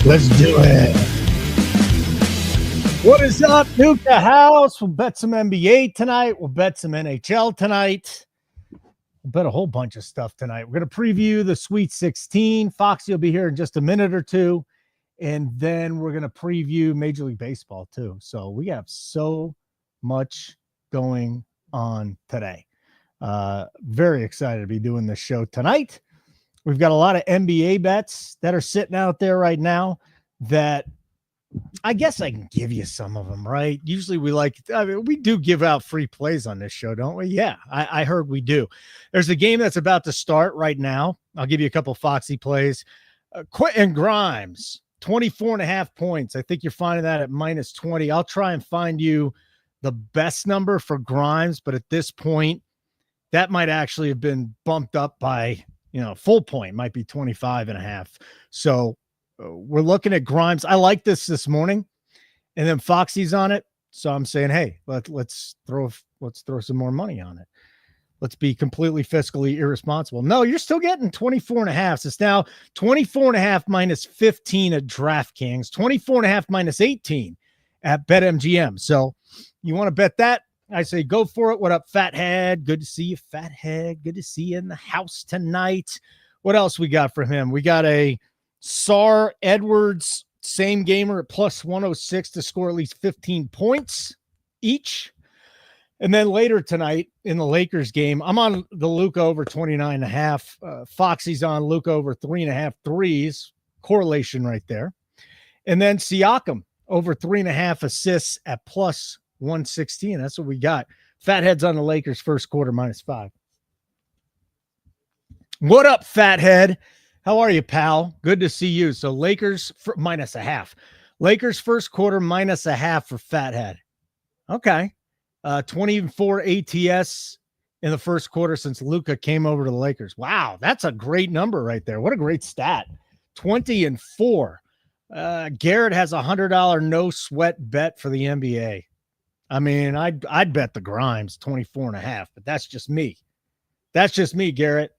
Let's do it. What is up, Nuke The House? We'll bet some NBA tonight. We'll bet some NHL tonight. We'll bet a whole bunch of stuff tonight. We're going to preview the Sweet 16. Foxy will be here in just a minute or two. And then we're going to preview Major League Baseball too. So we have so much going on today. Very excited to be doing this show tonight. We've got a lot of NBA bets that are sitting out there right now that I guess I can give you some of them, right? Usually we do give out free plays on this show, don't we? Yeah, I heard we do. There's a game that's about to start right now. I'll give you a couple Foxy plays. Quentin Grimes, 24.5 points. I think you're finding that at minus 20. I'll try and find you the best number for Grimes, but at this point, that might actually have been bumped up by, full point, might be 25.5. So we're looking at Grimes. I like this morning, and then Foxy's on it. So I'm saying, hey, let's throw some more money on it. Let's be completely fiscally irresponsible. No, you're still getting 24.5. So it's now 24.5 minus 15 at DraftKings, 24.5 minus 18 at BetMGM. So you want to bet that? I say go for it. What up, Fathead? Good to see you, Fathead. Good to see you in the house tonight. What else we got for him? We got a Sar Edwards, same gamer at plus 106 to score at least 15 points each. And then later tonight in the Lakers game, I'm on the Luka over 29.5. Foxy's on Luka over 3.5 threes. Correlation right there. And then Siakam over 3.5 assists at plus 116. That's what we got. Fathead's on the Lakers first quarter minus 5. What up, Fathead? How are you, pal? Good to see you. So Lakers minus a half. Lakers first quarter minus a half for Fathead. Okay. 24 ATS in the first quarter since Luka came over to the Lakers. Wow, that's a great number right there. What a great stat. 20-4. Garrett has a $100 no sweat bet for the NBA. I mean, I'd bet the Grimes 24.5, but that's just me. That's just me, Garrett.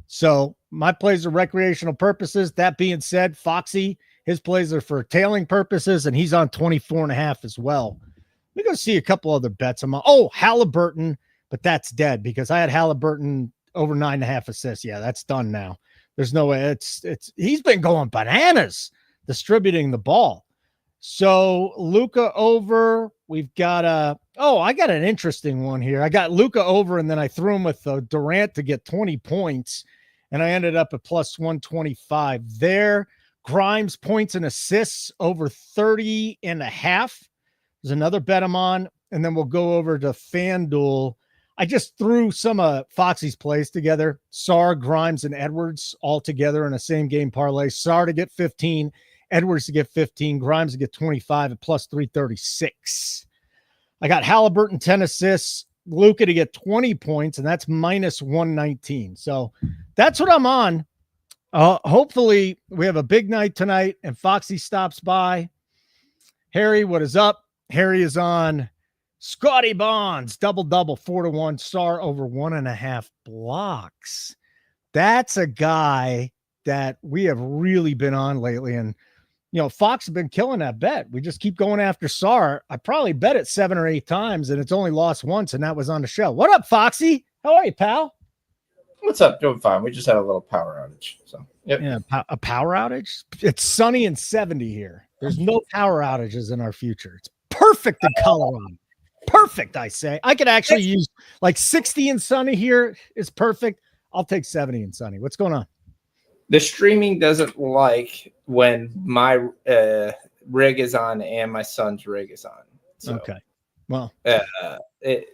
So my plays are recreational purposes. That being said, Foxy, his plays are for tailing purposes, and he's on 24.5 as well. Let me go see a couple other bets. I'm on. Oh, Halliburton, but that's dead because I had Halliburton over 9.5 assists. Yeah, that's done now. There's no way. He's been going bananas distributing the ball. So Luka over. We've got I got an interesting one here. I got Luka over, and then I threw him with Durant to get 20 points, and I ended up at plus 125 there. Grimes points and assists over 30.5. There's another bet I'm on, and then we'll go over to FanDuel. I just threw some of Foxy's plays together. Sar, Grimes, and Edwards all together in a same game parlay. Sar to get 15, Edwards to get 15, Grimes to get 25 at plus 336. I got Halliburton 10 assists, Luka to get 20 points, and that's minus 119. So that's what I'm on. Hopefully we have a big night tonight, and Foxy stops by. Harry, what is up? Harry is on Scotty Bonds, double-double, 4-1, Sar over 1.5 blocks. That's a guy that we have really been on lately. And, Fox has been killing that bet. We just keep going after Sar. I probably bet it 7 or 8 times, and it's only lost once, and that was on the show. What up, Foxy? How are you, pal? What's up? Doing fine. We just had a little power outage. So, yep. Yeah, a power outage? It's sunny and 70 here. There's no power outages in our future. It's perfect in Colorado. Perfect, I say. I could actually use like 60 and sunny here is perfect. I'll take 70 and sunny. What's going on? The streaming doesn't like when my rig is on and my son's rig is on. So, okay. Well,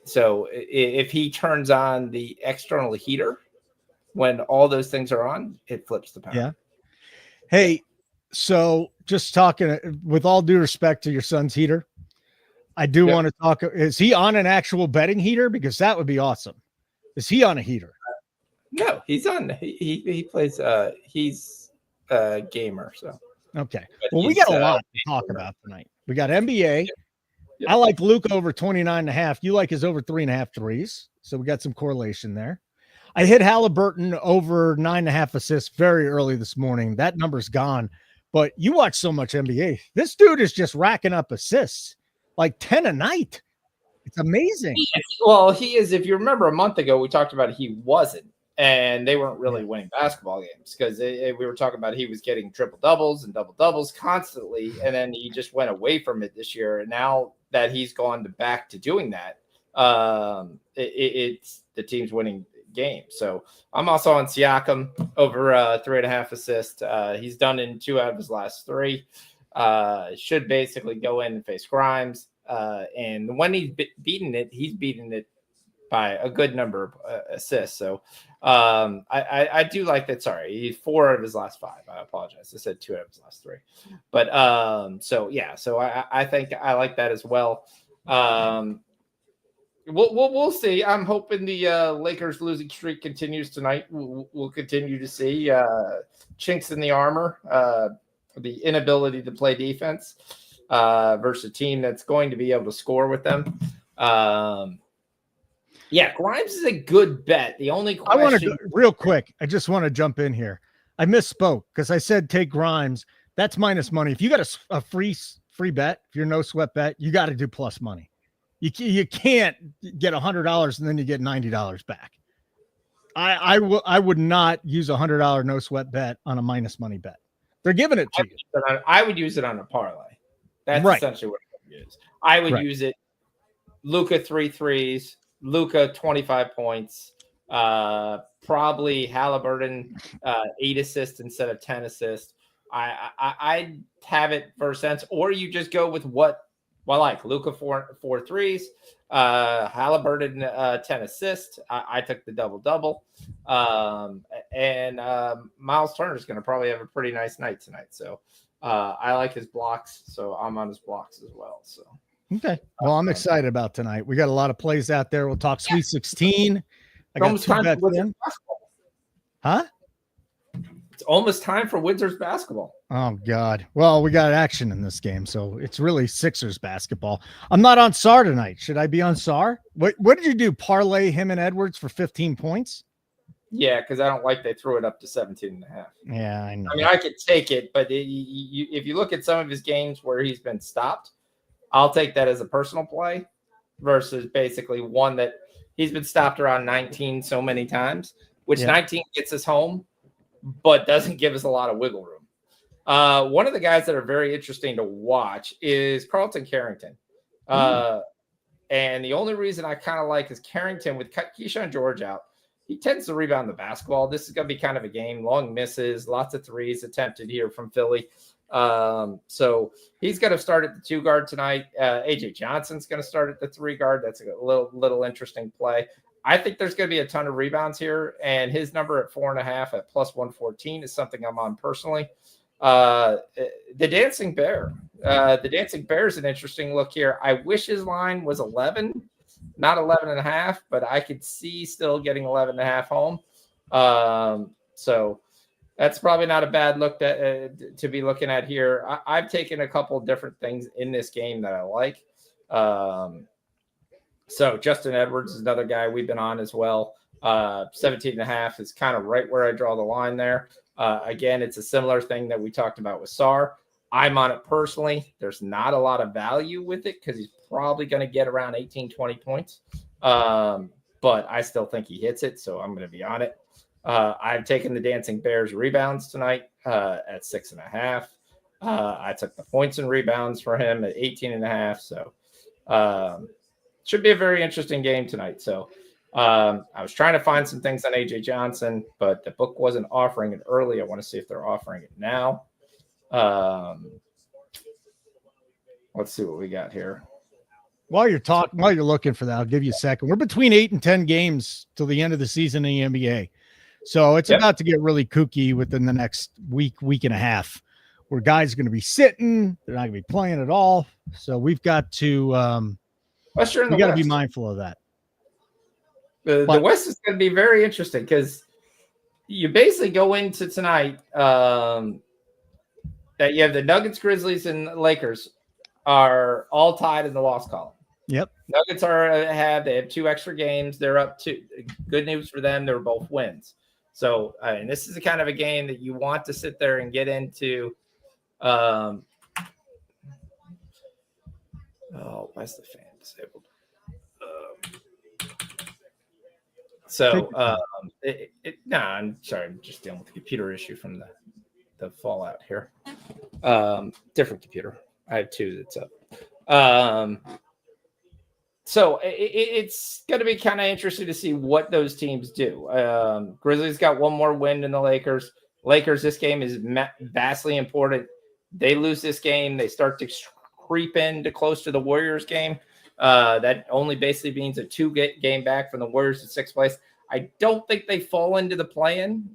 so if he turns on the external heater when all those things are on, it flips the power. Yeah. Hey, so just talking with all due respect to your son's heater, I do want to talk. Is he on an actual betting heater? Because that would be awesome. Is he on a heater? No, he's on. He plays. He's a gamer. So okay. Well, we got a lot to talk about tonight. We got NBA. Yep. I like Luke over 29.5. You like his over 3.5 threes. So we got some correlation there. I hit Halliburton over 9.5 assists very early this morning. That number's gone. But you watch so much NBA. This dude is just racking up assists, like 10 a night. It's amazing. Well, he is. If you remember a month ago, we talked about he wasn't, and they weren't really winning basketball games because we were talking about he was getting triple doubles and double doubles constantly, and then he just went away from it this year. And now that he's gone back to doing that, it's the team's winning games. So I'm also on Siakam over 3.5 assists. He's done in 2 out of his last 3. Should basically go in and face Grimes. And when he's beaten it by a good number of assists. So I do like that. Sorry, he's 4 out of his last 5. I apologize. I said 2 out of his last 3. But so I think I like that as well. We'll see. I'm hoping the Lakers losing streak continues tonight. We'll continue to see chinks in the armor, the inability to play defense versus a team that's going to be able to score with them. Yeah, Grimes is a good bet. The only question I want to real quick. I just want to jump in here. I misspoke because I said take Grimes. That's minus money. If you got a free bet, if you're no sweat bet, you got to do plus money. You can't get $100 and then you get $90 back. I would not use $100 no sweat bet on a minus money bet. They're giving it to you. I would use it on a parlay. That's essentially what I would use. I would use it. Luka 3 threes, Luka 25 points, probably Halliburton 8 assists instead of 10 assists. I'd have it for a sense, or you just go with what. Well, like Luka 4 threes, Halliburton 10 assists. I took the double, and Miles Turner is going to probably have a pretty nice night tonight. So I like his blocks, so I'm on his blocks as well. So okay, well, I'm excited about tonight. We got a lot of plays out there. We'll talk Sweet 16. I got 2 bets in. Huh? It's almost time for Wizards basketball. Oh, God. Well, we got action in this game, so it's really Sixers basketball. I'm not on SAR tonight. Should I be on SAR? What did you do? Parlay him and Edwards for 15 points? Yeah, because I don't like they threw it up to 17.5. Yeah, I know. I mean, I could take it, but if you look at some of his games where he's been stopped, I'll take that as a personal play versus basically one that he's been stopped around 19 so many times, which 19 gets us home, but doesn't give us a lot of wiggle room. One of the guys that are very interesting to watch is Carlton Carrington. And the only reason I kind of like is Carrington with Keyshawn George out. He tends to rebound the basketball. This is going to be kind of a game, long misses, lots of threes attempted here from Philly. So he's going to start at the 2 guard tonight. AJ Johnson's going to start at the 3 guard. That's a little interesting play. I think there's going to be a ton of rebounds here, and his number at 4.5 at plus 114 is something I'm on personally. The Dancing Bear. The Dancing Bear is an interesting look here. I wish his line was 11, not 11.5, but I could see still getting 11.5 home. So that's probably not a bad look to be looking at here. I've taken a couple of different things in this game that I like. So Justin Edwards is another guy we've been on as well. 17.5 is kind of right where I draw the line there. Again, it's a similar thing that we talked about with SAR. I'm on it personally. There's not a lot of value with it because he's probably going to get around 18, 20 points. But I still think he hits it, so I'm going to be on it. I've taken the Dancing Bears rebounds tonight at 6.5. I took the points and rebounds for him at 18.5. So should be a very interesting game tonight. So I was trying to find some things on AJ Johnson, but the book wasn't offering it early. I want to see if they're offering it now. Let's see what we got here. While you're looking for that, I'll give you a second. We're between 8 and 10 games till the end of the season in the NBA. So it's about to get really kooky within the next week and a half, where guys are going to be sitting. They're not going to be playing at all. So we've got to, we got to be mindful of that. The West is going to be very interesting because you basically go into tonight that you have the Nuggets, Grizzlies, and Lakers are all tied in the loss column. Yep. Nuggets they have 2 extra games. They're up 2. Good news for them. They're both wins. So, and this is the kind of a game that you want to sit there and get into Oh, why's the fan disabled? I'm sorry. I'm just dealing with a computer issue from the fallout here. Different computer. I have two that's up. So it's going to be kind of interesting to see what those teams do. Grizzlies got one more win than the Lakers. This game is vastly important. They lose this game, they start to creep into close to the Warriors game. That only basically means a 2-game back from the Warriors to 6th place. I don't think they fall into the play-in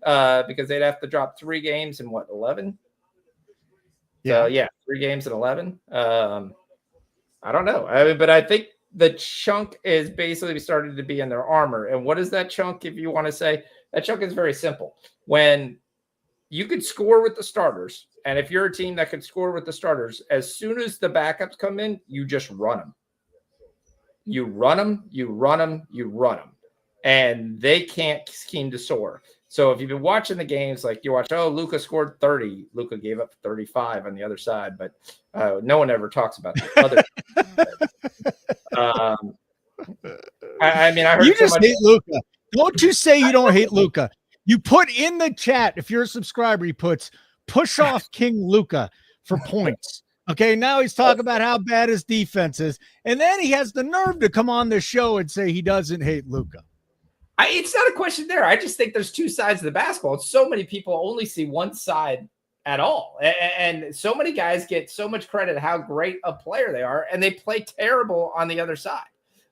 because they'd have to drop 3 games in 11? Yeah. So, yeah, 3 games in 11. I don't know. But I think the chunk is basically starting to be in their armor. And what is that chunk, if you want to say? That chunk is very simple. When you could score with the starters, and if you're a team that can score with the starters, as soon as the backups come in, you just run them. You run them. And they can't scheme to soar. So if you've been watching the games, like you watch, Luka scored 30. Luka gave up 35 on the other side, but no one ever talks about the other. I heard you just hate Luka. Don't you say you don't hate Luka. You put in the chat, if you're a subscriber, he puts push off King Luka for points. Okay, now he's talking about how bad his defense is. And then he has the nerve to come on the show and say he doesn't hate Luka. It's not a question there. I just think there's 2 sides of the basketball. So many people only see one side at all. And so many guys get so much credit how great a player they are, and they play terrible on the other side.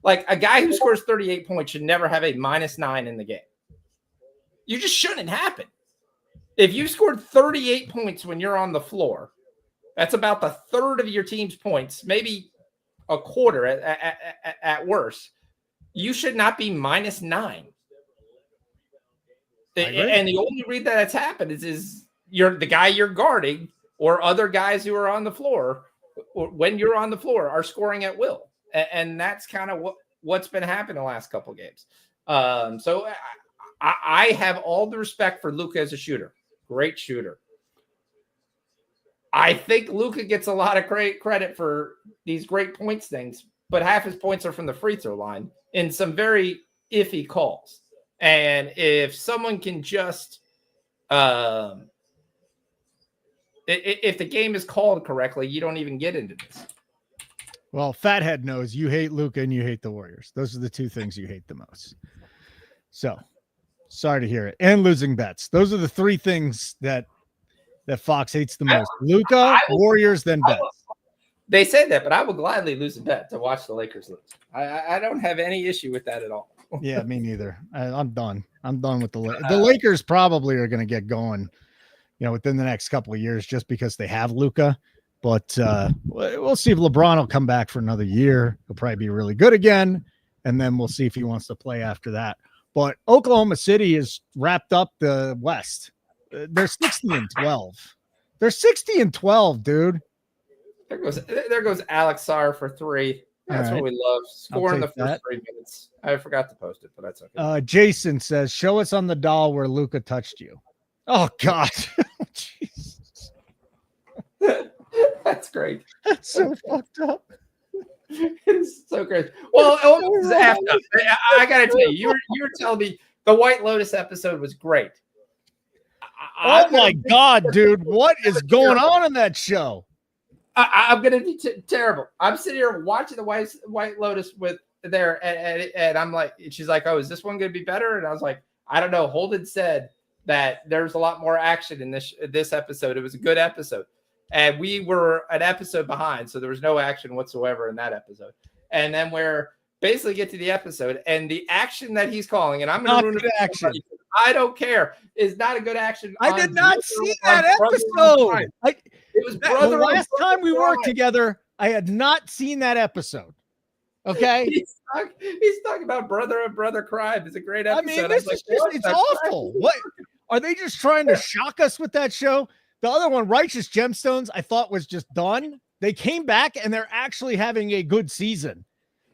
Like a guy who scores 38 points should never have a -9 in the game. You just shouldn't happen. If you scored 38 points when you're on the floor, that's about the third of your team's points, maybe a quarter at worst. You should not be -9. And the only reason that's happened is you're the guy you're guarding, or other guys who are on the floor, or when you're on the floor, are scoring at will. And that's kind of what's been happening the last couple of games. So I have all the respect for Luka as a shooter. Great shooter. I think Luka gets a lot of great credit for these great points things, but half his points are from the free throw line in some very iffy calls. And if someone can just, if the game is called correctly, you don't even get into this. Well, Fathead knows you hate Luka and you hate the Warriors. Those are the 2 things you hate the most. So sorry to hear it. And losing bets. Those are the 3 things that Fox hates the most. Luka, Warriors, then bets. They say that, but I will gladly lose a bet to watch the Lakers lose. I don't have any issue with that at all. Yeah, me neither. I'm done. I'm done with the Lakers. Probably are going to get going, within the next couple of years, just because they have Luka. But we'll see if LeBron will come back for another year. He'll probably be really good again, and then we'll see if he wants to play after that. But Oklahoma City has wrapped up the West. They're 60-12. They're 60-12, dude. There goes Alex Sarr for 3. That's right. What we love. Score in the first 3 minutes. I forgot to post it, but that's okay. Jason says, show us on the doll where Luka touched you. Oh, God. Jesus. That's great. That's so fucked up. It's so great. Well, I got to tell you, you were telling me the White Lotus episode was great. Oh, my God, dude. What is going on in that show? I'm going to be terrible. I'm sitting here watching the White Lotus with there, and I'm like, she's like, oh, is this one going to be better? And I was like, I don't know. Holden said that there's a lot more action in this episode. It was a good episode. And we were an episode behind, so there was no action whatsoever in that episode. And then we're basically get to the episode, and the action that he's calling, and I'm going to ruin it. Action. I don't care. Is not a good action. I did not see that episode. It was brother. The last time we worked together, I had not seen that episode. Okay. He's talking about brother and brother crime. It's a great episode. I mean, it's awful. What are they just trying to shock us with that show? The other one, Righteous Gemstones, I thought was just done. They came back and they're actually having a good season.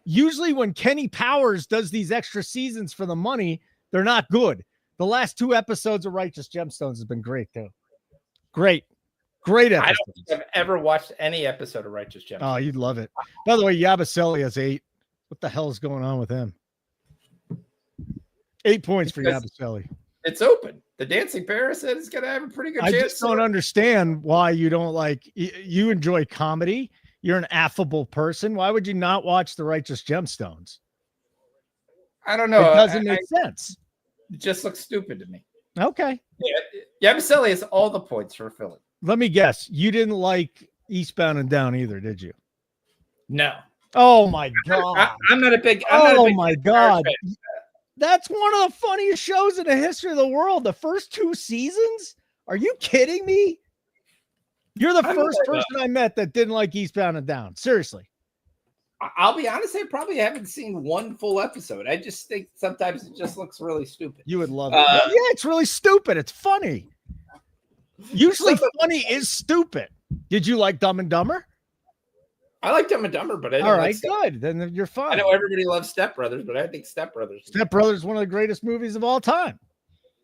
Usually when Kenny Powers does these extra seasons for the money, they're not good. The last 2 episodes of Righteous Gemstones has been great too. Great. Great I episode. don't think I've ever watched any episode of Righteous Gemstones. Oh, you'd love it. By the way, Yabusele has 8. What the hell is going on with him? 8 points for Yabusele. It's open. The Dancing Bear said it's going to have a pretty good chance. I just don't understand why you don't like. You enjoy comedy. You're an affable person. Why would you not watch the Righteous Gemstones? I don't know. It doesn't make sense. It just looks stupid to me. Okay. Yeah, Yabusele has all the points for Philly. Let me guess. You didn't like Eastbound and Down either, did you? No. Oh my God. I'm not a big. My God. That's one of the funniest shows in the history of the world. The first 2 seasons? Are you kidding me? You're the first person I met that didn't like Eastbound and Down. Seriously. I'll be honest, I probably haven't seen one full episode. I just think sometimes it just looks really stupid. You would love it. Yeah, it's really stupid. It's funny. Usually funny is stupid. Did you like Dumb and Dumber? I like Dumb and Dumber, but I don't all right, good. Then you're fine. I know everybody loves Step Brothers, but I think Step Brothers is one of the greatest movies of all time.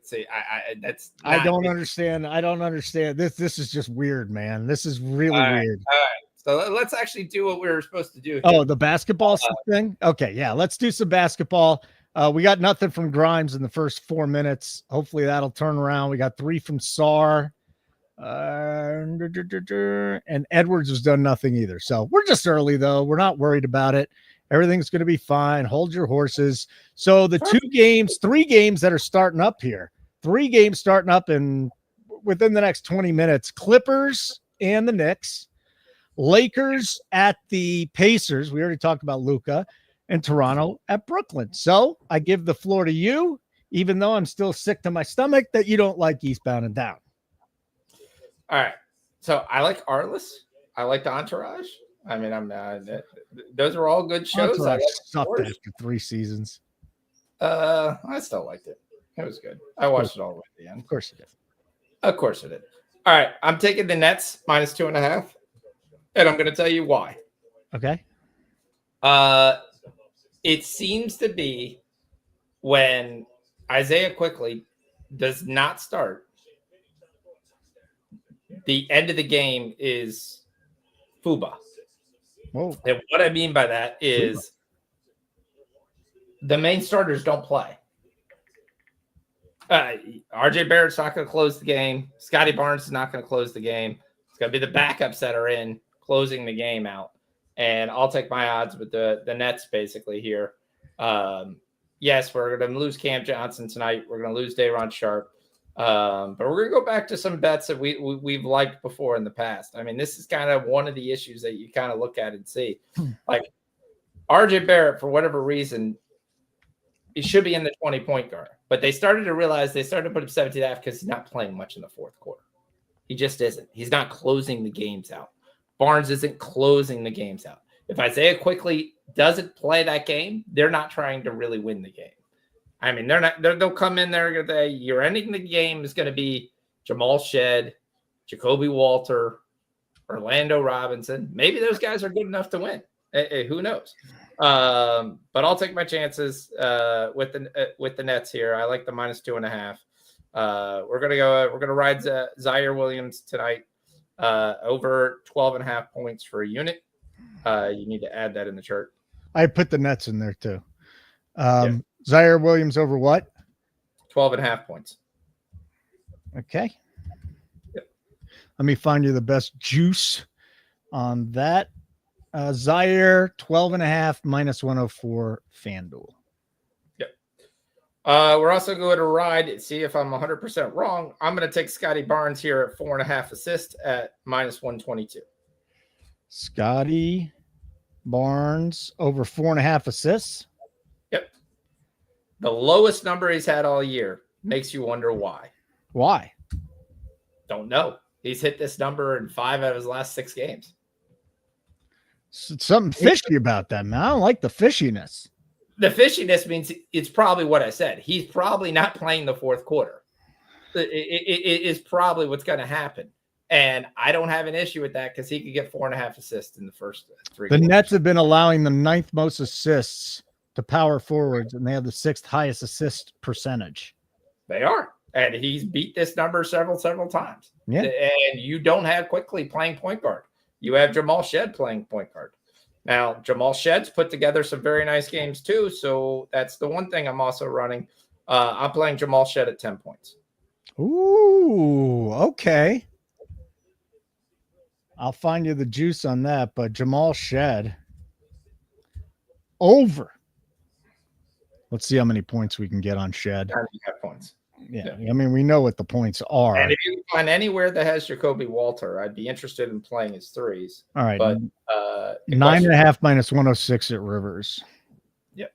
See, I don't understand. I don't understand. This is just weird, man. This is really weird. All right. So let's actually do what we were supposed to do here. Oh, the basketball thing? Okay, yeah. Let's do some basketball. We got nothing from Grimes in the first 4 minutes. Hopefully that'll turn around. We got 3 from Sarr. And Edwards has done nothing either. So we're just early, though. We're not worried about it. Everything's going to be fine. Hold your horses. So the 3 games that are starting up here, 3 games starting up within the next 20 minutes, Clippers and the Knicks, Lakers at the Pacers. We already talked about Luka, and Toronto at Brooklyn. So I give the floor to you, even though I'm still sick to my stomach that you don't like Eastbound and Down. All right. So I like Arliss. I like the Entourage. I mean, those are all good shows. Entourage sucked after 3 seasons. I still liked it. It was good. I watched it all the way to the end. Of course you did. Of course it did. All right. I'm taking the Nets -2.5. And I'm going to tell you why. Okay. It seems to be when Isaiah Quickly does not start, the end of the game is FUBA. Whoa. And what I mean by that is the main starters don't play. RJ Barrett's not going to close the game. Scotty Barnes is not going to close the game. It's going to be the backups that are in closing the game out. And I'll take my odds with the Nets basically here. Yes, we're going to lose Cam Johnson tonight. We're going to lose Day'Ron Sharpe. But we're going to go back to some bets that we've liked before in the past. I mean, this is kind of one of the issues that you kind of look at and see. Like RJ Barrett, for whatever reason, he should be in the 20-point guard. But they started to realize they started to put him 17.5 because he's not playing much in the fourth quarter. He just isn't. He's not closing the games out. Barnes isn't closing the games out. If Isaiah Quickly doesn't play that game, they're not trying to really win the game. I mean, they'll come in there and say, your ending the game is going to be Jamal Shedd, Jacoby Walter, Orlando Robinson. Maybe those guys are good enough to win. Who knows? But I'll take my chances with the Nets here. I like the -2.5. We're gonna ride Zaire Williams tonight. Over 12.5 points for a unit. You need to add that in the chart. I put the Nets in there too. Zaire Williams over what? 12.5 points. Okay. Yep. Let me find you the best juice on that. Zaire 12.5 -104 FanDuel. Yep. We're also going to ride, see if I'm 100% wrong. I'm going to take Scotty Barnes here at 4.5 assists at -122. Scotty Barnes over 4.5 assists. Yep. The lowest number he's had all year. Makes you wonder why. Why? Don't know. He's hit this number in 5 out of his last 6 games. Something fishy about that, man. I don't like the fishiness. The fishiness means it's probably what I said. He's probably not playing the fourth quarter. It is probably what's going to happen. And I don't have an issue with that because he could get 4.5 assists in the first 3 The games. Nets have been allowing the 9th most assists to power forwards, and they have the 6th highest assist percentage. They are. And he's beat this number several times. Yeah. And you don't have Quickly playing point guard. You have Jamal Shed playing point guard. Now, Jamal Shed's put together some very nice games too. So that's the one thing I'm also running. I'm playing Jamal Shed at 10 points. Ooh, okay. I'll find you the juice on that, but Jamal Shed over. Let's see how many points we can get on Shed. 95 points. Yeah. I mean, we know what the points are. And if you find anywhere that has Jacoby Walter, I'd be interested in playing his threes. All right. But 9.5 minus 106 at Rivers. Yep.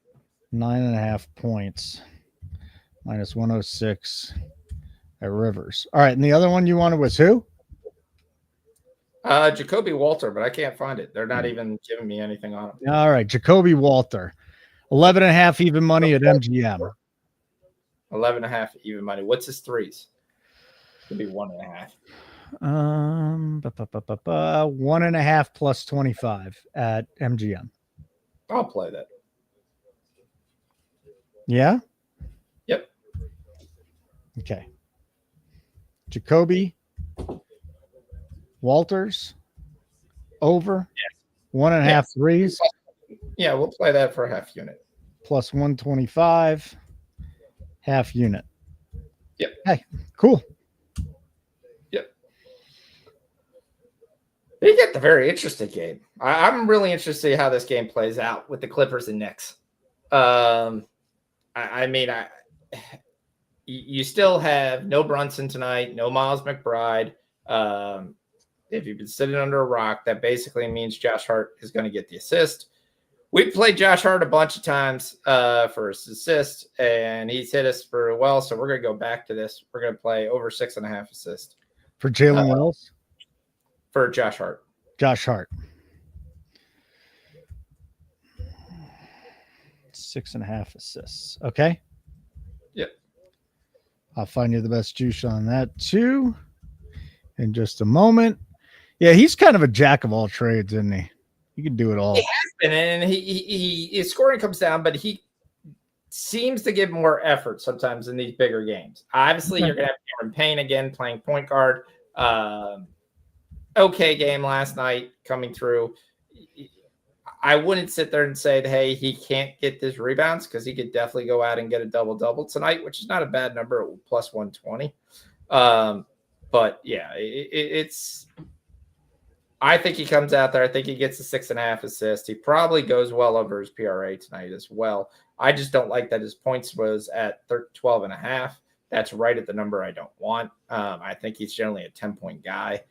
9.5 points minus 106 at Rivers. All right. And the other one you wanted was who? Jacoby Walter, but I can't find it. They're not even giving me anything on it. All right. Jacoby Walter. 11.5 even money at MGM. 11.5 even money. What's his threes? Could be 1.5. 1.5 plus 25 at MGM. I'll play that. Yeah. Yep. Okay. Jacoby Walters over 1.5 threes. Yeah, we'll play that for a half unit. Plus 125 half unit. Yep. Hey, cool. Yep. You get the very interesting game. I'm really interested to see how this game plays out with the Clippers and Knicks. You still have no Brunson tonight, no Miles McBride. If you've been sitting under a rock, that basically means Josh Hart is going to get the assist. We played Josh Hart a bunch of times for his assist, and he's hit us for well. So we're going to go back to this. We're going to play over 6.5 assists for Jalen Wells. For Josh Hart. Josh Hart. 6.5 assists. Okay. Yep. I'll find you the best juice on that too in just a moment. Yeah, he's kind of a jack of all trades, isn't he? He can do it all. He has been, and his scoring comes down, but he seems to give more effort sometimes in these bigger games. Obviously, you're going to have Cameron Payne again playing point guard. Okay game last night coming through. I wouldn't sit there and say, hey, he can't get this rebounds because he could definitely go out and get a double-double tonight, which is not a bad number at plus 120. But, yeah, it's – I think he comes out there. I think he gets a 6.5 assist. He probably goes well over his PRA tonight as well. I just don't like that his points was at 12.5. That's right at the number I don't want. I think he's generally a 10-point guy.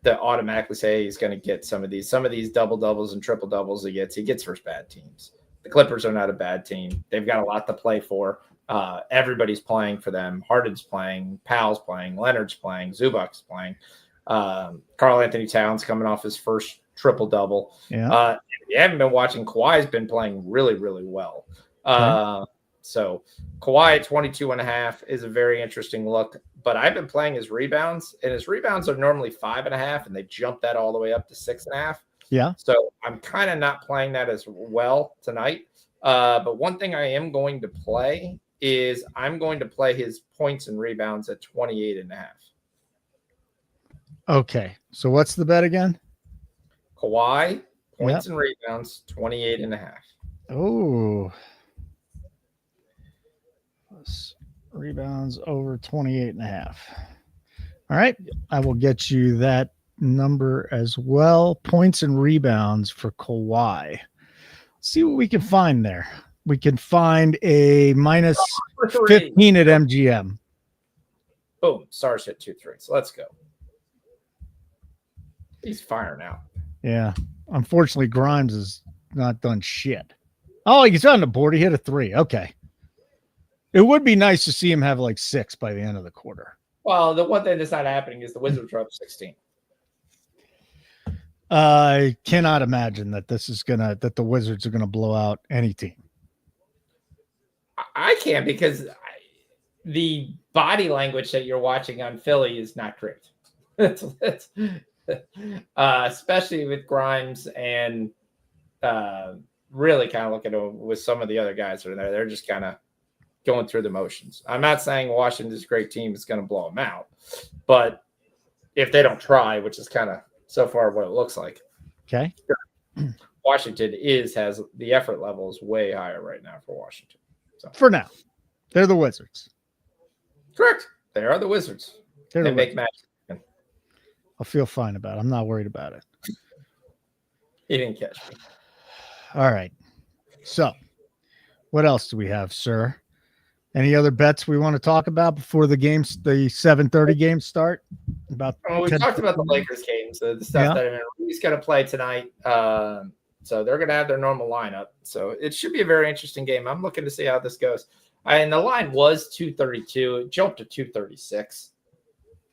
That automatically say he's going to get some of these double doubles and triple doubles he gets versus bad teams. The Clippers are not a bad team. They've got a lot to play for. Everybody's playing for them. Harden's playing, Powell's playing, Leonard's playing, Zubac's playing. Karl Anthony Towns coming off his first triple double. Yeah. If you haven't been watching, Kawhi's been playing really, really well. So Kawhi at 22.5 is a very interesting look. But I've been playing his rebounds, and his rebounds are normally 5.5, and they jump that all the way up to 6.5. Yeah. So I'm kind of not playing that as well tonight. But one thing I am going to play is I'm going to play his points and rebounds at 28.5. Okay. So what's the bet again? Kawhi, points and rebounds, 28.5. Oh. Rebounds over 28.5. All right. I will get you that number as well. Points and rebounds for Kawhi. See what we can find there. We can find a minus 15 at MGM. Boom. Stars hit 2 threes. Let's go. He's firing out. Yeah. Unfortunately, Grimes has not done shit. Oh, he's on the board. He hit a 3. Okay. It would be nice to see him have like 6 by the end of the quarter. Well, the one thing that's not happening is the Wizards are up 16. I cannot imagine that that the Wizards are gonna blow out any team. I can't because the body language that you're watching on Philly is not great. Especially with Grimes and really kind of looking with some of the other guys that are there. They're just kind of going through the motions. I'm not saying Washington's a great team is going to blow them out, but if they don't try, which is kind of so far what it looks like. Okay. Washington has the effort level is way higher right now for Washington. So for now, they're the Wizards. Correct. They are the Wizards. They make magic. I'll feel fine about it. I'm not worried about it. He didn't catch me. All right. So what else do we have, sir? Any other bets we want to talk about before the 7:30 games start? We talked about the Lakers games, the stuff that he's going to play tonight. So they're going to have their normal lineup. So it should be a very interesting game. I'm looking to see how this goes. And the line was 232. It jumped to 236.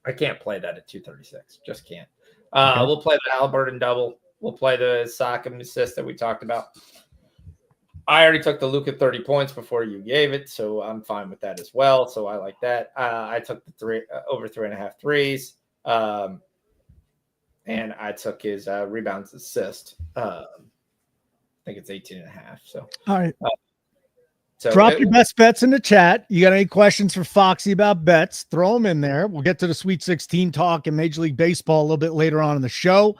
I can't play that at 236. Just can't. Okay. We'll play the Halliburton double. We'll play the Siakam assist that we talked about. I already took the Luka 30 points before you gave it, so I'm fine with that as well. So I like that. I took the over 3.5 threes, and I took his rebounds assist. I think it's 18.5. So all right. So drop your best bets in the chat. You got any questions for Foxy about bets? Throw them in there. We'll get to the Sweet 16 talk and Major League Baseball a little bit later on in the show.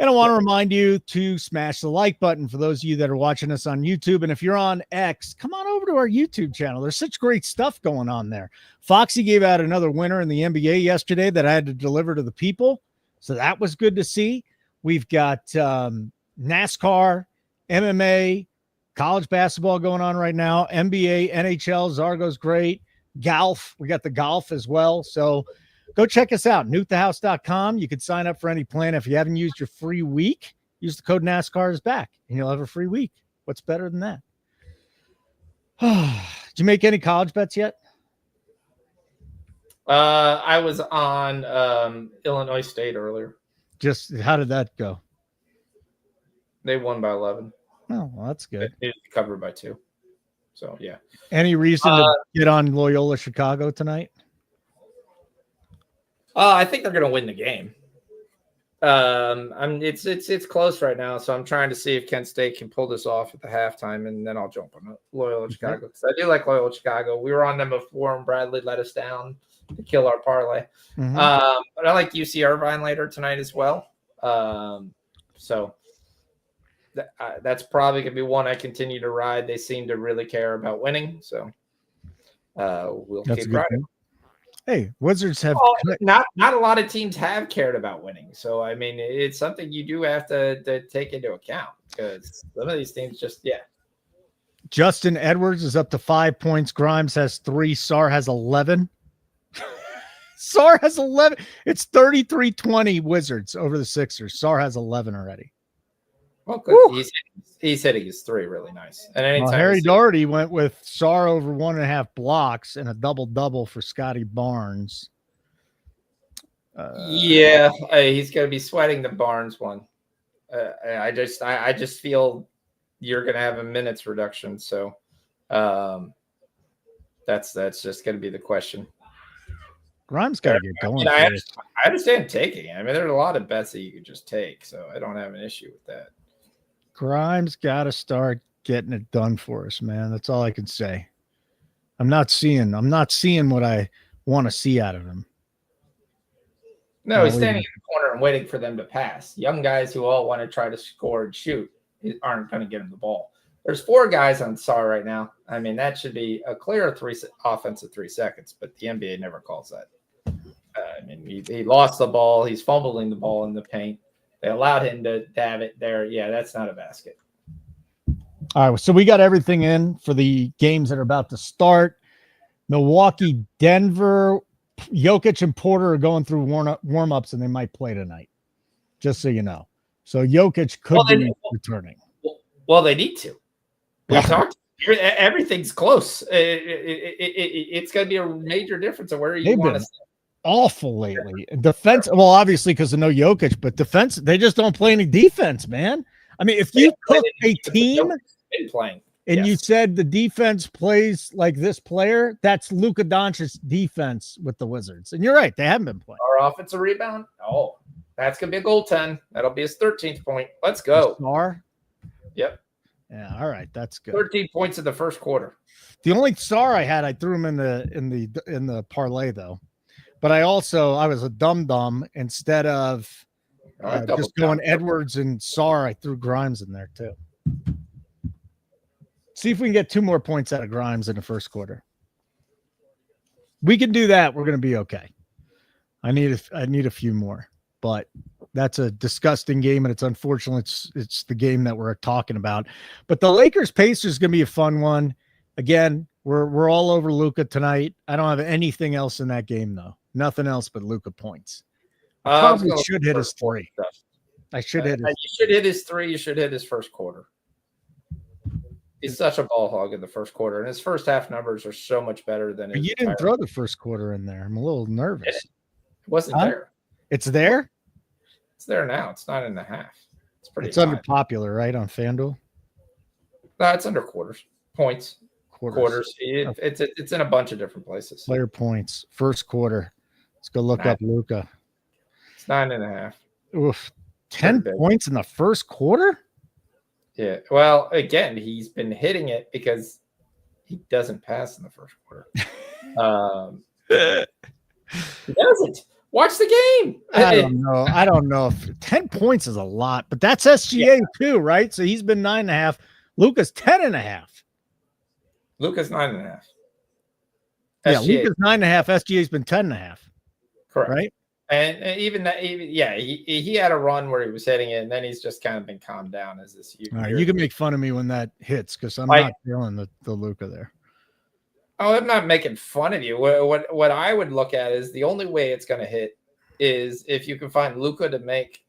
And I want to remind you to smash the like button for those of you that are watching us on YouTube. And if you're on X, come on over to our YouTube channel. There's such great stuff going on there. Foxy gave out another winner in the NBA yesterday that I had to deliver to the people. So that was good to see. We've got NASCAR, MMA, college basketball going on right now. NBA, NHL, Zargo's great. Golf, we got the golf as well. So go check us out, nukethehouse.com. You can sign up for any plan. If you haven't used your free week, use the code NASCAR is back, and you'll have a free week. What's better than that? Did you make any college bets yet? I was on Illinois State earlier. Just how did that go? They won by 11. Oh, well, that's good. They covered by 2. So, yeah. Any reason to get on Loyola Chicago tonight? I think they're going to win the game. It's close right now, so I'm trying to see if Kent State can pull this off at the halftime, and then I'll jump on Loyola Chicago because I do like Loyola Chicago. We were on them before, and Bradley let us down to kill our parlay. Mm-hmm. But I like UC Irvine later tonight as well. So that's probably going to be one I continue to ride. They seem to really care about winning, so we'll keep riding. Hey, Wizards have not a lot of teams have cared about winning. So, I mean, it's something you do have to take into account because some of these teams Justin Edwards is up to 5 points. Grimes has 3. Sarr has 11. Sarr has 11. It's 33-20 Wizards over the Sixers. Sarr has 11 already. Well, good. He's hitting his 3 really nice. And anytime Harry Doherty went with Sarr over 1.5 blocks and a double-double for Scotty Barnes. He's going to be sweating the Barnes one. I just feel you're going to have a minutes reduction. So that's just going to be the question. Grimes got to get going. I understand taking it. I mean, there's a lot of bets that you could just take, so I don't have an issue with that. Grimes got to start getting it done for us, man. That's all I can say. I'm not seeing what I want to see out of him. No, he's standing in the corner and waiting for them to pass. Young guys who all want to try to score and shoot aren't going to get him the ball. There's 4 guys on SAR right now. I mean, that should be a clear offensive 3 seconds, but the NBA never calls that. I mean, he lost the ball. He's fumbling the ball in the paint. They allowed him to have it there. Yeah, that's not a basket. All right, so we got everything in for the games that are about to start. Milwaukee, Denver, Jokic and Porter are going through warm-ups, and they might play tonight, just so you know. So Jokic could be returning. Well, they need to. We talked. Everything's close. It's going to be a major difference of where you want to stay. Awful lately. Defense, well, obviously because of no Jokic, but defense, they just don't play any defense, man. I mean, if you took a team and you said the defense plays like this player, that's Luka Doncic's defense with the Wizards. And you're right, they haven't been playing. Our offensive rebound. Oh, that's gonna be a goal 10. That'll be his 13th point. Let's go. Star. Yep. Yeah. All right. That's good. 13 points in the first quarter. The only star I had, I threw him in the parlay though. But I was a dum-dum. Instead of just going Edwards and Sarr, I threw Grimes in there too. See if we can get 2 more points out of Grimes in the first quarter. We can do that. We're going to be okay. I need a few more, but that's a disgusting game, and it's unfortunate. It's the game that we're talking about. But the Lakers Pacers is going to be a fun one. Again, we're all over Luka tonight. I don't have anything else in that game though. Nothing else but Luka points. I probably should hit his 3. I should hit. You should hit his 3. You should hit his first quarter. He's such a ball hog in the first quarter, and his first half numbers are so much better than his. You didn't throw the first quarter in there. I'm a little nervous. It wasn't there. It's there. It's there now. It's 9.5. It's pretty. It's under popular, right, on FanDuel? No, it's under quarters. Points. Quarters. It's in a bunch of different places. Player points. First quarter. Let's go look up Luka. It's 9.5. Oof. 10 points in the first quarter? Yeah. Well, again, he's been hitting it because he doesn't pass in the first quarter. He doesn't. Watch the game. I don't know if 10 points is a lot, but that's SGA too, right? So he's been 9.5. Luka's 10.5. Luka's 9.5. Yeah, Luka's 9.5. SGA's been 10.5. Correct. Right. And even that, he had a run where he was hitting it, and then he's just kind of been calmed down as this year. All right, you can make fun of me when that hits because I'm not feeling the Luka there. Oh, I'm not making fun of you. What I would look at is the only way it's going to hit is if you can find Luka to make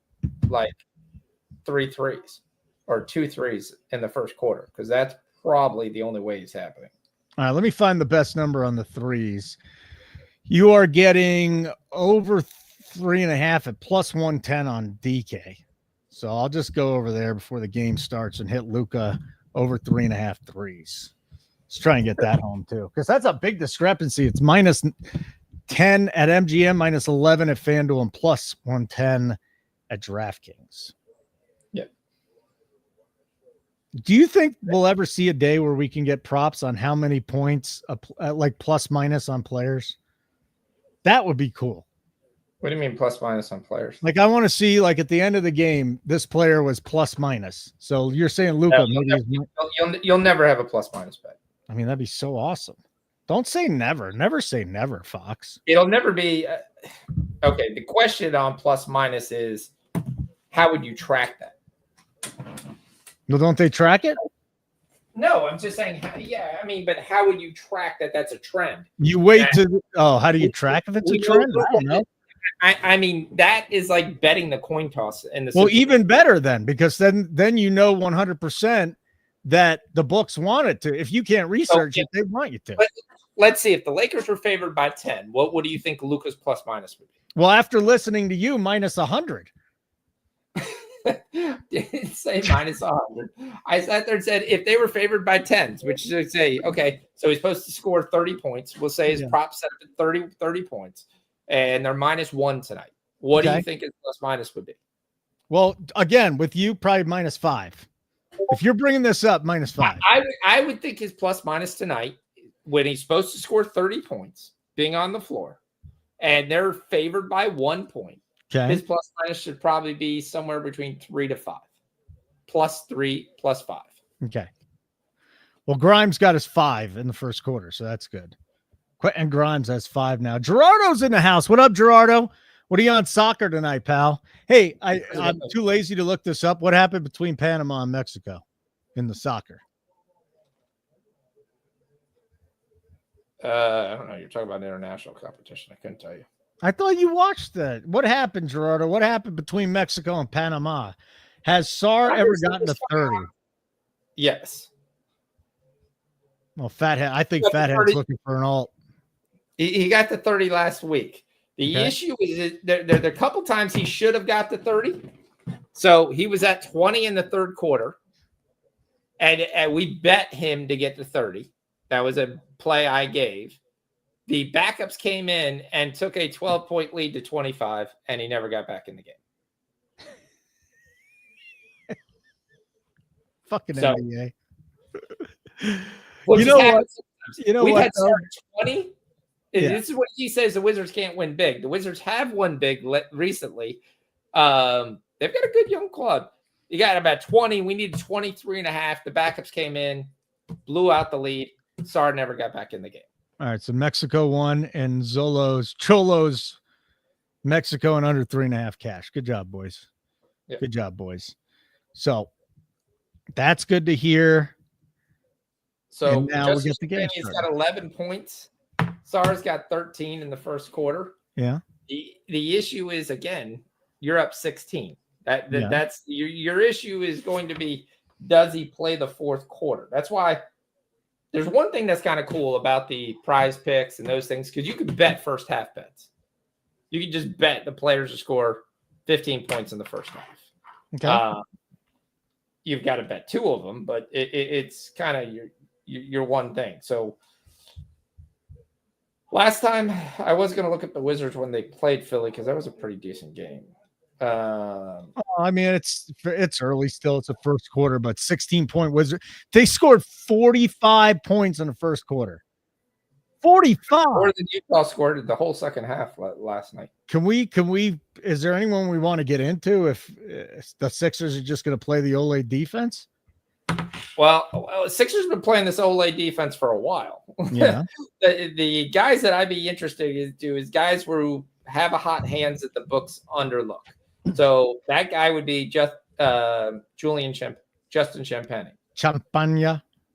like 3 threes or 2 threes in the first quarter, because that's probably the only way it's happening. All right, let me find the best number on the threes. You are getting over 3.5 at plus 110 on DK. So I'll just go over there before the game starts and hit Luka over 3.5 threes. Let's try and get that home too, because that's a big discrepancy. It's minus 10 at MGM, minus 11 at FanDuel, and plus 110 at DraftKings. Yep. Do you think we'll ever see a day where we can get props on how many points, like plus minus on players? That would be cool. What do you mean plus minus on players? Like I want to see, like at the end of the game, this player was plus minus. So you're saying Luka? You'll never have a plus minus bet. I mean, that'd be so awesome. Don't say never. Never say never, Fox. It'll never be. Okay, the question on plus minus is, how would you track that? Well, don't they track it? No, I'm just saying, but how would you track that that's a trend? You wait to, how do you track if it's a trend? I don't know. I mean, that is like betting the coin toss. Even better then, because then you know 100% that the books want it to. If you can't research it, they want you to. But let's see, if the Lakers were favored by 10, what do you think Luka's plus minus would be? Well, after listening to you, minus 100. Didn't say minus 100. I sat there and said if they were favored by 10s, which is say, okay, so he's supposed to score 30 points. We'll say his prop set up at 30 points, and they're minus 1 tonight. What do you think his plus minus would be? Well, again, with you, probably minus 5. If you're bringing this up, minus 5. I would think his plus minus tonight, when he's supposed to score 30 points, being on the floor, and they're favored by 1 point. Okay. His plus minus should probably be somewhere between 3 to 5. Plus 3, plus 5. Okay. Well, Grimes got his 5 in the first quarter, so that's good. And Grimes has 5 now. Gerardo's in the house. What up, Gerardo? What are you on soccer tonight, pal? Hey, I'm too lazy to look this up. What happened between Panama and Mexico in the soccer? I don't know. You're talking about international competition. I couldn't tell you. I thought you watched that. What happened, Gerardo? What happened between Mexico and Panama? Has Sarr ever gotten to 30? Yes. Well, Fathead. I think Fathead's looking for an alt. He got to 30 last week. The issue is there are a couple times he should have got to 30. So he was at 20 in the third quarter, and we bet him to get to 30. That was a play I gave. The backups came in and took a 12-point lead to 25, and he never got back in the game. Fucking So, NBA. Which You has know happened what? sometimes. You know We've what, had though? start 20. Yeah. This is what he says the Wizards can't win big. The Wizards have won big recently. They've got a good young club. You got about 20. We needed 23.5. The backups came in, blew out the lead. Sar never got back in the game. All right. So Mexico won and Cholos, Mexico and under 3.5 cash. Good job, boys. Yeah. Good job, boys. So that's good to hear. So And now we get the game He's started. got 11 points. Sar's got 13 in the first quarter. Yeah. The issue is, again, you're up 16. Yeah. That's your issue is going to be, does he play the fourth quarter? That's why there's one thing that's kind of cool about the prize picks and those things, because you can bet first half bets. You can just bet the players to score 15 points in the first half. Okay. You've got to bet two of them, but it's kind of your one thing. So last time I was going to look at the Wizards when they played Philly, because that was a pretty decent game. I mean, it's early still. It's a first quarter, but 16-point Wizard. They scored 45 points in the first quarter. 45. More than Utah scored the whole second half last night. Can we, is there anyone we want to get into if the Sixers are just going to play the Ole defense? Well, Sixers have been playing this Ole defense for a while. Yeah. the guys that I'd be interested in is guys who have a hot hands that the books underlook. So that guy would be just Justin Champagny.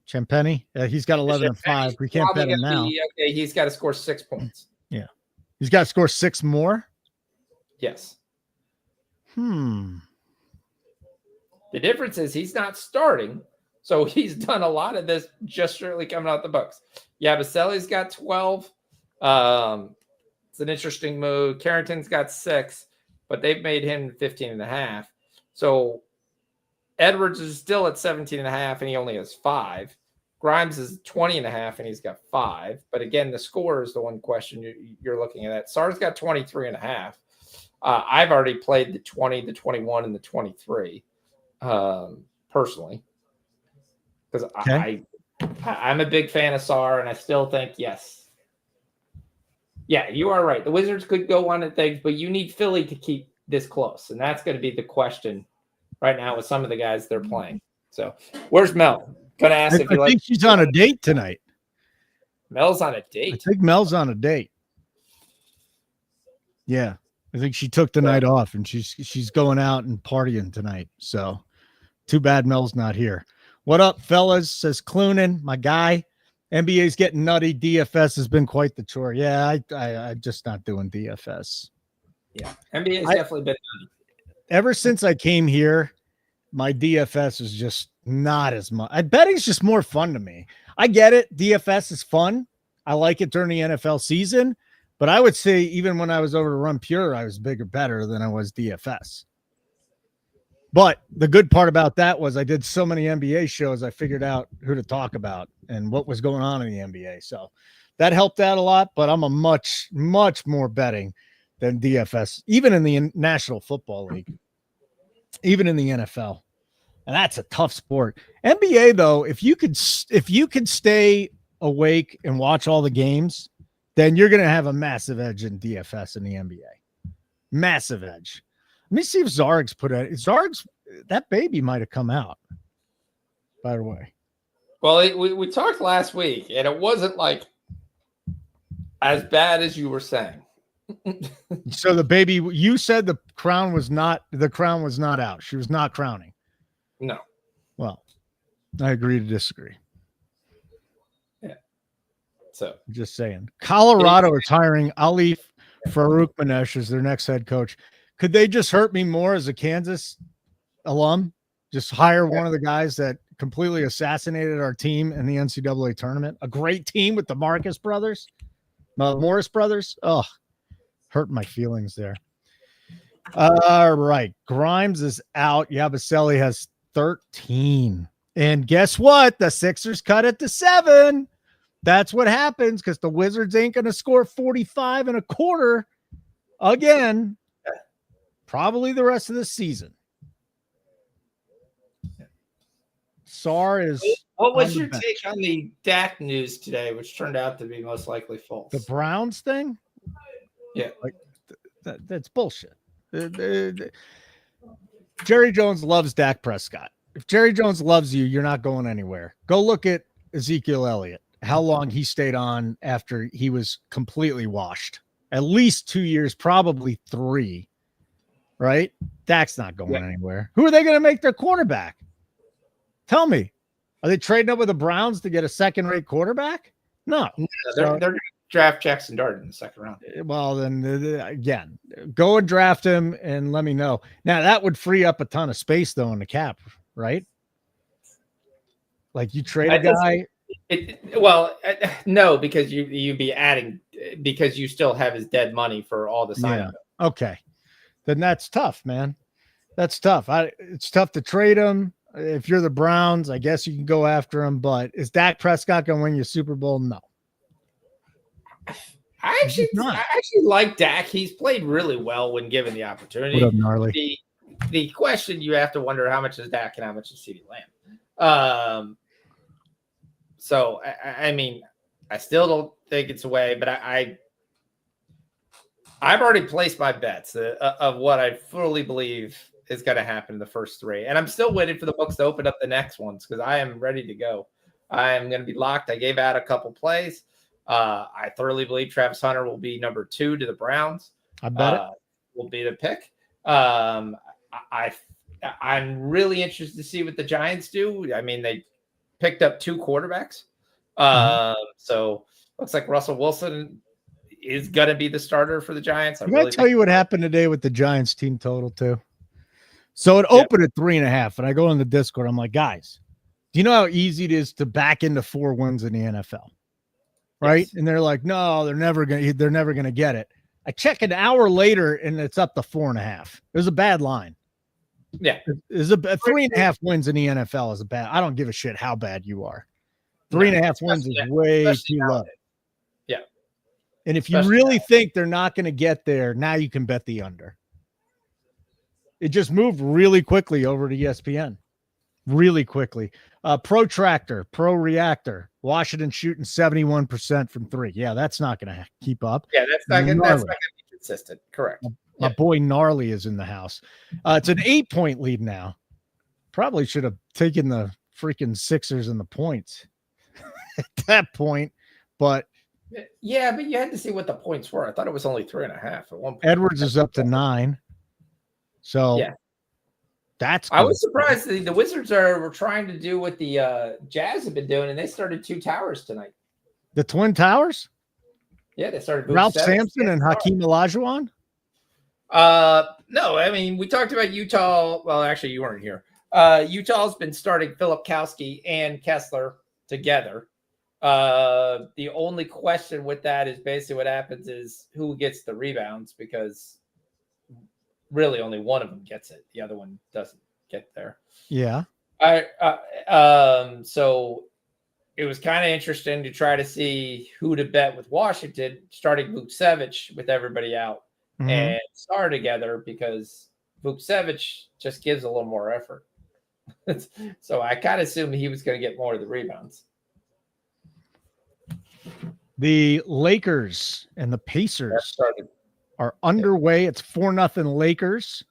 Champagny. He's got 11 and 5. We can't bet him now. Okay, he's got to score 6 points. Yeah. He's got to score 6 more? Yes. The difference is he's not starting, so he's done a lot of this just strictly coming out the books. Yeah, Baselli's got 12. It's an interesting move. Carrington's got 6, but they've made him 15.5. So Edwards is still at 17.5, and he only has 5. Grimes is 20.5, and he's got 5. But again, the score is the one question you're looking at. Sar's got 23.5. I've already played the 20, the 21, and the 23 personally, because I'm a big fan of Sar, and I still think yes. Yeah, you are right. The Wizards could go on at things, but you need Philly to keep this close, and that's going to be the question right now with some of the guys they're playing. So, where's Mel? Gonna ask if you like. I think she's on a date tonight. Mel's on a date. I think Mel's on a date. Yeah, I think she took the night off, and she's going out and partying tonight. So, too bad Mel's not here. What up, fellas? Says Clunan, my guy. NBA's getting nutty. DFS has been quite the chore. Yeah, I'm just not doing DFS. Yeah, NBA's definitely been nutty. Ever since I came here, my DFS is just not as much. Betting's just more fun to me. I get it. DFS is fun. I like it during the NFL season, but I would say even when I was over to Run Pure, I was better than I was DFS. But the good part about that was I did so many NBA shows, I figured out who to talk about and what was going on in the NBA. So that helped out a lot, but I'm a much, much more betting than DFS, even in the National Football League, even in the NFL. And that's a tough sport. NBA, though, if you could stay awake and watch all the games, then you're going to have a massive edge in DFS in the NBA. Massive edge. Let me see if Zarg's that baby might have come out, by the way. Well, we talked last week, and it wasn't like as bad as you were saying. So the baby, you said the crown was not out. She was not crowning. No. Well, I agree to disagree. Yeah. So just saying. Colorado is hiring Ali Farouk-Manesh as their next head coach. Could they just hurt me more as a Kansas alum? Just hire one of the guys that completely assassinated our team in the NCAA tournament. A great team with the Morris brothers. Oh, hurt my feelings there. All right. Grimes is out. Yabusele has 13. And guess what? The Sixers cut it to 7. That's what happens because the Wizards ain't going to score 45 and a quarter again. Probably the rest of the season. Sar is. What was on the your bench. take on the Dak news today, which turned out to be most likely false? The Browns thing? Yeah. Like that's bullshit. Jerry Jones loves Dak Prescott. If Jerry Jones loves you, you're not going anywhere. Go look at Ezekiel Elliott, how long he stayed on after he was completely washed. At least 2 years, probably 3, right? Dak's not going anywhere. Who are they going to make their quarterback? Tell me. Are they trading up with the Browns to get a second-rate quarterback? No. They're going to draft Jackson Dart in the second round. Well, then, again, go and draft him and let me know. Now, that would free up a ton of space, though, in the cap, right? Like, you trade a guy. No, because you'd be adding because you still have his dead money for all the signing. Yeah. Okay. Then that's tough, man. That's tough. It's tough to trade him. If you're the Browns, I guess you can go after him, but is Dak Prescott going to win your Super Bowl? No. I actually like Dak. He's played really well when given the opportunity. What up, gnarly? The question you have to wonder, how much is Dak and how much is CeeDee Lamb? So I mean, I still don't think it's away, but I've already placed my bets of what I fully believe is going to happen in the first 3. And I'm still waiting for the books to open up the next ones because I am ready to go. I am going to be locked. I gave out a couple plays. I thoroughly believe Travis Hunter will be number 2 to the Browns. I bet it will be the pick. I'm really interested to see what the Giants do. I mean, they picked up 2 quarterbacks. So looks like Russell Wilson is going to be the starter for the Giants. Can I tell you what happened today with the Giants team total too? So it opened at 3.5, and I go in the Discord. I'm like, guys, do you know how easy it is to back into 4 wins in the NFL? Right? Yes. And they're like, no, they're never gonna get it. I check an hour later, and it's up to 4.5. It was a bad line. Yeah, is a 3.5 wins in the NFL is a bad. I don't give a shit how bad you are. 3.5 wins is way too low. Yeah, and if you really think they're not going to get there, now you can bet the under. It just moved really quickly over to ESPN. Really quickly. Protractor, Pro Reactor, Washington shooting 71% from 3. Yeah, that's not going to keep up. Yeah, that's not going to be consistent. Correct. My boy Gnarly is in the house. It's an 8-point lead now. Probably should have taken the freaking Sixers and the points at that point. But yeah, but you had to see what the points were. I thought it was only 3.5 at one point. Edwards is up to 9. So yeah, that's good. I was surprised the Wizards were trying to do what the Jazz have been doing, and they started 2 towers tonight. The Twin Towers? Yeah, they started Ralph Sampson and Hakeem Olajuwon? No, I mean, we talked about Utah. Well, actually, you weren't here. Utah's been starting Philip Kowski and Kessler together. The only question with that is basically what happens is who gets the rebounds, because really only one of them gets it. The other one doesn't get there. Yeah. So it was kind of interesting to try to see who to bet with Washington, starting Vukcevic with everybody out and Star together, because Vukcevic just gives a little more effort. So I kind of assumed he was going to get more of the rebounds. The Lakers and the Pacers are underway. It's 4-0 Lakers.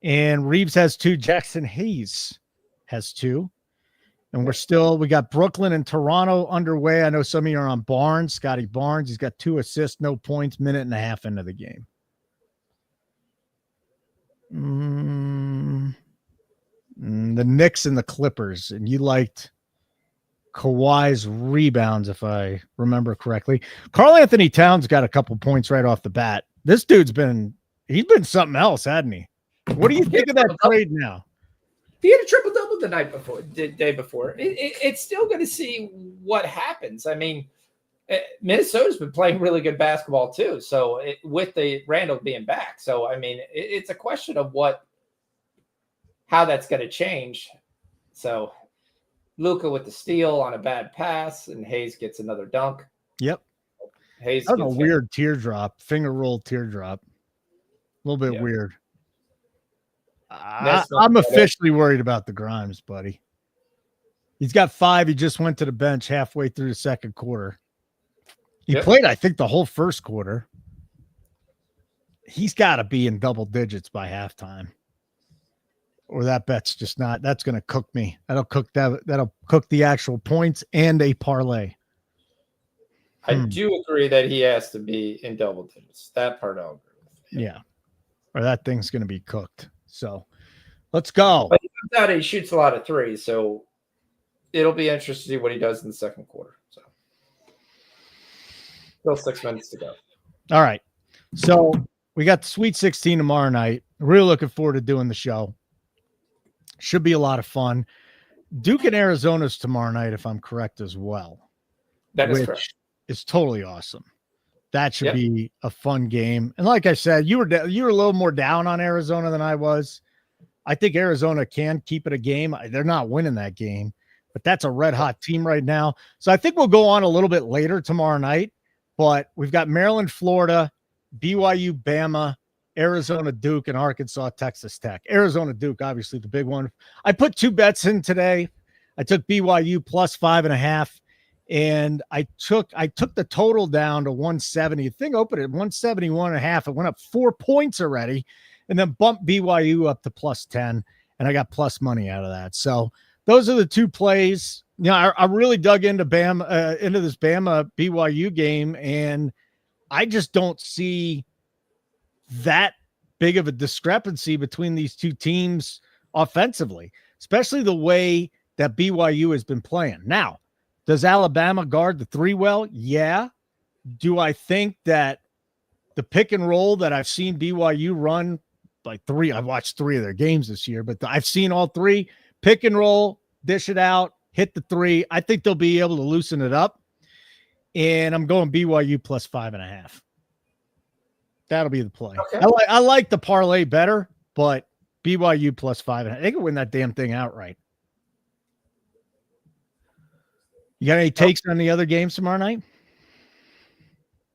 And Reeves has 2. Jackson Hayes has 2. And we got Brooklyn and Toronto underway. I know some of you are on Barnes, Scotty Barnes. He's got 2 assists, no points, minute and a half into the game. The Knicks and the Clippers. And you liked Kawhi's rebounds, if I remember correctly. Karl Anthony Towns got a couple points right off the bat. This dude's been something else, hadn't he? What do you think of that trade now? He had a triple-double the day before. It's still going to see what happens. I mean, Minnesota's been playing really good basketball too. So with the Randall being back, so I mean, it's a question of how that's going to change. So Luka with the steal on a bad pass, and Hayes gets another dunk. Yep. Hayes. That was a weird teardrop, finger roll teardrop. A little bit weird. I'm officially worried about the Grimes, buddy. He's got 5. He just went to the bench halfway through the second quarter. He Yep. played, I think, the whole first quarter. He's got to be in double digits by halftime. Or that bet's just not. That's going to cook me. That'll cook the actual points and a parlay. I do agree that he has to be in double digits. That part I'll agree with. Yeah. Or that thing's going to be cooked. So let's go. But he comes out, he shoots a lot of threes, so it'll be interesting to see what he does in the second quarter. So still 6 minutes to go. All right. So we got the Sweet 16 tomorrow night. Really looking forward to doing the show. Should be a lot of fun. Duke and Arizona's tomorrow night, if I'm correct as well. That is correct. It's totally awesome. That should be a fun game. And like I said, you were a little more down on Arizona than I was. I think Arizona can keep it a game. They're not winning that game, but that's a red hot team right now. So I think we'll go on a little bit later tomorrow night, but we've got Maryland, Florida, BYU, Bama, Arizona, Duke, and Arkansas, Texas Tech. Arizona, Duke, obviously the big one. I put 2 bets in today. I took BYU plus 5.5. And I took the total down to 170. The thing opened at 171.5. It went up 4 points already, and then bumped BYU up to plus 10. And I got plus money out of that. So those are the 2 plays. You know, I really dug into into this Bama BYU game, and I just don't see that big of a discrepancy between these 2 teams offensively, especially the way that BYU has been playing. Now, does Alabama guard the 3 well? Yeah. Do I think that the pick and roll that I've seen BYU run, like 3, I've watched 3 of their games this year, but I've seen all 3, pick and roll, dish it out, hit the 3. I think they'll be able to loosen it up. And I'm going BYU plus 5.5. That'll be the play. Okay. I like the parlay better, but BYU plus 5.5. They can win that damn thing outright. You got any takes on the other games tomorrow night?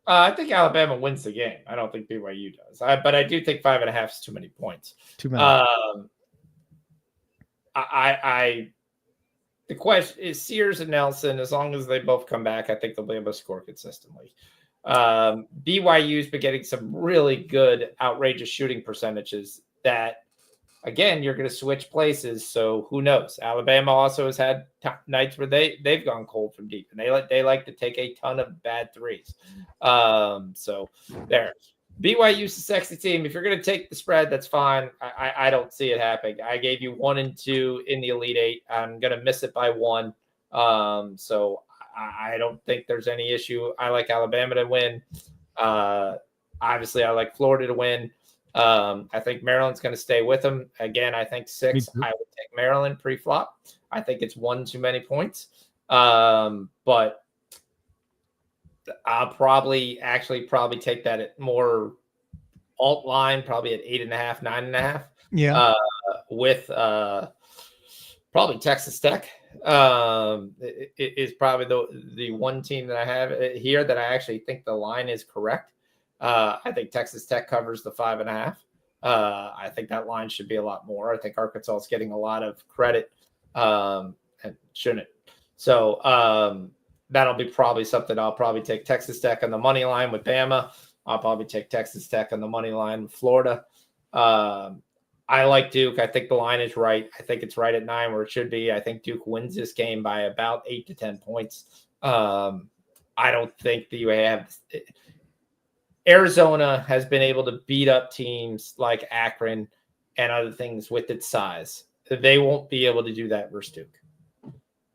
I think Alabama wins the game. I don't think BYU does. But I do think 5.5 is too many points. Too many. The question is Sears and Nelson. As long as they both come back, I think they'll be able to score consistently. BYU's been getting some really good, outrageous shooting percentages that, again, you're going to switch places, so who knows? Alabama also has had nights where they've gone cold from deep, and they like to take a ton of bad threes. So there. BYU's a sexy team. If you're going to take the spread, that's fine. I don't see it happening. I gave you 1 and 2 in the Elite Eight. I'm going to miss it by 1. So I don't think there's any issue. I like Alabama to win. Obviously, I like Florida to win. I think Maryland's going to stay with them. Again, I think 6. I would take Maryland pre-flop. I think it's 1 too many points. But I'll probably take that at more alt line, probably at 8.5, 9.5. Yeah. With probably Texas Tech. It is probably the one team that I have here that I actually think the line is correct. I think Texas Tech covers the 5.5. I think that line should be a lot more. I think Arkansas is getting a lot of credit and shouldn't. So that'll be probably something I'll probably take Texas Tech on the money line with Bama. I'll probably take Texas Tech on the money line with Florida. I like Duke. I think the line is right. I think it's right at 9 where it should be. I think Duke wins this game by about 8 to 10 points. I don't think that you have – Arizona has been able to beat up teams like Akron and other things with its size. They won't be able to do that versus Duke.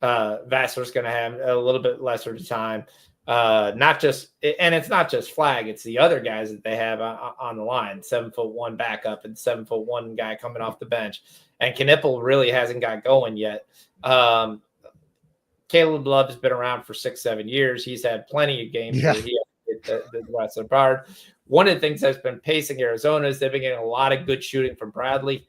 Vassar's going to have a little bit lesser time. And it's not just Flag, it's the other guys that they have on the line, 7'1" backup and 7'1" guy coming off the bench. And Knipple really hasn't got going yet. Caleb Love has been around for 6-7 years. He's had plenty of games where he hit the Western Bard. One of the things that's been pacing Arizona is they've been getting a lot of good shooting from Bradley.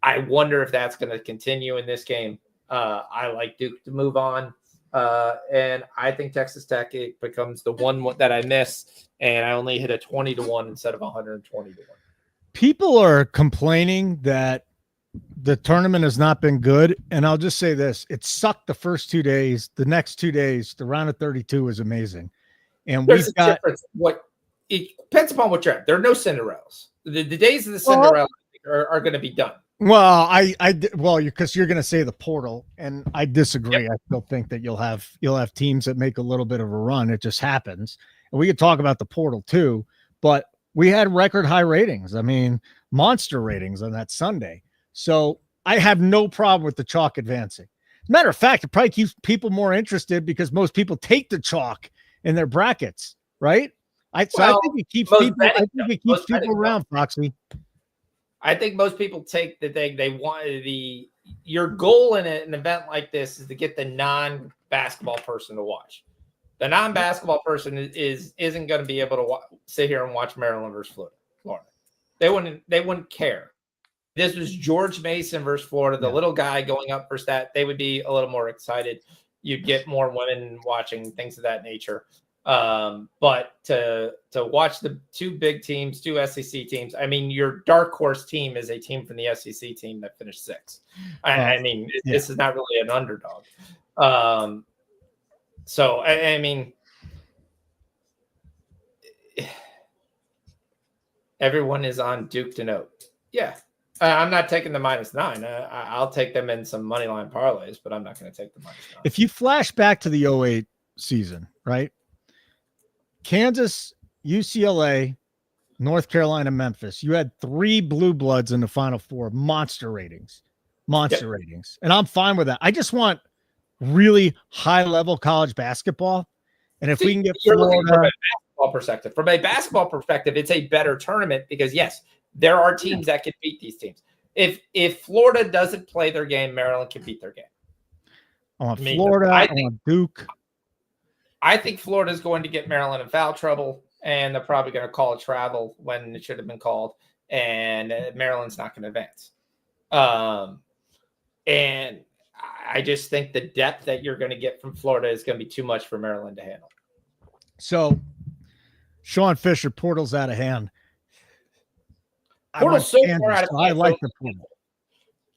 I wonder if that's going to continue in this game. I like Duke to move on. And I think Texas Tech becomes the one that I miss, and I only hit a 20 to 1 instead of 120 to 1. People are complaining that the tournament has not been good. And I'll just say this. It sucked the first 2 days. The next 2 days, the round of 32 was amazing. And There's we've a got difference. It depends upon what you're at. There are no Cinderellas. The days of the Cinderella are going to be done. well, because you're going to say the portal, and I disagree. Yep. I still think that you'll have teams that make a little bit of a run. It just happens. And we could talk about the portal too, but we had record high ratings. I mean, monster ratings on that Sunday. So I have no problem with the chalk advancing. As a matter of fact, it probably keeps people more interested because most people take the chalk in their brackets, right? I think it keeps people. I think it keeps people around, Foxy. I think most people take the thing they want. Your goal in an event like this is to get the non-basketball person to watch. The non-basketball person isn't going to be able to sit here and watch Maryland versus Florida. They wouldn't care. This was George Mason versus Florida, the little guy going up for stat. They would be a little more excited. You'd get more women watching, things of that nature. But to watch the two big teams, two SEC teams, I mean, your dark horse team is a team from the SEC team that finished sixth. This is not really an underdog. So I mean, everyone is on Duke to note. Yeah. I'm not taking the -9. I'll take them in some money line parlays, but I'm not going to take the -9. If you flash back to the 08 season, right? Kansas, UCLA, North Carolina, Memphis. You had 3 blue bloods in the Final Four. Monster ratings. And I'm fine with that. I just want really high-level college basketball. And if we can get Florida from a basketball perspective, it's a better tournament because, yes, there are teams that can beat these teams. If Florida doesn't play their game, Maryland can beat their game. I want Florida. I want Duke. I think Florida is going to get Maryland in foul trouble, and they're probably going to call a travel when it should have been called, and Maryland's not going to advance. And I just think the depth that you're going to get from Florida is going to be too much for Maryland to handle. So, Sean Fisher, portal's out of hand. Portal's so far out of hand. I like the portal.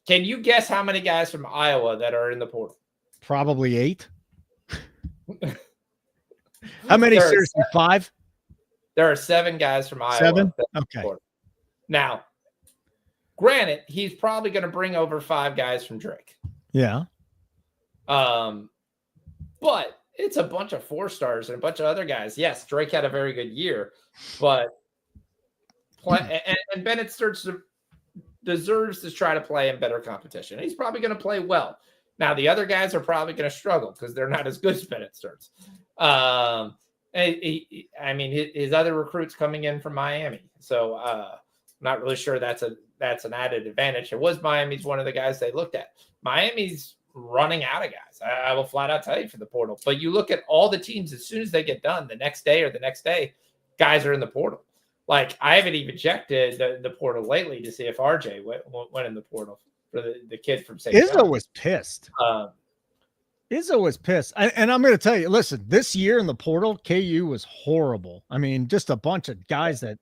Can you guess how many guys from Iowa that are in the portal? Probably 8. How many? Seriously, 5? There are 7 guys from Iowa. 7? Okay. Now, granted, he's probably going to bring over 5 guys from Drake. Yeah. But it's a bunch of 4-stars and a bunch of other guys. Yes, Drake had a very good year, but and Bennett Sturts deserves to try to play in better competition. He's probably going to play well. Now, the other guys are probably going to struggle because they're not as good as Bennett Sturts. His other recruits coming in from Miami. So I'm not really sure that's an added advantage. It was Miami's one of the guys they looked at. Miami's running out of guys. I will flat out tell you for the portal. But you look at all the teams, as soon as they get done, the next day, guys are in the portal. Like, I haven't even checked the portal lately to see if RJ went in the portal for the kid from St. Izzo was pissed. Izzo was pissed. And I'm going to tell you, listen, this year in the portal, KU was horrible. I mean, just a bunch of guys that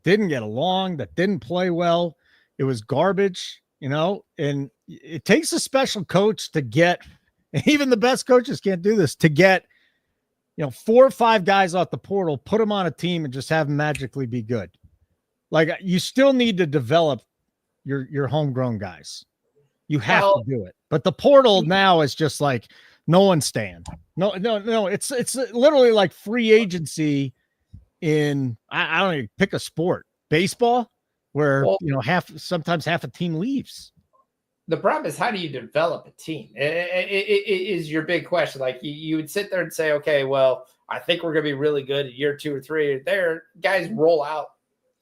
didn't get along, that didn't play well. It was garbage, and it takes a special coach to get, and even the best coaches can't do this, to get, 4 or 5 guys off the portal, put them on a team and just have them magically be good. Like, you still need to develop your homegrown guys. You have to do it. But the portal now is just like, no one's staying. No. It's literally like free agency in, I don't even pick a sport, baseball, where, sometimes half a team leaves. The problem is, how do you develop a team? It is your big question. Like, you would sit there and say, okay, well, I think we're going to be really good at year 2 or 3. There, guys roll out,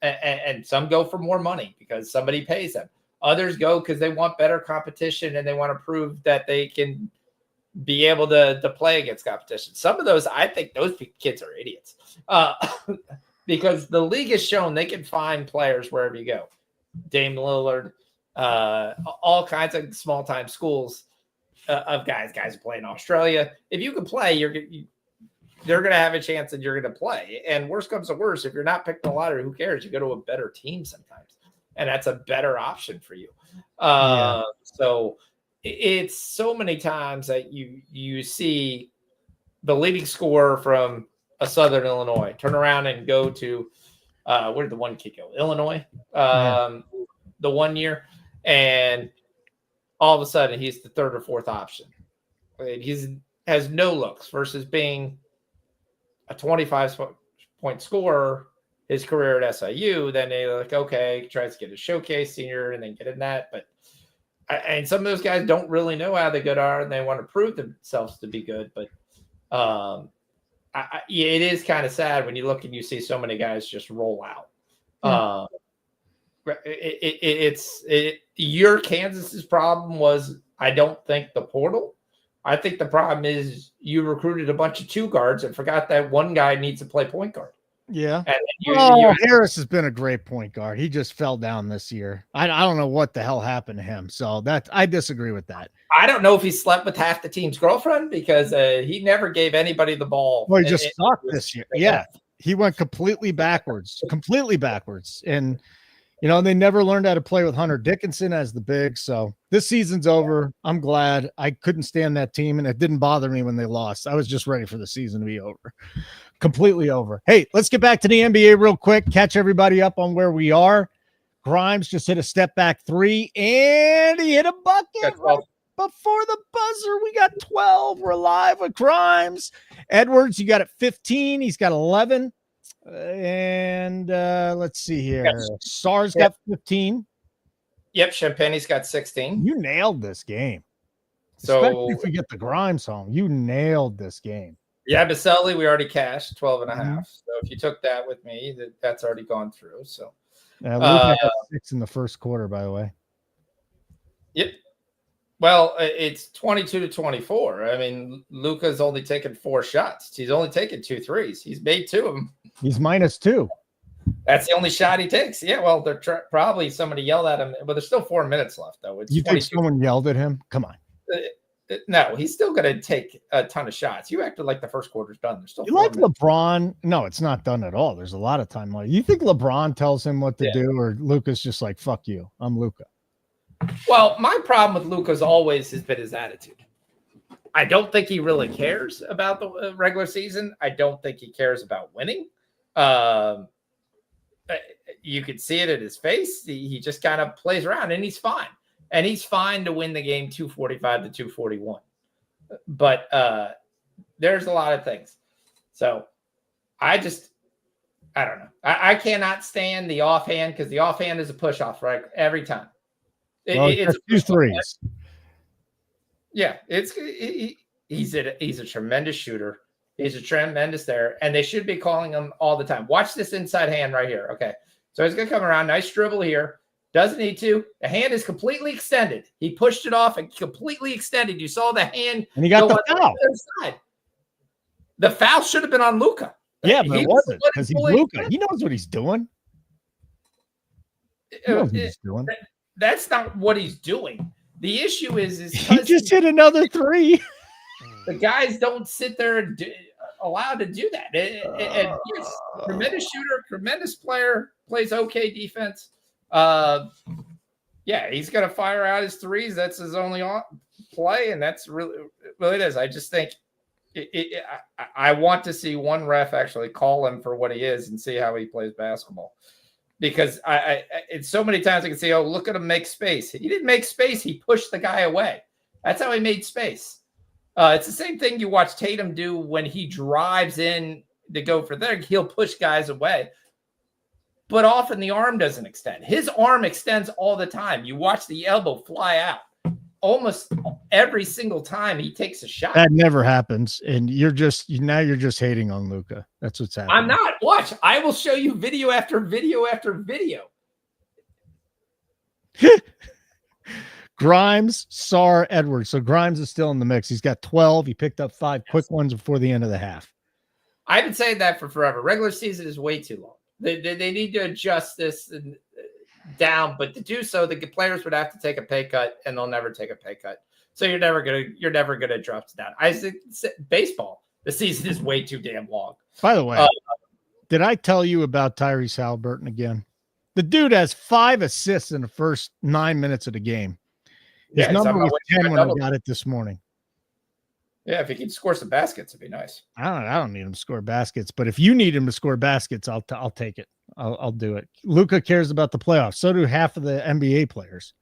and some go for more money because somebody pays them. Others go because they want better competition and they want to prove that they can be able to play against competition. Some of those, I think those kids are idiots because the league has shown they can find players wherever you go. Dame Lillard, all kinds of small time schools of guys who play in Australia. If you can play, they're going to have a chance that you're going to play. And worst comes to worst, if you're not picking the lottery, who cares? You go to a better team sometimes, and that's a better option for you. So it's so many times that you see the leading scorer from a Southern Illinois turn around and go to where did the one kid go? Illinois, the 1 year, and all of a sudden he's the third or fourth option. He's has no looks versus being a 25-point scorer his career at SIU. Then they're like, okay, tries to get a showcase senior and then get in that. But and some of those guys don't really know how the good are, and they want to prove themselves to be good. But it is kind of sad when you look and you see so many guys just roll out. Your Kansas's problem was, I don't think, the portal. I think the problem is you recruited a bunch of two guards and forgot that one guy needs to play point guard. Yeah. Harris has been a great point guard. He just fell down this year. I don't know what the hell happened to him. So I disagree with that. I don't know if he slept with half the team's girlfriend because he never gave anybody the ball. Well, he just sucked this year. Yeah. He went completely backwards. And, they never learned how to play with Hunter Dickinson as the big. So this season's over. I'm glad. I couldn't stand that team, and it didn't bother me when they lost. I was just ready for the season to be over. Completely over. Hey, let's get back to the NBA real quick. Catch everybody up on where we are. Grimes just hit a step back three, and he hit a bucket right before the buzzer. We got 12. We're live with Grimes. Edwards, you got it 15. He's got 11. And let's see here. SAR's got 15. Yep, Champagne's got 16. You nailed this game. So especially if we get the Grimes home. You nailed this game. Yeah, Baselli, we already cashed 12.5. So if you took that with me, that's already gone through. So Luka had 6 in the first quarter, by the way. Yep. Well, it's 22-24. I mean, Luka's only taken 4 shots. He's only taken 2 threes. He's made 2 of them. He's -2. That's the only shot he takes. Yeah, well, they're probably somebody yelled at him, but there's still 4 minutes left, though. You think someone yelled at him? Come on. No, he's still going to take a ton of shots. You acted like the first quarter's done. There's still you like minutes. LeBron? No, it's not done at all. There's a lot of time left. You think LeBron tells him what to do, or Luka's just like, fuck you, I'm Luka? Well, my problem with Luka's always has been his attitude. I don't think he really cares about the regular season. I don't think he cares about winning. You could see it in his face. He just kind of plays around, and he's fine. And he's fine to win the game 245-241. But there's a lot of things. So I don't know. I cannot stand the offhand, because the offhand is a push-off, right? Every time. It's 2 threes. Yeah, he's a tremendous shooter. He's a tremendous there, and they should be calling him all the time. Watch this inside hand right here. Okay, so he's gonna come around. Nice dribble here. Doesn't need to. The hand is completely extended. He pushed it off and completely extended. You saw the hand, and he got the foul. The foul should have been on Luka. Yeah, but it wasn't, because he's Luka. He knows what he's doing. He knows what he's doing. That's not what he's doing. The issue is he just hit another 3. The guys don't sit there and allowed to do that. And yes, tremendous shooter, tremendous player, plays okay defense. Yeah, he's going to fire out his threes. That's his only play, and that's really it is. I just think I want to see one ref actually call him for what he is and see how he plays basketball. Because it's so many times I can say, oh, look at him make space. He didn't make space. He pushed the guy away. That's how he made space. It's the same thing you watch Tatum do when he drives in to go for there. He'll push guys away. But often the arm doesn't extend. His arm extends all the time. You watch the elbow fly out. Almost every single time he takes a shot. That never happens. And you're just hating on Luka. That's what's happening. I'm not. Watch. I will show you video after video after video. Grimes, Sar, Edwards. So Grimes is still in the mix. He's got 12. He picked up 5 quick ones before the end of the half. I've been saying that for forever. Regular season is way too long. They need to adjust this down, but to do so, the players would have to take a pay cut, and they'll never take a pay cut. So you're never gonna drop it down. I think baseball, the season is way too damn long. By the way, did I tell you about Tyrese Halliburton again? The dude has 5 assists in the first 9 minutes of the game. His number was 10 when I got it this morning. Yeah, if he can score some baskets, it'd be nice. I don't need him to score baskets, but if you need him to score baskets, I'll take it. I'll do it. Luka cares about the playoffs. So do half of the NBA players.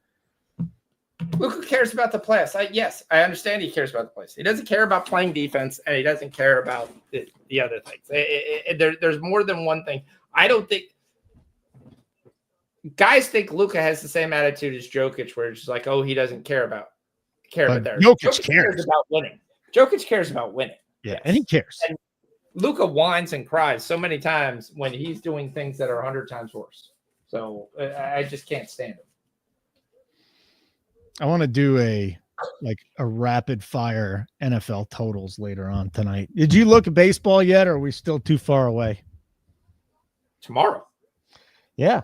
Luka cares about the playoffs. Yes, I understand he cares about the playoffs. He doesn't care about playing defense, and he doesn't care about the other things. There's more than one thing. I don't think guys think Luka has the same attitude as Jokic, where it's just like, oh, he doesn't care about there. Jokic cares about winning. Jokic cares about winning. Yeah, yes. And he cares. And Luka whines and cries so many times when he's doing things that are 100 times worse. So I just can't stand him. I want to do a rapid fire NFL totals later on tonight. Did you look at baseball yet, or are we still too far away? Tomorrow. Yeah,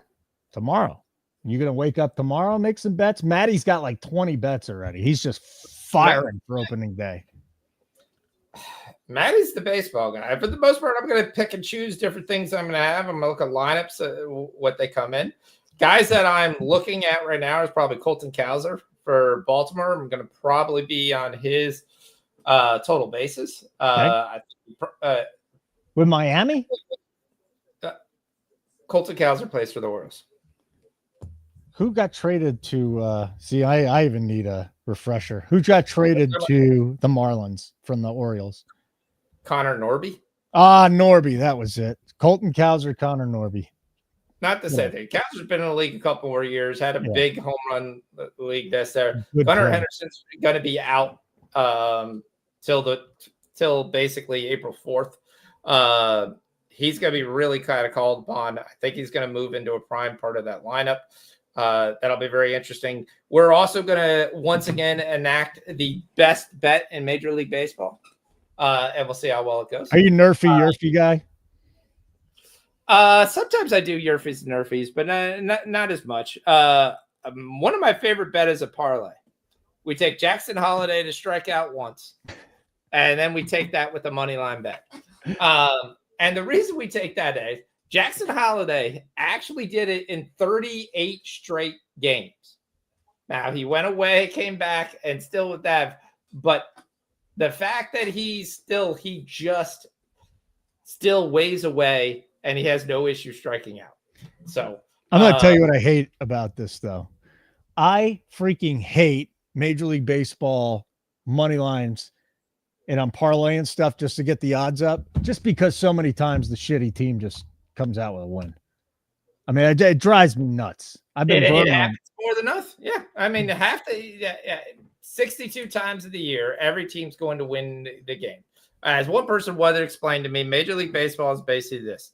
tomorrow. You gonna wake up tomorrow, make some bets? Maddie's got like 20 bets already. He's just firing for opening day. Maddie's the baseball guy. For the most part, I'm going to pick and choose different things I'm going to have. I'm going to look at lineups, what they come in. Guys that I'm looking at right now is probably Colton Cowser for Baltimore. I'm going to probably be on his total basis. Okay. With Miami? Colton Cowser plays for the Orioles. Who got traded to see? I even need a refresher. Who got traded to the Marlins from the Orioles? Connor Norby. Norby, that was it. Colton Cowser, Connor Norby. Not the same thing. Cowser's been in the league a couple more years, had a big home run league that's there. Gunnar Henderson's going to be out till basically April 4th. He's going to be really kind of called upon. I think he's going to move into a prime part of that lineup. That'll be very interesting. We're also going to once again enact the best bet in Major League Baseball. And we'll see how well it goes. Are you Yerfy guy? Sometimes I do Yerfys, but not as much. One of my favorite bet is a parlay. We take Jackson Holiday to strike out once, and then we take that with a money line bet. And the reason we take that is Jackson Holiday actually did it in 38 straight games. Now he went away, came back, and still with that, but the fact that he just still weighs away and he has no issue striking out. So I'm going to tell you what I hate about this, though. I freaking hate Major League Baseball money lines, and I'm parlaying stuff just to get the odds up, just because so many times the shitty team just comes out with a win. I mean, it drives me nuts. I've been it happens more than enough. Yeah, I mean, 62 times of the year, every team's going to win the game. As one person explained to me, Major League Baseball is basically this: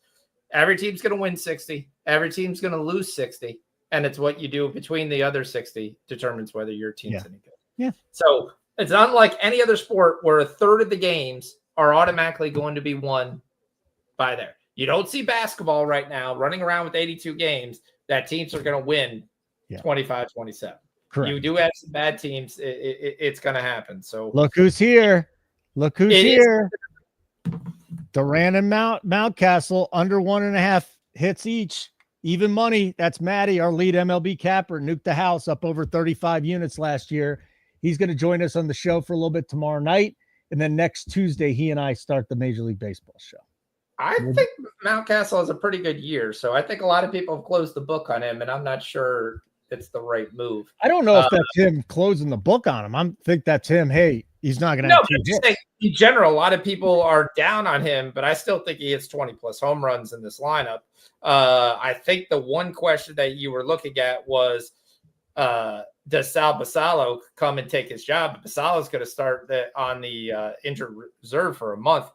every team's going to win 60, every team's going to lose 60, and it's what you do between the other 60 determines whether your team's any good. Yeah. So it's unlike any other sport where a third of the games are automatically going to be won by there. You don't see basketball right now running around with 82 games that teams are going to win 25-27. Correct. You do have some bad teams. It's going to happen. So look who's here. Look who's here. Durant and Mountcastle under 1.5 hits each. Even money. That's Maddie, our lead MLB capper. Nuke the House up over 35 units last year. He's going to join us on the show for a little bit tomorrow night. And then next Tuesday, he and I start the Major League Baseball show. I think Mountcastle has a pretty good year. So I think a lot of people have closed the book on him, and I'm not sure it's the right move. I don't know if that's him closing the book on him. I think that's him. Hey, he's not going to have two hits. In general, a lot of people are down on him, but I still think he hits 20-plus home runs in this lineup. I think the one question that you were looking at was, does Sal Basallo come and take his job? Basallo's going to start on the injured reserve for a month.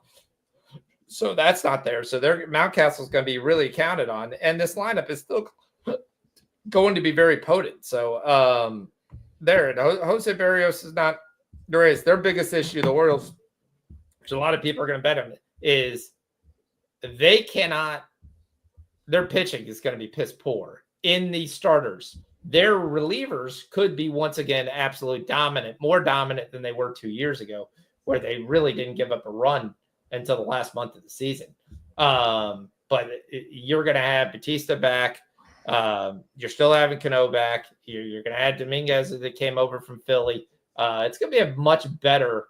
So that's not there. So Mountcastle's going to be really counted on. And this lineup is still going to be very potent. So Jose Barrios is not there. Is their biggest issue, the Orioles, which a lot of people are going to bet on, is they cannot, their pitching is going to be piss poor in these starters. Their relievers could be once again absolutely dominant, more dominant than they were 2 years ago, where they really didn't give up a run until the last month of the season. But you're going to have Batista back. You're still having Cano back. You're going to add Dominguez that came over from Philly. It's going to be a much better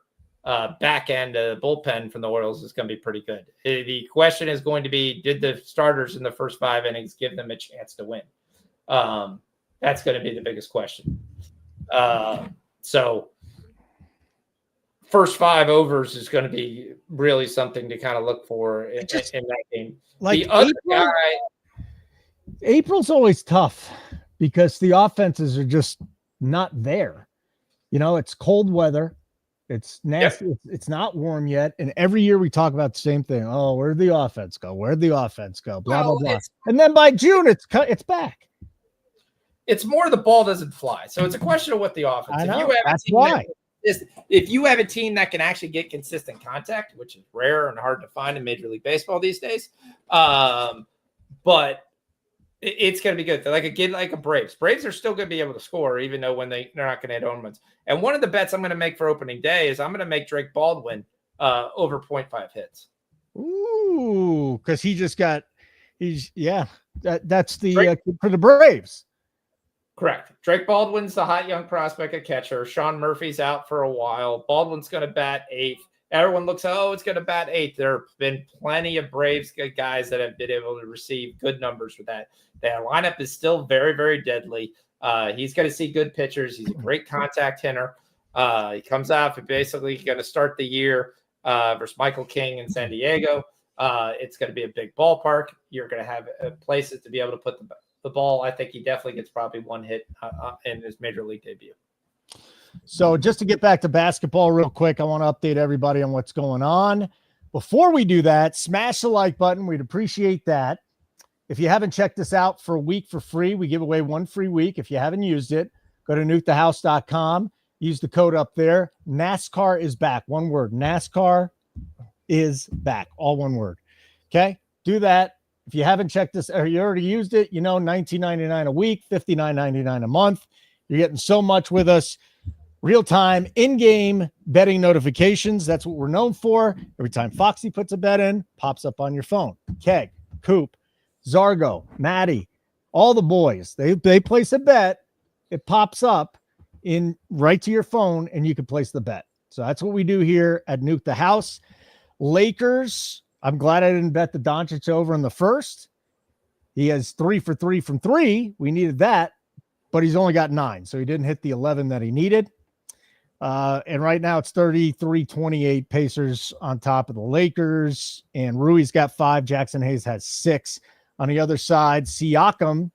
back end of the bullpen from the Orioles. Is going to be pretty good. The question is going to be, did the starters in the first 5 innings give them a chance to win? That's going to be the biggest question. So first 5 overs is going to be really something to kind of look for in that game. Like the other guy. April's always tough because the offenses are just not there. It's cold weather. It's nasty. Yep. It's not warm yet. And every year we talk about the same thing. Oh, where'd the offense go? Where'd the offense go? Blah, blah, blah. And then by June, it's back. It's more the ball doesn't fly. So it's a question of what the offense. I know. That's why. If you have a team that can actually get consistent contact, which is rare and hard to find in Major League Baseball these days, but it's going to be good. Like a Braves. Braves are still going to be able to score, even though when they're not going to hit home runs. And one of the bets I'm going to make for opening day is I'm going to make Drake Baldwin over 0.5 hits. Ooh, because that's the for the Braves. Correct. Drake Baldwin's the hot young prospect at catcher. Sean Murphy's out for a while. Baldwin's going to bat 8th. Everyone looks, it's going to bat 8th. There have been plenty of Braves guys that have been able to receive good numbers with that. Their lineup is still very, very deadly. He's going to see good pitchers. He's a great contact hitter. He comes out for basically going to start the year versus Michael King in San Diego. It's going to be a big ballpark. You're going to have places to be able to put the ball. I think he definitely gets probably 1 hit in his major league debut. So just to get back to basketball real quick, I want to update everybody on what's going on. Before we do that, smash the like button. We'd appreciate that. If you haven't checked us out for a week for free, we give away 1 free week. If you haven't used it, go to nukethehouse.com. Use the code up there. NASCAR is back. 1 word. NASCAR is back. All 1 word. Okay? Do that. If you haven't checked this or you already used it, $19.99 a week, $59.99 a month. You're getting so much with us. Real-time, in-game betting notifications. That's what we're known for. Every time Foxy puts a bet in, pops up on your phone. Keg, Coop, Zargo, Maddie, all the boys. They place a bet. It pops up in right to your phone, and you can place the bet. So that's what we do here at Nuke the House. Lakers, I'm glad I didn't bet the Doncic over in the first. He has 3 for 3 from 3. We needed that, but he's only got 9, so he didn't hit the 11 that he needed. And right now it's 33-28 Pacers on top of the Lakers, and Rui's got 5. Jackson Hayes has 6. On the other side, Siakam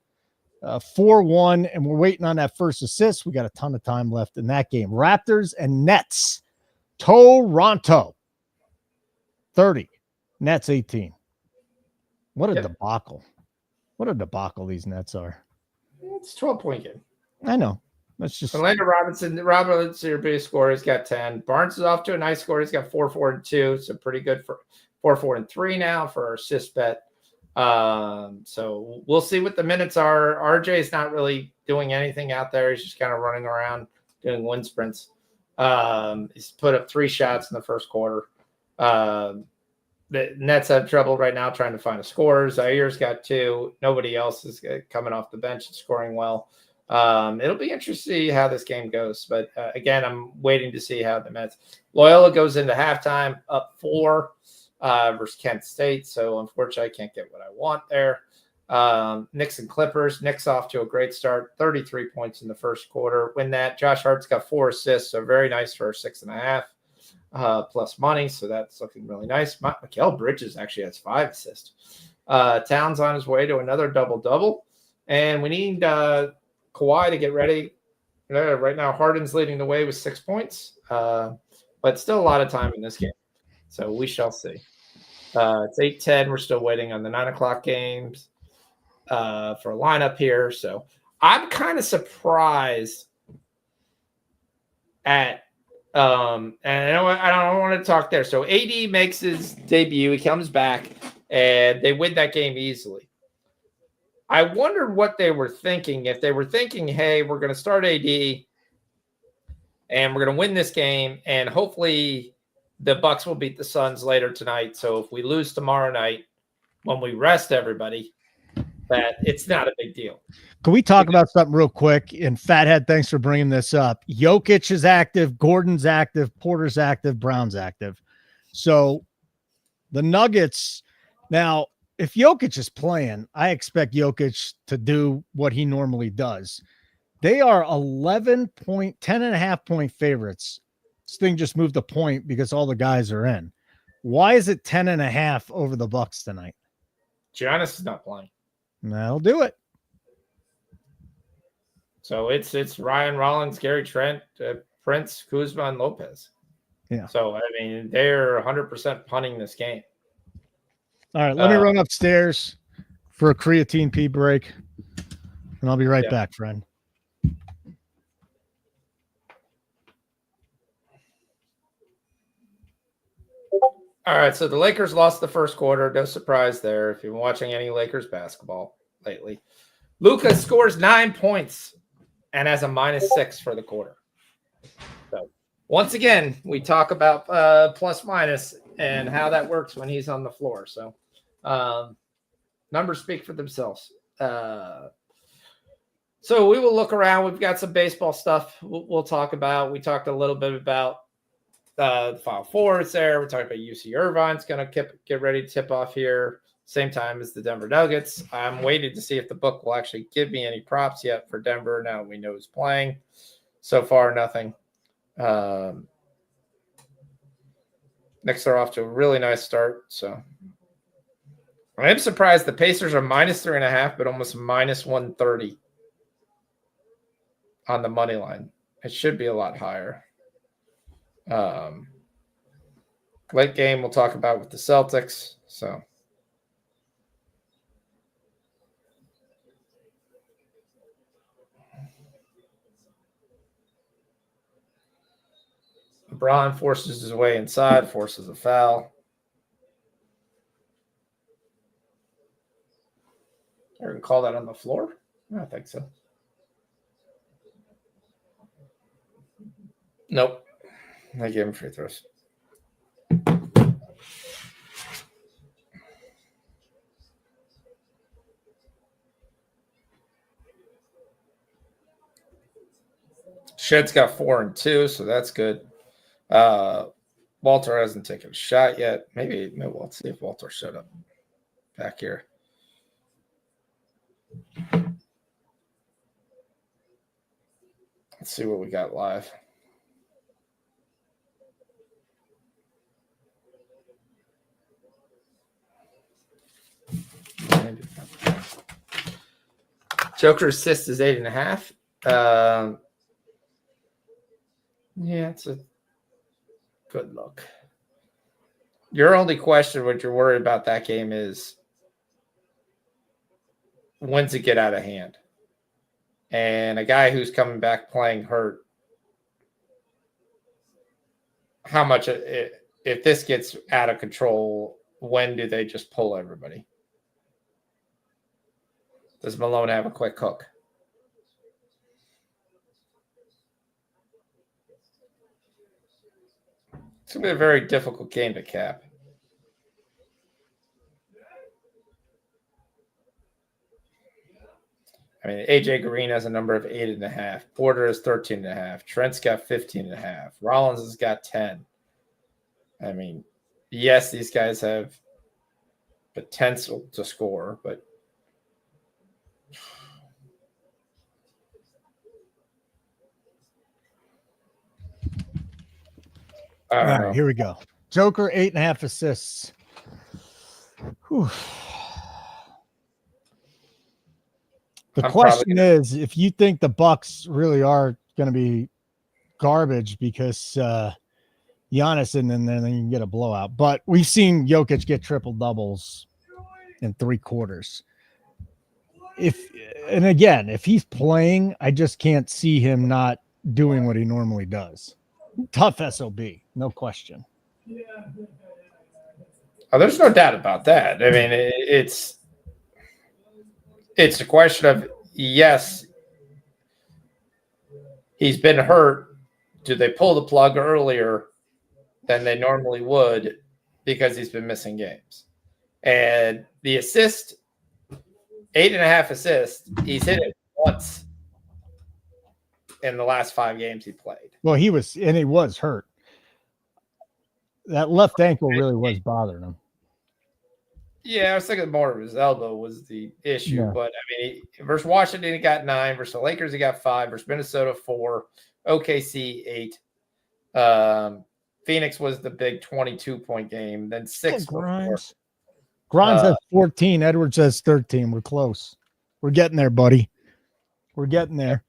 4-1, and we're waiting on that first assist. We got a ton of time left in that game. Raptors and Nets. Toronto 30, Nets 18. What a debacle. What a debacle these Nets are. It's a 12-point game. I know. That's just Orlando Robinson, your biggest scorer. He's got 10. Barnes is off to a nice score. He's got 4, 4, and 2. So pretty good for 4, 4, and 3 now for our assist bet. So we'll see what the minutes are. RJ is not really doing anything out there. He's just kind of running around doing wind sprints. He's put up 3 shots in the first quarter. The Nets have trouble right now trying to find a scorer. Zaire's got 2. Nobody else is coming off the bench and scoring well. It'll be interesting to see how this game goes. But again, I'm waiting to see how the Mets. Loyola goes into halftime up 4 versus Kent State. So unfortunately, I can't get what I want there. Knicks and Clippers. Knicks off to a great start. 33 points in the first quarter. Win that. Josh Hart's got 4 assists. So very nice for a 6.5 plus money. So that's looking really nice. Mikal Bridges actually has 5 assists. Towns on his way to another double-double. And we need Kawhi to get ready. Right now, Harden's leading the way with 6 points, but still a lot of time in this game. So we shall see. It's 8:10. We're still waiting on the 9 o'clock games for a lineup here. So I'm kind of surprised at and I don't want to talk there. So AD makes his debut. He comes back, and they win that game easily. I wondered what they were thinking. If they were thinking, hey, we're going to start AD and we're going to win this game, and hopefully the Bucks will beat the Suns later tonight. So if we lose tomorrow night, when we rest everybody, that it's not a big deal. Can we talk about something real quick? And Fathead, thanks for bringing this up. Jokic is active, Gordon's active, Porter's active, Brown's active. So the Nuggets, now, if Jokic is playing, I expect Jokic to do what he normally does. They are 10.5 point favorites. This thing just moved a point because all the guys are in. Why is it 10.5 over the Bucks tonight? Giannis is not playing. That'll do it. So it's Ryan Rollins, Gary Trent, Prince, Kuzma, and Lopez. Yeah. So, I mean, they're 100% punting this game. All right, let me run upstairs for a creatine pee break, and I'll be right back, friend. All right, so the Lakers lost the first quarter. No surprise there if you've been watching any Lakers basketball lately. Luka scores 9 points and has a -6 for the quarter. So once again, we talk about plus minus and how that works when he's on the floor. So numbers speak for themselves. So we will look around. We've got some baseball stuff we'll talk about. We talked a little bit about the Final Four is there. We're talking about UC Irvine's going to get ready to tip off here. Same time as the Denver Nuggets. I'm waiting to see if the book will actually give me any props yet for Denver now we know who's playing. So far, nothing. Knicks are off to a really nice start. So I am surprised the Pacers are -3.5, but almost -130 on the money line. It should be a lot higher. Late game we'll talk about with the Celtics. So LeBron forces his way inside, forces a foul. I can call that on the floor? I don't think so. Nope. I gave him free throws. Shed's got 4 and 2, so that's good. Walter hasn't taken a shot yet. Maybe we'll see if Walter showed up back here. Let's see what we got live. Joker assist is 8.5. Yeah, it's a good look. Your only question, what you're worried about that game is when's it get out of hand? And a guy who's coming back playing hurt, how much, if this gets out of control, when do they just pull everybody? Does Malone have a quick hook? It's going to be a very difficult game to cap. I mean, AJ Green has a number of 8.5. Porter is 13.5. Trent's got 15.5. Rollins has got 10. I mean, yes, these guys have potential to score, but all right, here we go. Joker, 8.5 assists. Whew. The question is, if you think the Bucks really are going to be garbage because Giannis and then you can get a blowout. But we've seen Jokic get triple doubles in 3 quarters. If he's playing, I just can't see him not doing what he normally does. Tough SOB, no question. Oh, there's no doubt about that. I mean, it's a question of, yes, he's been hurt. Do they pull the plug earlier than they normally would because he's been missing games? And the assist 8.5 assists. He's hit it once in the last 5 games he played. Well, he was hurt. That left ankle really was bothering him. Yeah, I was thinking more of his elbow was the issue. Yeah. But, I mean, versus Washington, he got 9. Versus the Lakers, he got 5. Versus Minnesota, 4. OKC, 8. Phoenix was the big 22-point game. Then 6 for Grimes. Grimes has 14. Edwards has 13. We're close. We're getting there, buddy. We're getting there.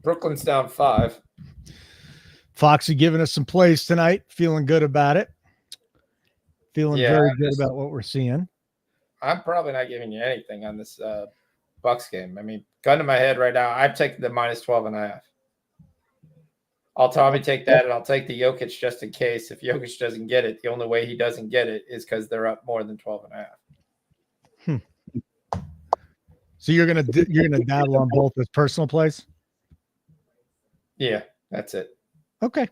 Brooklyn's down 5. Foxy giving us some plays tonight. Feeling good about it. Feeling very good about what we're seeing. I'm probably not giving you anything on this Bucks game. I mean, gun to my head right now, I've taken the minus 12.5. I'll probably take that, and I'll take the Jokic just in case. If Jokic doesn't get it, the only way he doesn't get it is because they're up more than 12.5. So you're gonna dabble on both as personal plays? Yeah, that's it. Okay.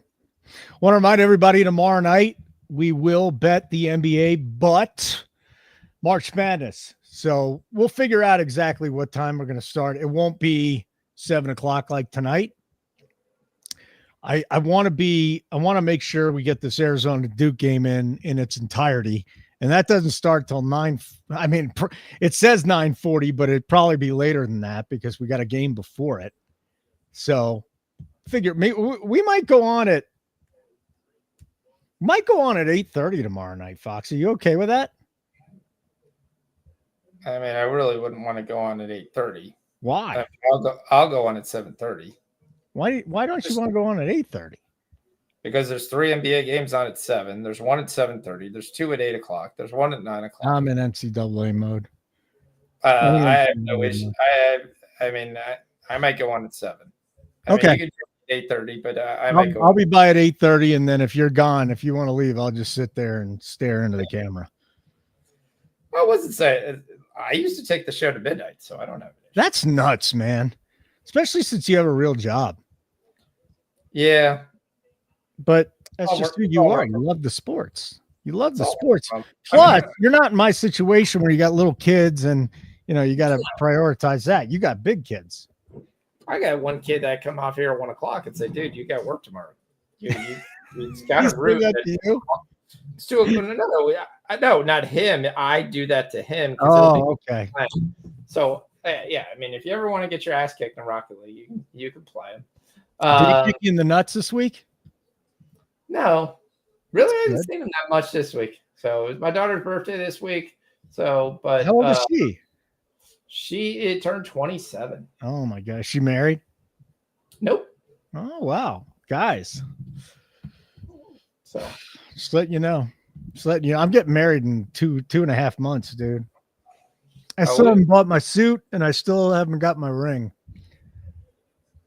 Want to remind everybody tomorrow night we will bet the NBA, but March Madness. So we'll figure out exactly what time we're going to start. It won't be 7:00 like tonight. I want to make sure we get this Arizona Duke game in its entirety. And that doesn't start till 9. I mean, it says 9:40, but it'd probably be later than that because we got a game before it. So figure we might go on at 8:30 tomorrow night, Fox. Are you okay with that? I mean, I really wouldn't want to go on at 8:30. Why? I'll go on at 7:30. Why don't you want to go on at 8:30? Because there's 3 NBA games on at 7. There's 1 at 7:30. There's 2 at 8:00. There's 1 at 9:00. I'm in NCAA mode. I have no issue. I might go on at 7. Okay. You could do 8:30, but I might go. I'll be by at 8:30, and then if you're gone, if you want to leave, I'll just sit there and stare into the camera. I wasn't saying. I used to take the show to midnight, so I don't know. That's nuts, man. Especially since you have a real job. Yeah. But that's just who you are. You love the sports. You love the sports. Plus, you're not in my situation where you got little kids and, you got to prioritize that. You got big kids. I got one kid that come off here at 1:00 and say, dude, you got work tomorrow. It's kind of rude. It's too, no, not him. I do that to him. Oh, okay. So, yeah, I mean, if you ever want to get your ass kicked in Rocket League, you can play him. Did he kick you in the nuts this week? No, really, I haven't seen him that much this week. So it was my daughter's birthday this week. So, but how old is she? She turned 27. Oh my gosh, she married? Nope. Oh wow, guys. So just letting you know. I'm getting married in two and a half months, dude. I still haven't bought my suit, and I still haven't got my ring.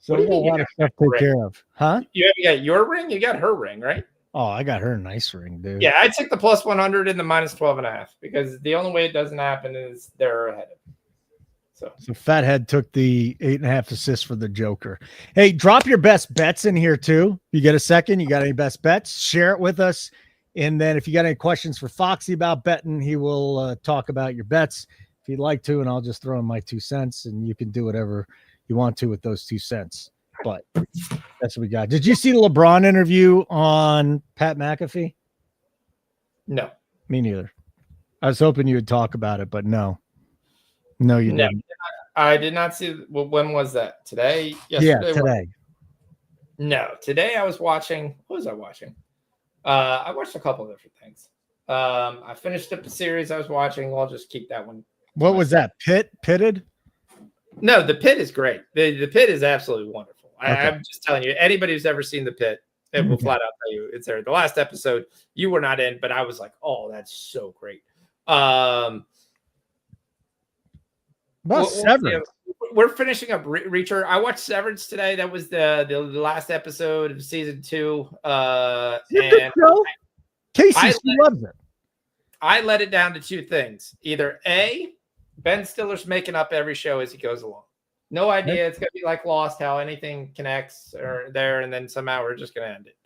So what do you mean? A lot of stuff to take care of, huh? You haven't got your ring. You got her ring, right? Oh, I got her a nice ring, dude. Yeah, I took the plus 100 and the minus 12.5 because the only way it doesn't happen is they're ahead of me. So Fathead took the 8.5 assists for the Joker. Hey, drop your best bets in here too. You get a second. You got any best bets? Share it with us. And then if you got any questions for Foxy about betting, he will talk about your bets if you'd like to. And I'll just throw in my 2 cents and you can do whatever you want to with those 2 cents. But that's what we got. Did you see the LeBron interview on Pat McAfee? No. Me neither. I was hoping you would talk about it, but no. No, you didn't. I did not see. Well, when was that? Today? Yesterday? Yeah, today. No, today I was watching. What was I watching? I watched a couple of different things. I finished up the series I was watching. I'll just keep that one. What was that? Pitted? No, The Pit is great. The Pit is absolutely wonderful. Okay. I'm just telling you, anybody who's ever seen The Pit, it will flat out tell you it's there. The last episode you were not in, but I was like, oh, that's so great. Severance. We're finishing up Reacher. I watched Severance today. That was the last episode of season 2. And Casey loves it. I let it down to 2 things. Either A, Ben Stiller's making up every show as he goes along. No idea. It's going to be like Lost, how anything connects or there, and then somehow we're just going to end it.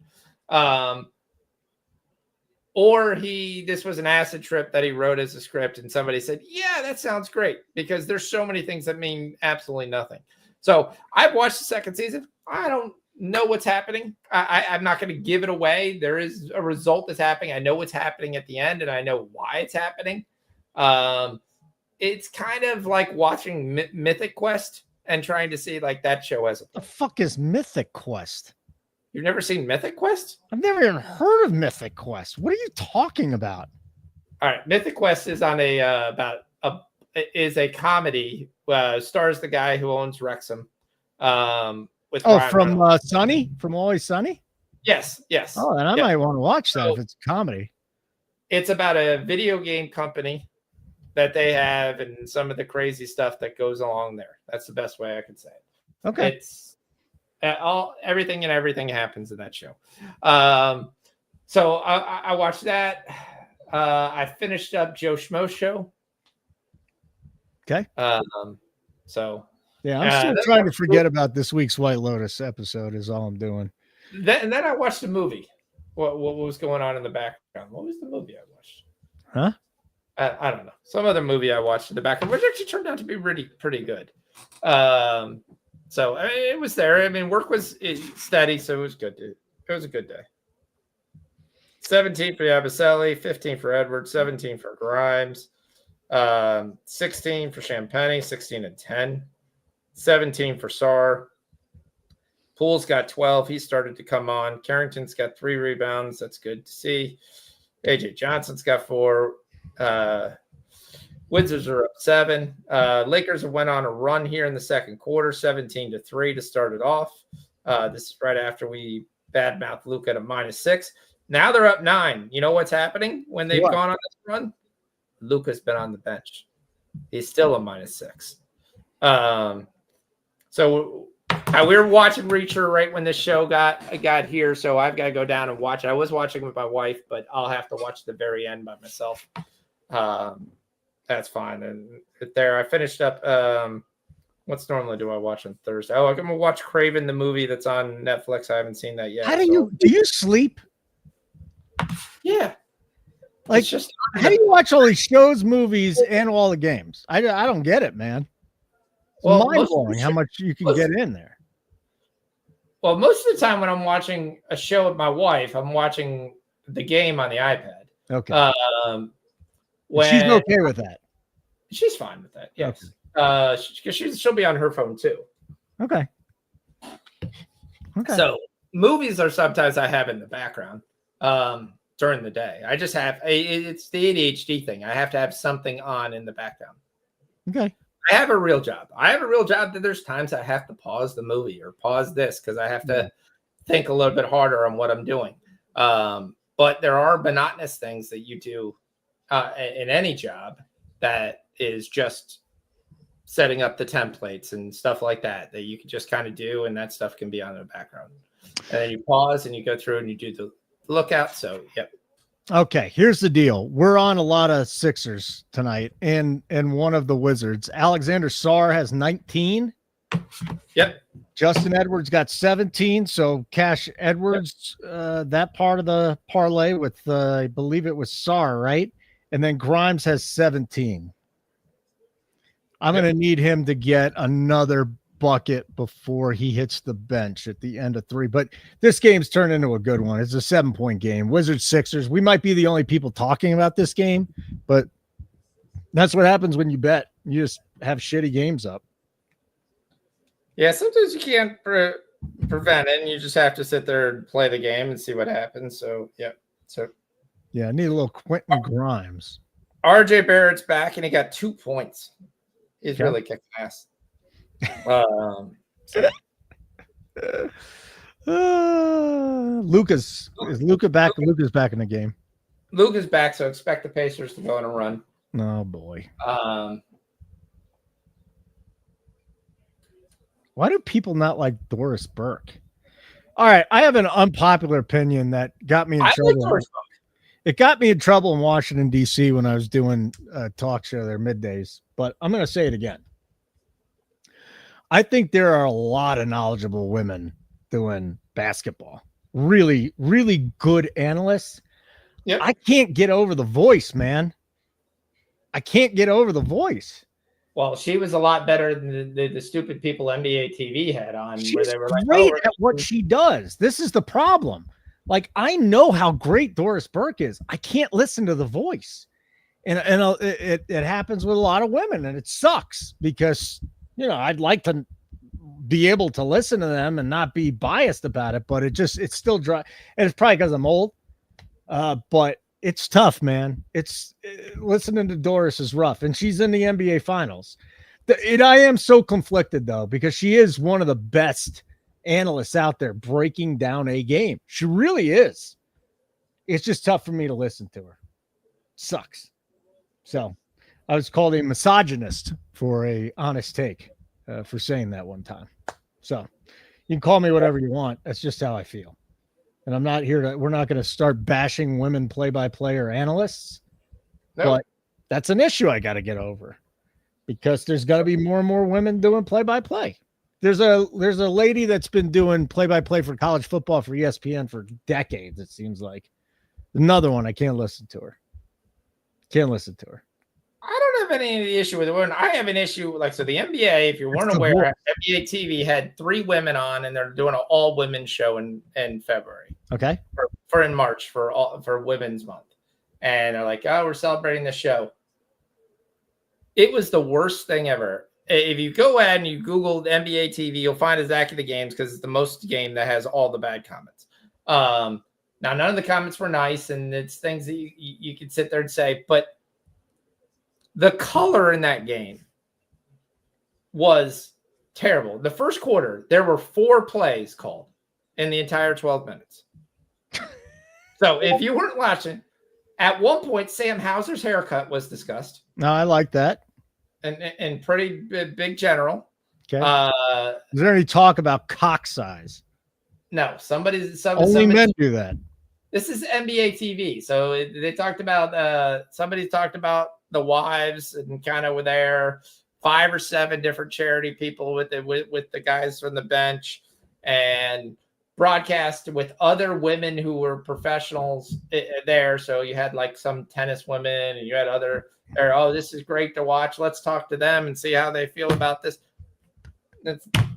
or this was an acid trip that he wrote as a script and somebody said, yeah, that sounds great, because there's so many things that mean absolutely nothing. So I've watched the second season. I don't know what's happening. I'm not going to give it away. There is a result that's happening. I know what's happening at the end, and I know why it's happening. It's kind of like watching Mythic Quest and trying to see like that show as a The fuck is Mythic Quest? You've never seen Mythic Quest? I've never even heard of Mythic Quest. What are you talking about? All right, Mythic Quest is on is a comedy. Stars the guy who owns Wrexham. With from Sunny, from Always Sunny. Yes. Oh, and I might want to watch that if it's a comedy. It's about a video game company that they have and some of the crazy stuff that goes along there. That's the best way I could say it. Okay. It's everything happens in that show. So I watched that. I finished up Joe Schmo's show. Okay. So yeah, I'm still trying to forget about this week's White Lotus episode is all I'm doing. And then I watched a movie. What was going on in the background? What was the movie I watched? Huh? I don't know. Some other movie I watched in the background, which actually turned out to be pretty good. So it was there. I mean, work was steady, so it was good. It was a good day. 17 for Yabusele, 15 for Edwards, 17 for Grimes, 16 for Champagny, 16 and 10, 17 for Sarr. Poole's got 12. He started to come on. Carrington's got 3 rebounds. That's good to see. AJ Johnson's got 4. Wizards are up 7. Lakers went on a run here in the second quarter, 17-3 to start it off. This is right after we badmouthed Luka at a -6. Now they're up 9. You know what's happening when they've gone on this run? Luka's been on the bench. He's still a -6. So we were watching Reacher right when this show got here, so I've got to go down and watch it. I was watching with my wife, but I'll have to watch the very end by myself. That's fine. And there, I finished up. What's normally do I watch on Thursday? Oh, I'm gonna watch Craven, the movie that's on Netflix. I haven't seen that yet. How do you sleep? Yeah, like just how do you watch all these shows, movies, and all the games? I don't get it, man. It's mind blowing how much you can get in there. Well, most of the time when I'm watching a show with my wife, I'm watching the game on the iPad. Okay. She's okay with that. She's fine with that. Yes. Okay. She'll be on her phone too. Okay. So movies are sometimes I have in the background during the day. I just have it's the ADHD thing. I have to have something on in the background. Okay. I have a real job. That there's times I have to pause the movie or pause this because I have to think a little bit harder on what I'm doing. But there are monotonous things that you do in any job that is just setting up the templates and stuff like that you can just kind of do, and that stuff can be on in the background. And then you pause and you go through and you do the lookout. So, yep. Okay, here's the deal. We're on a lot of Sixers tonight and one of the Wizards. Alexander Sarr has 19. Yep. Justin Edwards got 17. So Cash Edwards, that part of the parlay with, I believe it was Sarr, right? And then Grimes has 17. I'm going to need him to get another bucket before he hits the bench at the end of 3. But this game's turned into a good one. It's a 7-point game. Wizards Sixers. We might be the only people talking about this game, but that's what happens when you bet. You just have shitty games up. Yeah, sometimes you can't prevent it, and you just have to sit there and play the game and see what happens. So, yeah. Yeah, I need a little Quentin Grimes. RJ Barrett's back, and he got 2 points. He's really kicking ass. Luka's back? Luka's back in the game. Luka's back, so expect the Pacers to go on a run. Oh boy. Why do people not like Doris Burke? All right, I have an unpopular opinion that got me in trouble. Like it got me in trouble in Washington, D.C. when I was doing a talk show there middays, but I'm going to say it again. I think there are a lot of knowledgeable women doing basketball. Really, really good analysts. Yep. I can't get over the voice, man. I can't get over the voice. Well, she was a lot better than the stupid people NBA TV had on. She's where they were like, great at what she does. This is the problem. Like, I know how great Doris Burke is. I can't listen to the voice. And it happens with a lot of women, and it sucks because, you know, I'd like to be able to listen to them and not be biased about it, but it's still dry. And it's probably because I'm old, but it's tough, man. Listening to Doris is rough, and she's in the NBA finals. I am so conflicted though, because she is one of the best analysts out there breaking down a game. She really is. It's just tough for me to listen to her. Sucks. So I was called a misogynist for a honest take for saying that one time. So you can call me whatever you want. That's just how I feel. And I'm not here we're not going to start bashing women play-by-play or analysts. Nope. But that's an issue I got to get over, because there's got to be more and more women doing play-by-play. There's a lady that's been doing play-by-play for college football for ESPN for decades, it seems like. Another one, I can't listen to her. Can't listen to her. I don't have any issue with it. I have an issue, so the NBA, if you weren't aware, NBA TV had 3 women on, and they're doing an all-women show in February. Okay. For in March for Women's Month. And they're like, oh, we're celebrating the show. It was the worst thing ever. If you go ahead and you Google NBA TV, you'll find exactly the games, because it's the most game that has all the bad comments. Now, none of the comments were nice, and it's things that you could sit there and say, but the color in that game was terrible. The first quarter, there were 4 plays called in the entire 12 minutes. So if you weren't watching, at one point, Sam Hauser's haircut was discussed. No, I like that. And pretty big general. Okay. Is there any talk about cock size? No, somebody men do that. This is NBA TV. So they talked about, somebody talked about the wives, and kind of were there 5 or 7 different charity people with the guys from the bench, and broadcast with other women who were professionals there. So you had like some tennis women, and you had other, oh, this is great to watch. Let's talk to them and see how they feel about this.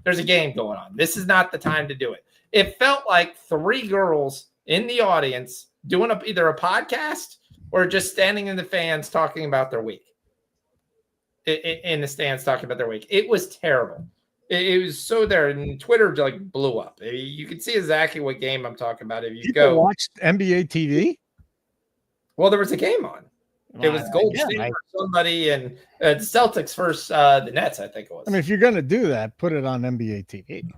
There's a game going on. This is not the time to do it. It felt like 3 girls in the audience doing either a podcast or just standing in the fans talking about their week. In the stands talking about their week. It was terrible. It was so there, and Twitter blew up. You can see exactly what game I'm talking about if you go watch NBA TV. Well, there was a game on. It was Golden State for somebody, and the Celtics versus the Nets, I think it was. I mean, if you're going to do that, put it on NBA TV.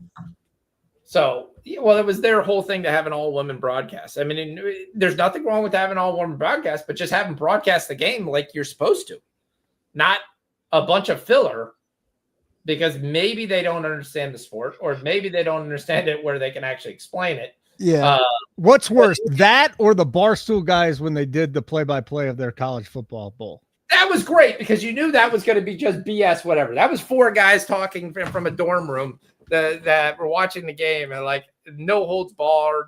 So, well, it was their whole thing to have an all-women broadcast. I mean, there's nothing wrong with having an all-women broadcast, but just have them broadcast the game like you're supposed to. Not a bunch of filler, because maybe they don't understand the sport, or maybe they don't understand it where they can actually explain it. Yeah. What's worse, that or the Barstool guys when they did the play-by-play of their college football bowl? That was great, because you knew that was going to be just BS, whatever. That was 4 guys talking from a dorm room that were watching the game, and no holds barred.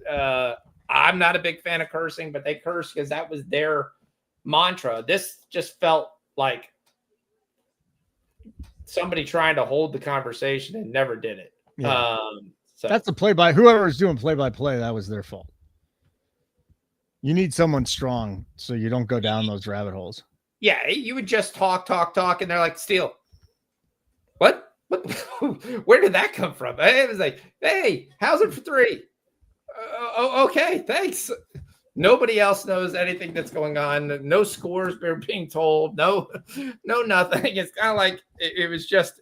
I'm not a big fan of cursing, but they cursed because that was their mantra. This just felt like somebody trying to hold the conversation and never did it. Yeah. So that's the whoever was doing play-by-play, that was their fault. You need someone strong so you don't go down those rabbit holes. Yeah, you would just talk, and they're like, Steele. What? Where did that come from? It was like, hey, how's it for 3? Okay, thanks. Nobody else knows anything that's going on. No scores are being told. No, nothing. It's kind of like it was just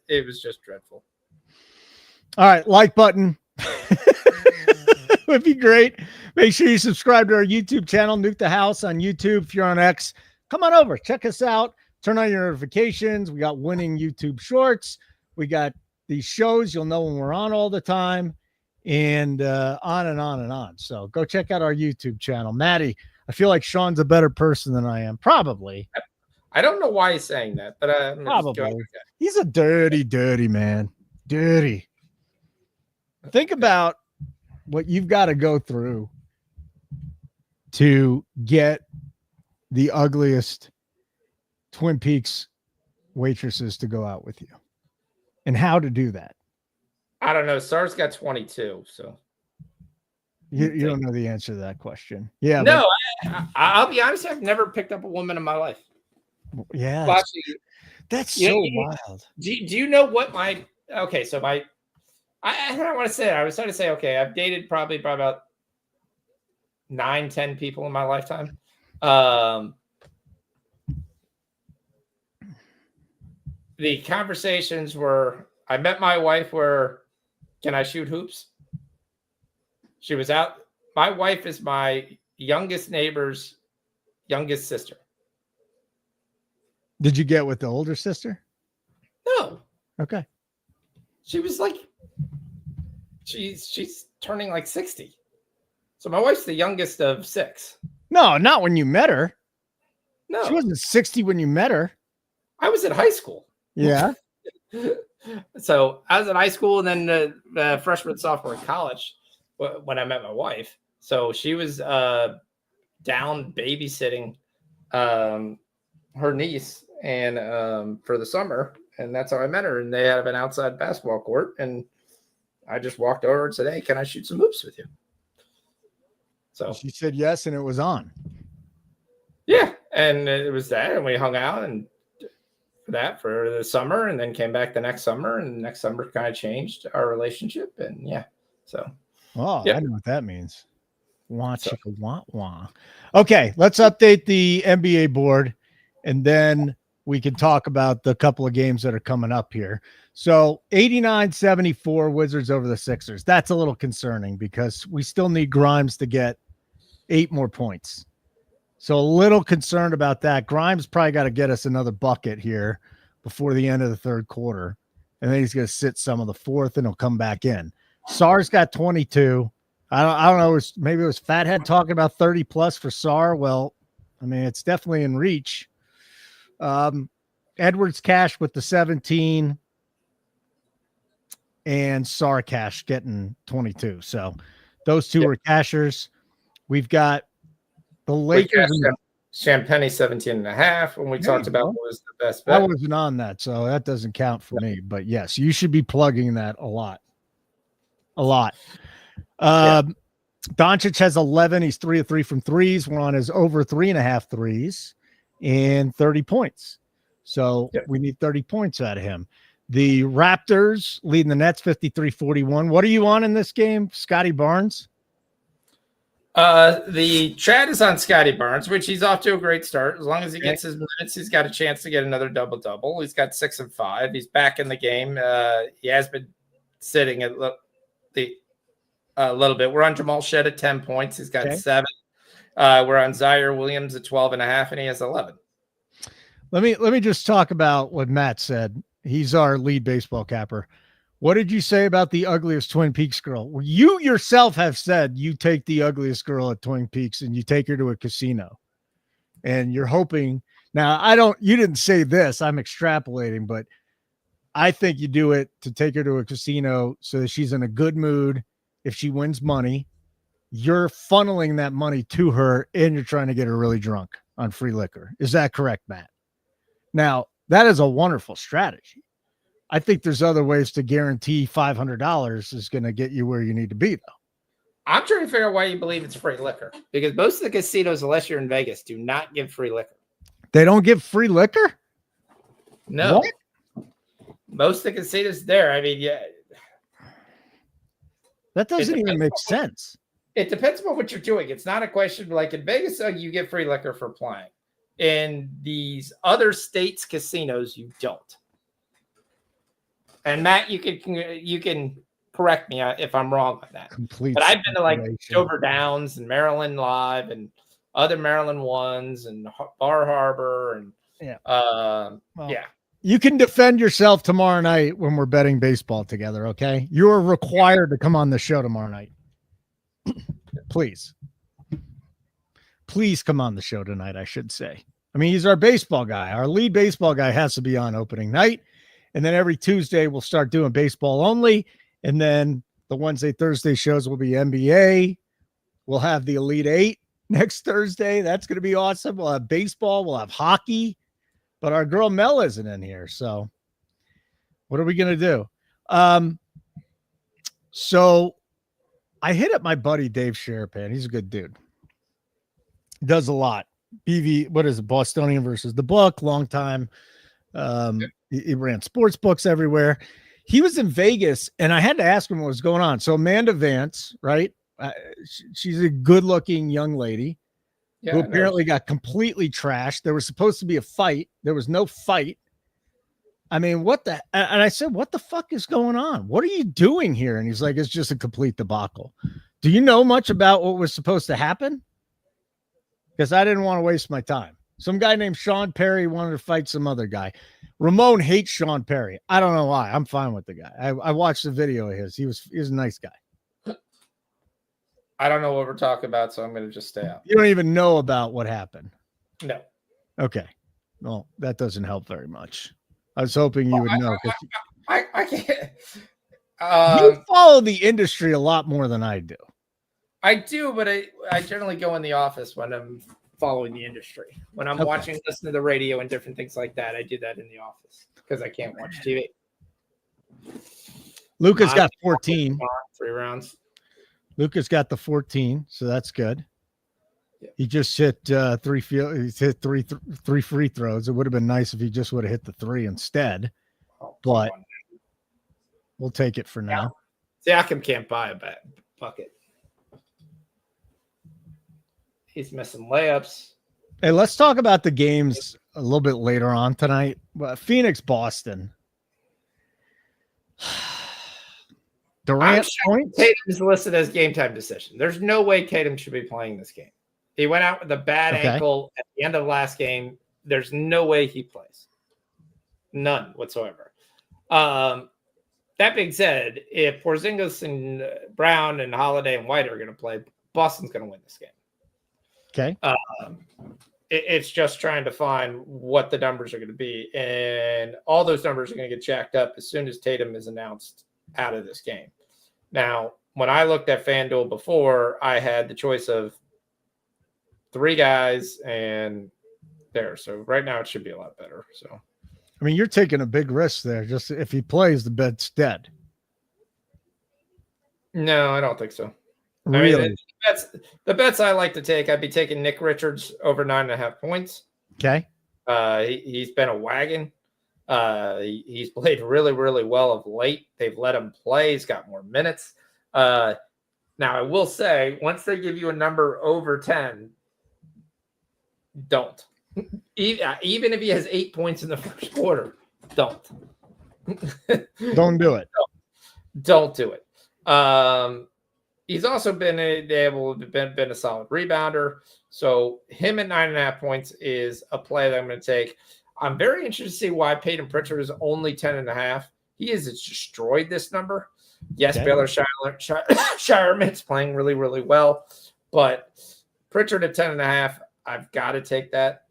dreadful. All right, like button would be great. Make sure you subscribe to our YouTube channel, Nuke the House on YouTube. If you're on X, come on over, check us out. Turn on your notifications. We got winning YouTube shorts. We got these shows. You'll know when we're on all the time, and on and on and on. So go check out our YouTube channel. Maddie, I feel like Sean's a better person than I am. Probably. I don't know why he's saying that, but probably. He's a dirty man. Dirty. Think about what you've got to go through to get the ugliest Twin Peaks waitresses to go out with you, and how to do that? I don't know. SAR's got 22, so You don't know the answer to that question. Yeah. No, I'll be honest. I've never picked up a woman in my life. Yeah. That's so wild. Do you know what my okay? So I don't want to say it. I was trying to say, okay, I've dated probably about 9-10 people in my lifetime. The conversations were, I met my wife where, can I shoot hoops? She was out. My wife is my youngest neighbor's youngest sister. Did you get with the older sister? No. Okay. She was like, she's turning like 60. So my wife's the youngest of 6. No, not when you met her. No. She wasn't 60 when you met her. I was in high school. Yeah. So I was in high school and then freshman, sophomore in college when I met my wife. So she was down babysitting her niece and for the summer. And that's how I met her. And they have an outside basketball court. And I just walked over and said, hey, can I shoot some hoops with you? So she said yes, and it was on. Yeah. And it was that. And we hung out and for the summer, and then came back the next summer, and the next summer kind of changed our relationship. And yeah. So I know what that means. Wah, chicka, wah, wah. Okay, let's update the NBA board, and then we can talk about the couple of games that are coming up here. So 89-74 Wizards over the Sixers. That's a little concerning because we still need Grimes to get 8 more points. So a little concerned about that. Grimes probably got to get us another bucket here before the end of the third quarter. And then he's going to sit some of the fourth and he'll come back in. Sar's got 22. I don't know. Maybe it was Fathead talking about 30 plus for Sar. Well, I mean, it's definitely in reach. Edwards Cash with the 17 and Sar Cash getting 22. So those two are cashers. We've got the Lakers. Champagne 17.5 when we talked about what was the best bet. I wasn't on that, so that doesn't count for me. But yes, you should be plugging that a lot. Doncic has 11. He's 3 of 3 from threes. We're on his over 3.5 threes and 30 points. So we need 30 points out of him. The Raptors leading the Nets 53-41. What are you on in this game, Scotty Barnes? The chat is on Scotty Barnes, which he's off to a great start. As long as he gets his minutes, he's got a chance to get another double-double. He's got 6 and 5. He's back in the game. He has been sitting at a little bit. We're on Jamal Shed at 10 points. He's got 7. We're on Zaire Williams at 12.5, and he has 11. Let me just talk about what Matt said. He's our lead baseball capper. What did you say about the ugliest Twin Peaks girl? Well, you yourself have said you take the ugliest girl at Twin Peaks and you take her to a casino. And you're hoping now you didn't say this, I'm extrapolating, but I think you do it to take her to a casino so that she's in a good mood. If she wins money, you're funneling that money to her and you're trying to get her really drunk on free liquor. Is that correct, Matt? Now, that is a wonderful strategy. I think there's other ways to guarantee $500 is going to get you where you need to be, though. I'm trying to figure out why you believe it's free liquor, because most of the casinos, unless you're in Vegas, do not give free liquor. They don't give free liquor? No. What? Most of the casinos there, I mean, yeah. That doesn't even make sense. It depends on what you're doing. It's not a question like in Vegas, you get free liquor for playing. In these other states' casinos, you don't. And Matt, you can correct me if I'm wrong on that. But I've been to like Dover Downs and Maryland Live and other Maryland ones and Bar Harbor and You can defend yourself tomorrow night when we're betting baseball together. Okay, you are required to come on the show tomorrow night. Please come on the show tonight. I should say. I mean, he's our baseball guy. Our lead baseball guy has to be on opening night. And then every Tuesday we'll start doing baseball only. And then the Wednesday, Thursday shows will be NBA. We'll have the Elite 8 next Thursday. That's going to be awesome. We'll have baseball. We'll have hockey. But our girl Mel isn't in here. So what are we going to do? So I hit up my buddy Dave Sherapan. He's a good dude. Does a lot. What is it? Bostonian versus the book. Long time. He ran sports books everywhere. He was in Vegas, and I had to ask him what was going on. So Amanda Vance, right? She's a good-looking young lady who apparently got completely trashed. There was supposed to be a fight. There was no fight. I mean, and I said, what the fuck is going on? What are you doing here? And he's like, it's just a complete debacle. Do you know much about what was supposed to happen? Because I didn't want to waste my time. Some guy named Sean Perry wanted to fight some other guy. Ramon hates Sean Perry. I don't know why. I'm fine with the guy. I watched the video of his. He was a nice guy. I don't know what we're talking about, so I'm going to just stay out. You don't even know about what happened? No. Okay. Well, that doesn't help very much. I was hoping you would know. I can't. You follow the industry a lot more than I do. I do, but I generally go in the office when I'm following the industry. When I'm watching, listen to the radio and different things like that, I do that in the office because I can't watch TV. Luca's got 14. 3 rounds. Luca's got the 14, so that's good. Yeah. He just hit three free throws. It would have been nice if he just would have hit the 3 instead, but we'll take it for now. Siakam can't buy a bucket. He's missing layups. Hey, let's talk about the games a little bit later on tonight. Phoenix, Boston. Durant points. Tatum is listed as game time decision. There's no way Tatum should be playing this game. He went out with a bad ankle at the end of the last game. There's no way he plays. None whatsoever. That being said, if Porzingis and Brown and Holiday and White are going to play, Boston's going to win this game. Okay. It's just trying to find what the numbers are going to be. And all those numbers are going to get jacked up as soon as Tatum is announced out of this game. Now, when I looked at FanDuel before, I had the choice of 3 guys and there. So right now it should be a lot better. So, I mean, you're taking a big risk there. Just if he plays, the bet's dead. No, I don't think so. Really? I mean, the bets I like to take, I'd be taking Nick Richards over 9.5 points. Okay. He's been a wagon. He's played really, really well of late. They've let him play. He's got more minutes. Now, I will say, once they give you a number over 10, don't. Even if he has 8 points in the first quarter, don't. Don't do it. Don't do it. He's also been a solid rebounder. So him at 9.5 points is a play that I'm going to take. I'm very interested to see why Peyton Pritchard is only 10.5. He has destroyed this number. Yes, okay. Baylor Shireman's playing really, really well, but Pritchard at 10.5, I've got to take that.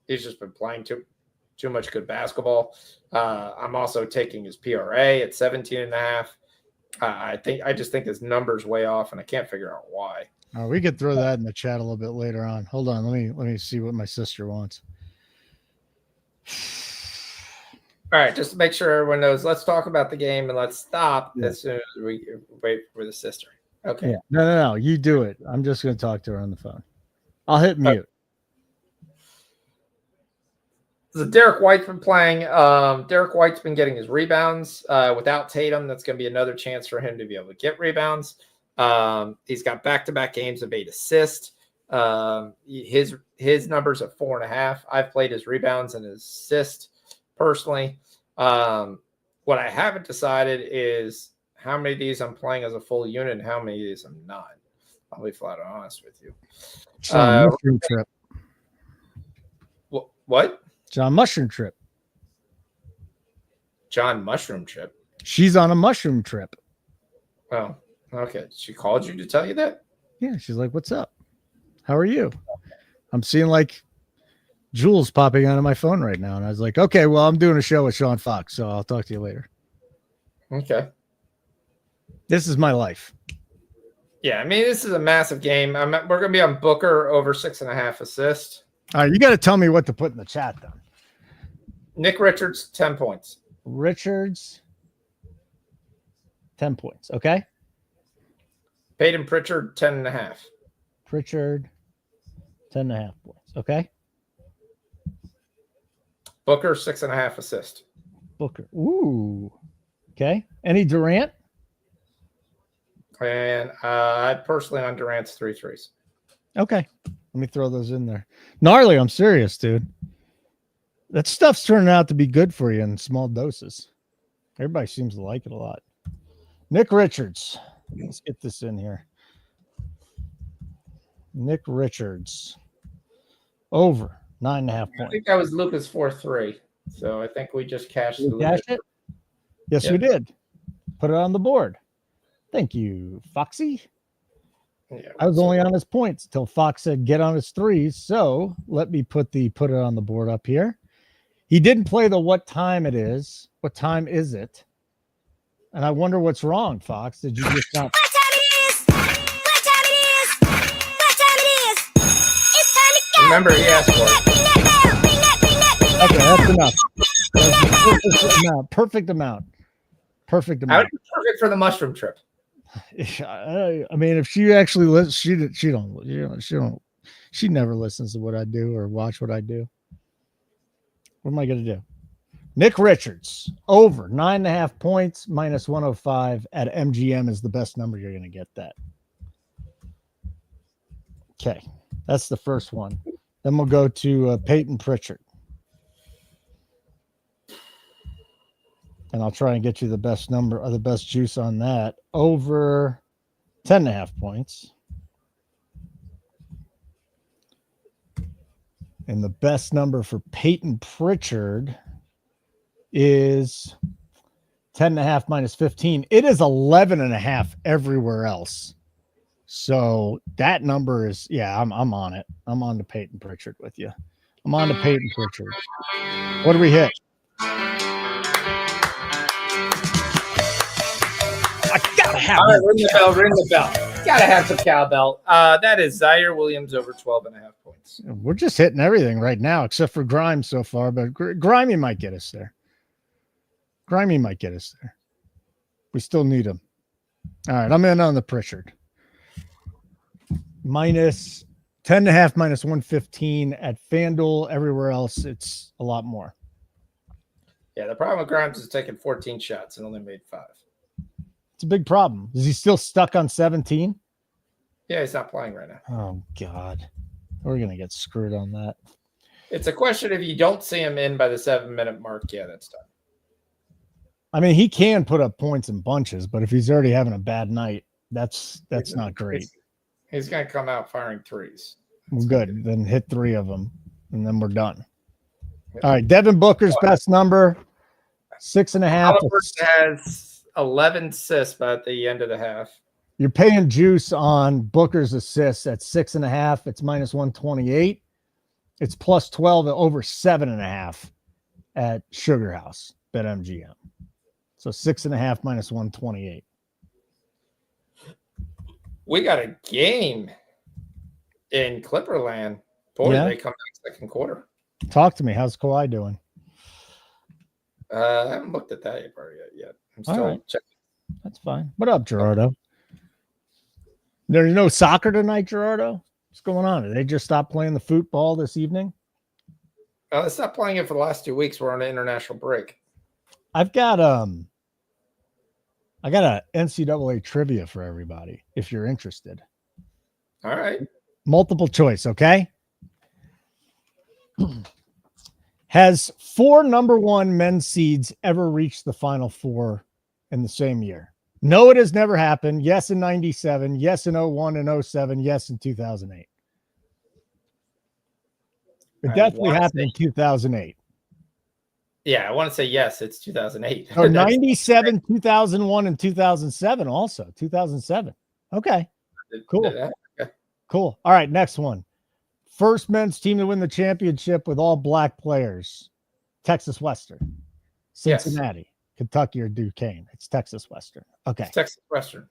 He's just been playing too much good basketball. I'm also taking his PRA at 17.5. I just think his number's way off, and I can't figure out why. We could throw that in the chat a little bit later on. Hold on, let me see what my sister wants. All right, just to make sure everyone knows, let's talk about the game and let's stop as soon as we wait for the sister. Okay. Yeah. No. You do it. I'm just going to talk to her on the phone. I'll hit mute. Okay. So Derek White's been playing. Derek White's been getting his rebounds. Without Tatum, that's going to be another chance for him to be able to get rebounds. He's got back-to-back games of 8 assists. His numbers are 4.5. I've played his rebounds and his assists personally. What I haven't decided is how many of these I'm playing as a full unit and how many of these I'm not. I'll be flat out honest with you. Mushroom trip. What? John Mushroom Trip. John Mushroom Trip. She's on a mushroom trip. Oh, okay. She called you to tell you that? Yeah, she's like, "What's up? How are you?" I'm seeing like Jules popping onto my phone right now, and I was like, "Okay, well, I'm doing a show with Sean Fox, so I'll talk to you later." Okay. This is my life. Yeah, I mean, this is a massive game. We're going to be on Booker over 6.5 assists. All right, you got to tell me what to put in the chat then. Nick Richards, 10 points. Richards, 10 points. Okay. Peyton Pritchard, 10.5. Pritchard, 10.5 points. Okay. Booker, 6.5 assists. Booker. Ooh. Okay. Any Durant? And I personally on Durant's 3 threes. Okay. Let me throw those in there. Gnarly, I'm serious, dude. That stuff's turning out to be good for you in small doses. Everybody seems to like it a lot. Nick Richards. Let's get this in here. Nick Richards. Over 9.5 points. I think that was Luka's 4-3. So I think we just cashed the Cash it? Yes, we did. Put it on the board. Thank you, Foxy. Yeah, I was only on his points till Fox said get on his threes. So let me put it on the board up here. He didn't play the what time it is. What time is it? And I wonder what's wrong, Fox. Did you just not? What time it is? What time it is? What time it is? It's time to go. Remember, he asked for it. Okay, that's enough. That's perfect amount. Perfect I amount. would be perfect for the mushroom trip. I mean, if she actually listens, she never listens to what I do or watch what I do. What am I going to do? Nick Richards over 9.5 points minus 105 at MGM is the best number you're going to get that. Okay. That's the first one. Then we'll go to Peyton Pritchard. And I'll try and get you the best number or the best juice on that. Over 10.5 points. And the best number for Peyton Pritchard is 10.5 minus 15. It is 11.5 everywhere else. So that number is, I'm on it. I'm on to Peyton Pritchard with you. I'm on to Peyton Pritchard. What do we hit? I gotta have All right, ring the bell. Gotta have some cowbell. That is Zaire Williams over 12.5 points. We're just hitting everything right now, except for Grimes so far, but Grimey might get us there. We still need him. All right, I'm in on the Pritchard. Minus 10.5 minus 115 at FanDuel. Everywhere else, it's a lot more. Yeah, the problem with Grimes is taking 14 shots and only made 5. It's a big problem. Is he still stuck on 17? Yeah, he's not playing right now. Oh, God. We're going to get screwed on that. It's a question if you don't see him in by the 7-minute mark, that's done. I mean, he can put up points in bunches, but if he's already having a bad night, that's not great. He's going to come out firing threes. Well, good. Then hit 3 of them, and then we're done. All right, Devin Booker's best number, 6.5. Oliver has 11 assists by the end of the half. You're paying juice on Booker's assists at 6.5. It's minus 128. It's plus 12 at over 7.5 at Sugar House, BetMGM. So 6.5 minus 128. We got a game in Clipperland. Boy, they come back second quarter. Talk to me. How's Kawhi doing? I haven't looked at that part yet. I'm still checking. That's fine. What up, Gerardo? There's no soccer tonight, Gerardo? What's going on? Did they just stop playing the football this evening? They stopped playing it for the last 2 weeks. We're on an international break. I got a NCAA trivia for everybody if you're interested. All right. Multiple choice, okay? Has 4 number 1 men's seeds ever reached the Final Four in the same year? No, it has never happened. Yes, in 97. Yes, in 01 and 07. Yes, in 2008. It definitely happened in 2008. Yeah, I want to say yes. It's 2008. Or 97, 2001, and 2007 also. 2007. Okay. Cool. Okay. Cool. All right, next one. First men's team to win the championship with all black players. Texas Western. Cincinnati. Yes. Kentucky or Duquesne. It's Texas Western. Okay. It's Texas Western.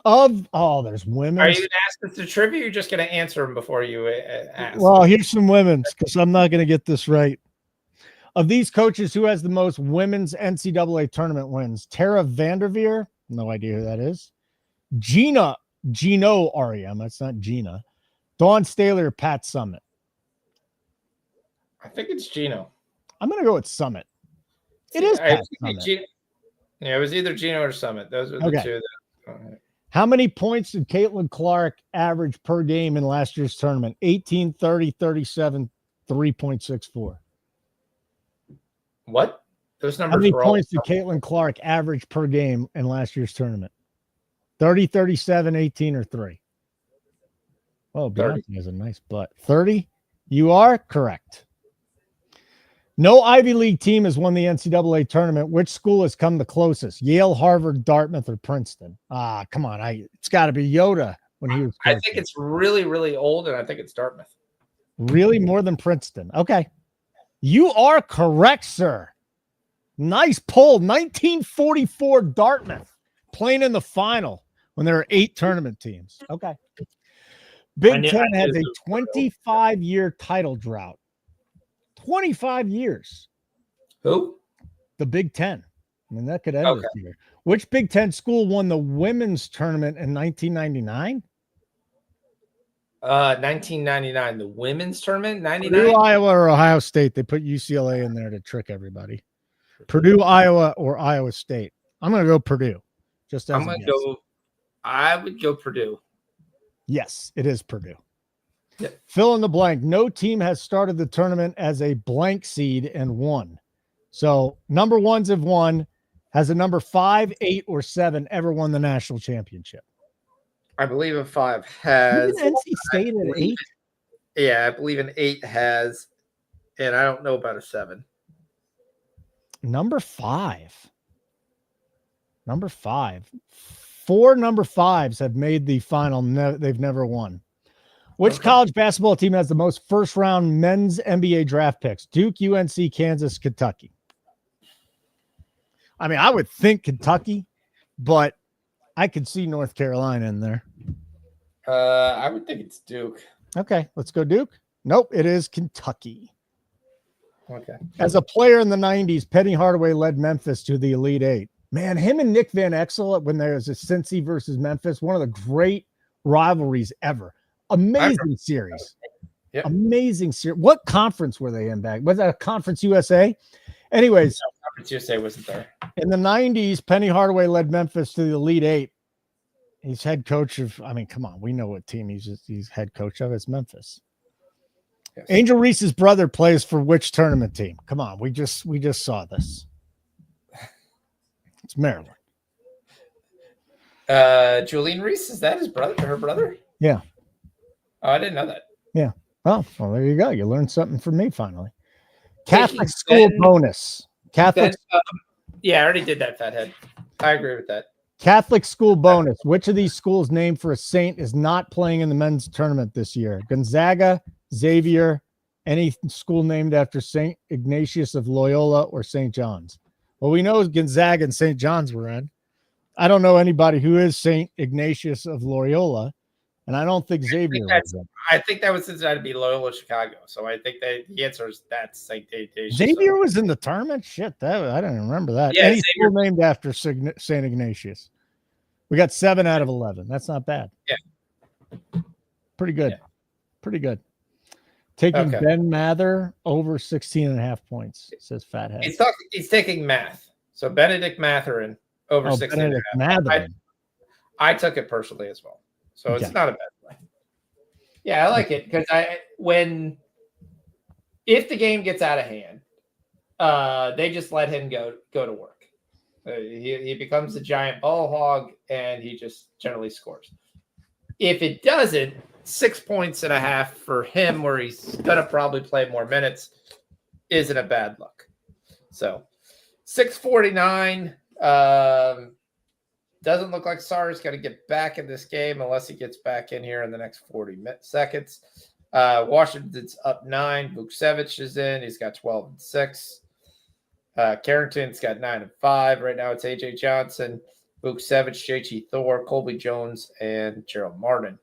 There's Are women. you going to ask us the trivia? Or you're just going to answer them before you ask? Well, here's some women's because I'm not going to get this right. Of these coaches, who has the most women's NCAA tournament wins? Tara Vanderveer, no idea who that is. Gino REM, that's not Gina. Dawn Staley or Pat Summit? I think it's Gino. I'm going to go with Summit. It is Pat Summit. Yeah, it was either Gino or Summit. Those were the two. How many points did Caitlin Clark average per game in last year's tournament? 18, 30, 37, 3.64. What? Those numbers How many were points did Caitlin Clark average per game in last year's tournament? 30, 37, 18, or 3? Oh, Beyonce has a nice butt. 30? You are correct. No Ivy League team has won the NCAA tournament. Which school has come the closest? Yale, Harvard, Dartmouth, or Princeton? Come on. It's got to be Yoda when he was coaching. I think it's really, really old, and I think it's Dartmouth. Really? More than Princeton? Okay. You are correct, sir. Nice pull. 1944 Dartmouth playing in the final when there are 8 tournament teams. Okay. Big Ten has a 25-year title drought. 25 years. Who? The Big Ten. I mean, that could end this year. Which Big Ten school won the women's tournament in 1999? 1999. The women's tournament? 99? Purdue, Iowa, or Ohio State. They put UCLA in there to trick everybody. Purdue, Iowa, or Iowa State. I'm going to go Purdue. I would go Purdue. Yes, it is Purdue. Yep. Fill in the blank. No team has started the tournament as a blank seed and won. So number ones have won. Has a number 5, 8, or 7 ever won the national championship? I believe a 5 has. Even NC State at 8? Yeah, I believe an 8 has. And I don't know about a 7. Number 5. Number 5. 4 number 5s have made the final. They've never won. Which college basketball team has the most first-round men's NBA draft picks? Duke, UNC, Kansas, Kentucky. I mean, I would think Kentucky, but I could see North Carolina in there. I would think it's Duke. Okay, let's go Duke. Nope, it is Kentucky. Okay. As a player in the 90s, Penny Hardaway led Memphis to the Elite 8. Man, him and Nick Van Exel, when there was a Cincy versus Memphis, one of the great rivalries ever. Amazing series. Yep. Amazing series. What conference were they in back? Was that a Conference USA? Anyways. No, Conference USA wasn't there. In the 90s, Penny Hardaway led Memphis to the Elite 8. He's head coach of, I mean, come on. We know what team he's head coach of. It's Memphis. Yes. Angel Reese's brother plays for which tournament team? Come on. We just saw this. It's Maryland. Julian Reese, is that his brother? Her brother? Yeah. Oh, I didn't know that. Yeah. Oh, well, there you go. You learned something from me finally. Catholic school bonus. Catholic. Yeah, I already did that, fathead. I agree with that. Catholic school bonus. Which of these schools named for a saint is not playing in the men's tournament this year? Gonzaga, Xavier, any school named after St. Ignatius of Loyola, or St. John's? Well, we know Gonzaga and St. John's were in. I don't know anybody who is St. Ignatius of Loyola. And I don't think Xavier was in. I think that was Cincinnati to be Loyola Chicago. So I think that the answer is that's St. Ignatius. Xavier was in the tournament? Shit, I didn't remember that. Yeah, any school named after St. Ignatius. We got 7 out of 11. That's not bad. Yeah. Pretty good. Yeah. Pretty good. Taking Ben Mather over 16.5 points, says Fathead. He's taking math. So Benedict Matherin over 16.5. I took it personally as well. So it's not a bad play. Yeah, I like it because if the game gets out of hand, they just let him go to work. He becomes a giant ball hog and he just generally scores. If it doesn't, 6.5 points for him, where he's gonna probably play more minutes, isn't a bad look. So 649. Doesn't look like Sarr's going to get back in this game unless he gets back in here in the next 40 seconds. Washington's up 9. Vucevic is in. He's got 12 and 6. Carrington's got 9 and 5. Right now it's AJ Johnson. Vukcevic, JT Thor, Colby Jones, and Gerald Martin.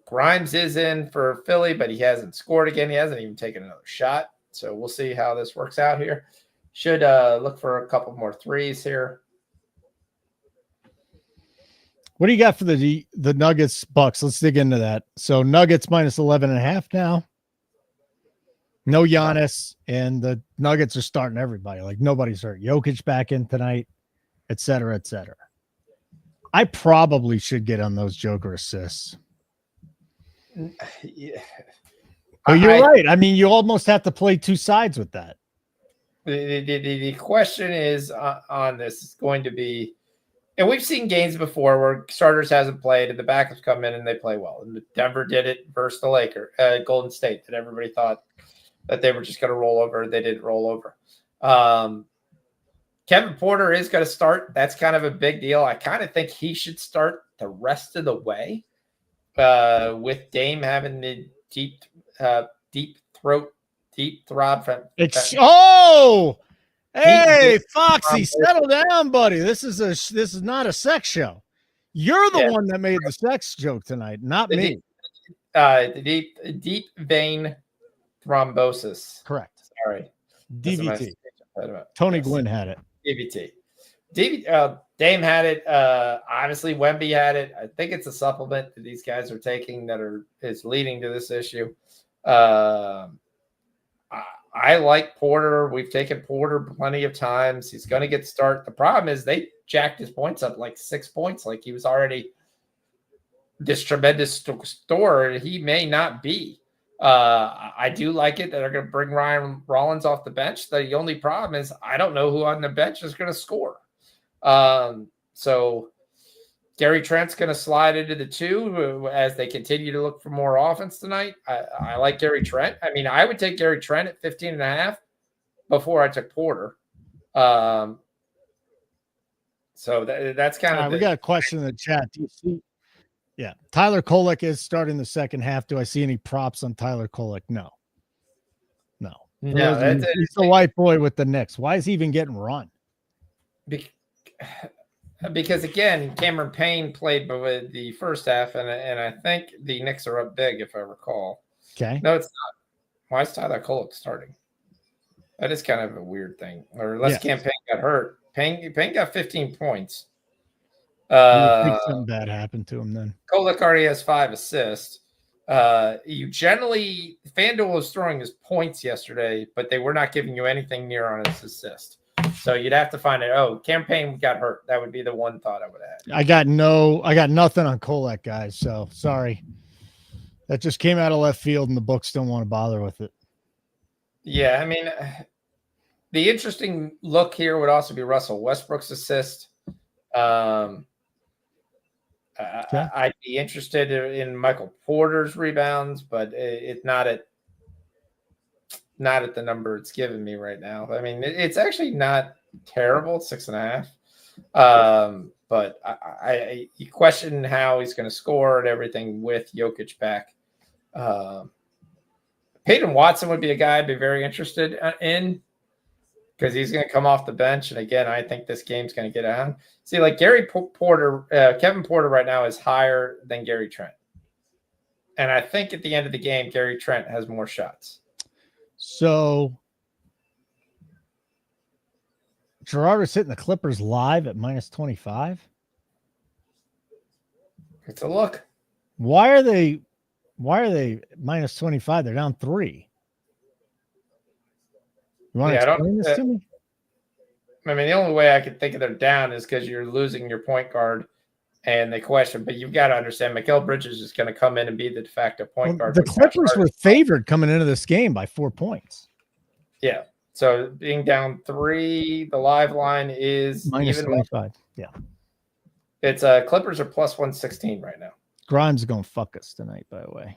Grimes is in for Philly, but he hasn't scored again. He hasn't even taken another shot. So we'll see how this works out here. Should look for a couple more threes here. What do you got for the Nuggets Bucks? Let's dig into that. So Nuggets minus 11.5 now. No Giannis, and the Nuggets are starting everybody. Like nobody's hurt. Jokic back in tonight, et cetera, et cetera. I probably should get on those Joker assists. Yeah. But you're right. I mean, you almost have to play two sides with that. The question is on this is going to be, and we've seen games before where starters hasn't played and the backups come in and they play well. And Denver did it versus the Lakers, Golden State, that everybody thought that they were just going to roll over. They didn't roll over. Kevin Porter is going to start. That's kind of a big deal. I kind of think he should start the rest of the way with Dame having the deep throb. Hey, Foxy, settle down, buddy. This is not a sex show. You're the one that made the sex joke tonight, not me. Deep vein thrombosis. Correct. Sorry. DVT. Tony Gwynn had it. DVT. Dame had it. Obviously, Wemby had it. I think it's a supplement that these guys are taking that is leading to this issue. I like Porter. We've taken Porter plenty of times. He's going to get start. The problem is they jacked his points up like 6 points. Like he was already this tremendous store. He may not be. I do like it that they're going to bring Ryan Rollins off the bench. The only problem is I don't know who on the bench is going to score. So Gary Trent's going to slide into the 2 as they continue to look for more offense tonight. I like Gary Trent. I mean, I would take Gary Trent at 15.5 before I took Porter. So that's kind of we got a question in the chat. Do you see? Yeah, Tyler Kolek is starting the second half. Do I see any props on Tyler Kolek? No. He's the white boy with the Knicks. Why is he even getting run? Because again, Cameron Payne played the first half, and I think the Knicks are up big, if I recall. Okay. No, it's not. Why is Tyler Kolek starting? That is kind of a weird thing. Or unless Cam Payne got hurt. Payne got 15 points. I think something bad happened to him then. Kolek already has 5 assists. You generally, FanDuel was throwing his points yesterday, but they were not giving you anything near on his assist. So you'd have to find it. Oh, campaign got hurt. That would be the one thought I would have. I got nothing on Kolek, guys. So sorry. That just came out of left field, and the books don't want to bother with it. Yeah, I mean, the interesting look here would also be Russell Westbrook's assist. I'd be interested in Michael Porter's rebounds, but it's not at the number it's giving me right now. I mean, it's actually not terrible, 6.5. But you question how he's going to score and everything with Jokic back. Peyton Watson would be a guy I'd be very interested in because he's going to come off the bench. And again, I think this game's going to get on. See, like Kevin Porter right now is higher than Gary Trent. And I think at the end of the game, Gary Trent has more shots. So Gerard is hitting the Clippers live at minus 25. It's a look. Why are they minus 25? They're down 3. You want to explain this to me? I mean, the only way I could think of they're down is because you're losing your point guard and they question. But you've got to understand, Mikal Bridges is going to come in and be the de facto point guard. The Clippers were favored coming into this game by 4 points. Yeah. So being down 3, the live line is minus 25. Yeah. It's Clippers are plus 116 right now. Grimes is going to fuck us tonight, by the way.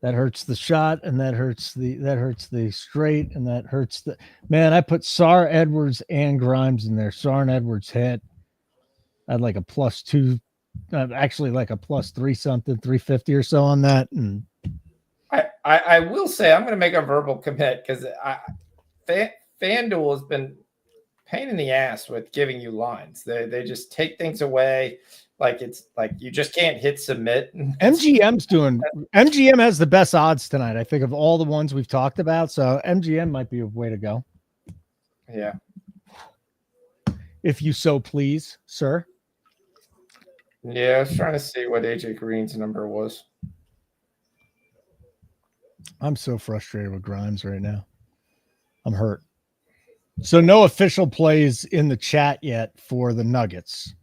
That hurts the shot, and that hurts the straight, and that hurts the man. I put Sar, Edwards, and Grimes in there. Sar and Edwards hit. I had like a +2, actually like a +3 something, 350 or so on that. And I will say I'm going to make a verbal commit because FanDuel has been pain in the ass with giving you lines. They just take things away. Like it's like you just can't hit submit. MGM has the best odds tonight, I think, of all the ones we've talked about. So MGM might be a way to go. Yeah. If you so please, sir. Yeah, I was trying to see what AJ Green's number was. I'm so frustrated with Grimes right now. I'm hurt. So no official plays in the chat yet for the Nuggets.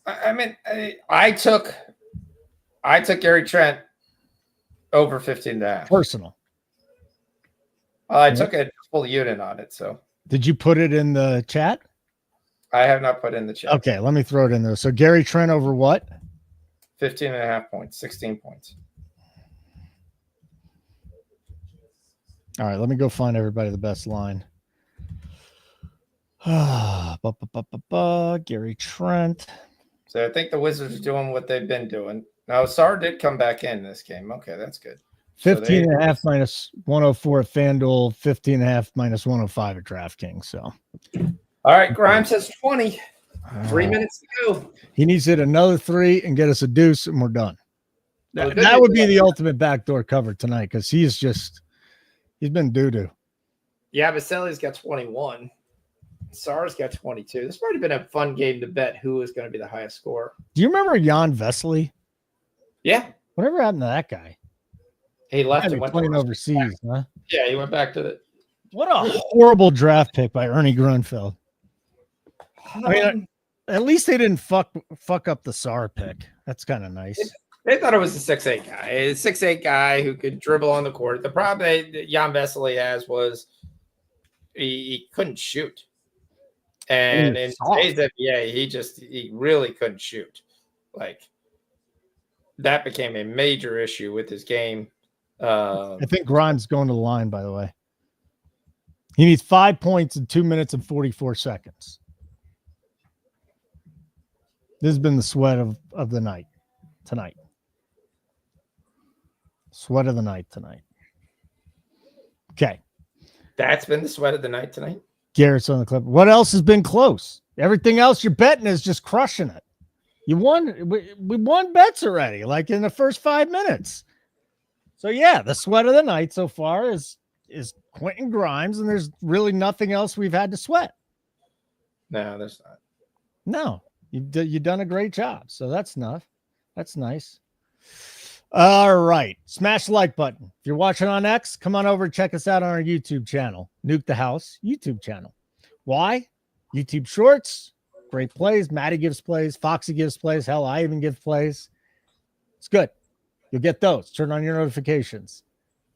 I mean, I took Gary Trent over 15.5. Personal. I took a full unit on it. So did you put it in the chat? I have not put in the chat. Okay, let me throw it in there. So Gary Trent over what? 15.5 points, 16 points. All right, let me go find everybody the best line. Gary Trent. So I think the Wizards are doing what they've been doing. Now, Sarr did come back in this game. Okay, that's good. 15.5 minus 104 at FanDuel, 15.5 minus 105 at DraftKings. So, all right, Grimes has 20. 3 minutes to go. He needs to hit another 3 and get us a deuce, and we're done. Well, that would be the ultimate backdoor cover tonight because he's been doo-doo. Yeah, Vasili's got 21. Sarr's got 22. This might have been a fun game to bet who is going to be the highest scorer. Do you remember Jan Vesely? Yeah. Whatever happened to that guy? He left and went playing overseas, huh? Yeah, he went back to the. What a horrible draft pick by Ernie Grunfeld. I mean, at least they didn't fuck up the Sarr pick. That's kind of nice. They thought it was a 6'8" guy. A 6'8" guy who could dribble on the court. The problem that Jan Vesely has was he couldn't shoot. And in today's NBA, he really couldn't shoot. Like that became a major issue with his game. I think Grimes going to the line, by the way. He needs 5 points in 2 minutes and 44 seconds. This has been the sweat of the night tonight. Sweat of the night tonight. Okay. That's been the sweat of the night tonight. Garrett's on the clip. What else has been close? Everything else you're betting is just crushing it. You won. We won bets already, like in the first 5 minutes. So yeah, the sweat of the night so far is Quentin Grimes, and there's really nothing else we've had to sweat. No, there's not. No, you've done a great job. So that's enough. That's nice. All right. Smash the like button. If you're watching on X, come on over and check us out on our YouTube channel, Nuke the House YouTube channel. Why? YouTube Shorts, great plays. Maddie gives plays. Foxy gives plays. Hell, I even give plays. It's good. You'll get those. Turn on your notifications.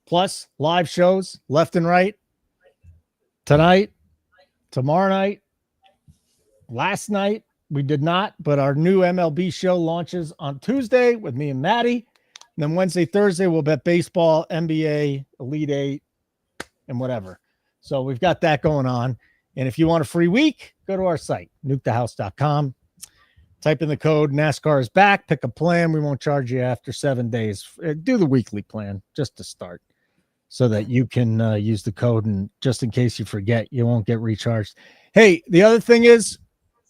Plus, live shows left and right. Tonight, tomorrow night, last night, we did not, but our new MLB show launches on Tuesday with me and Maddie. And then Wednesday, Thursday, we'll bet baseball, NBA, Elite Eight, and whatever. So we've got that going on. And if you want a free week, go to our site, nukethehouse.com. Type in the code NASCAR is back. Pick a plan. We won't charge you after 7 days. Do the weekly plan just to start so that you can use the code. And just in case you forget, you won't get recharged. Hey, the other thing is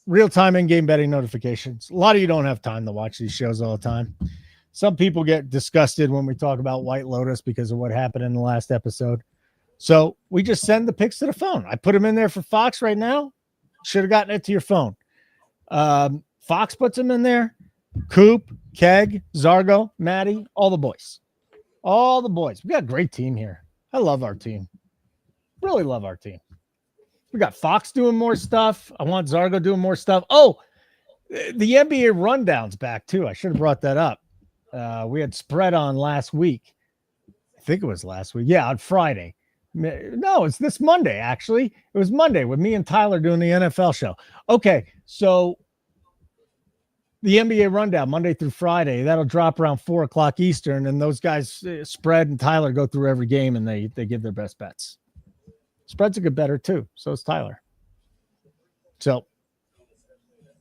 real-time in-game betting notifications. A lot of you don't have time to watch these shows all the time. Some people get disgusted when we talk about White Lotus because of what happened in the last episode. So we just send the picks to the phone. I put them in there for Fox right now. Should have gotten it to your phone. Fox puts them in there. Coop, Keg, Zargo, Maddie, all the boys. All the boys. We got a great team here. I love our team. Really love our team. We got Fox doing more stuff. I want Zargo doing more stuff. Oh, the NBA rundown's back too. I should have brought that up. We had spread on last week. I think it was last week. Yeah, on Friday. No, it's this Monday, actually. It was Monday with me and Tyler doing the NFL show. Okay, so the NBA rundown, Monday through Friday, that'll drop around 4 o'clock Eastern, and those guys, Spread and Tyler, go through every game, and they give their best bets. Spread's a good better, too. So is Tyler. So,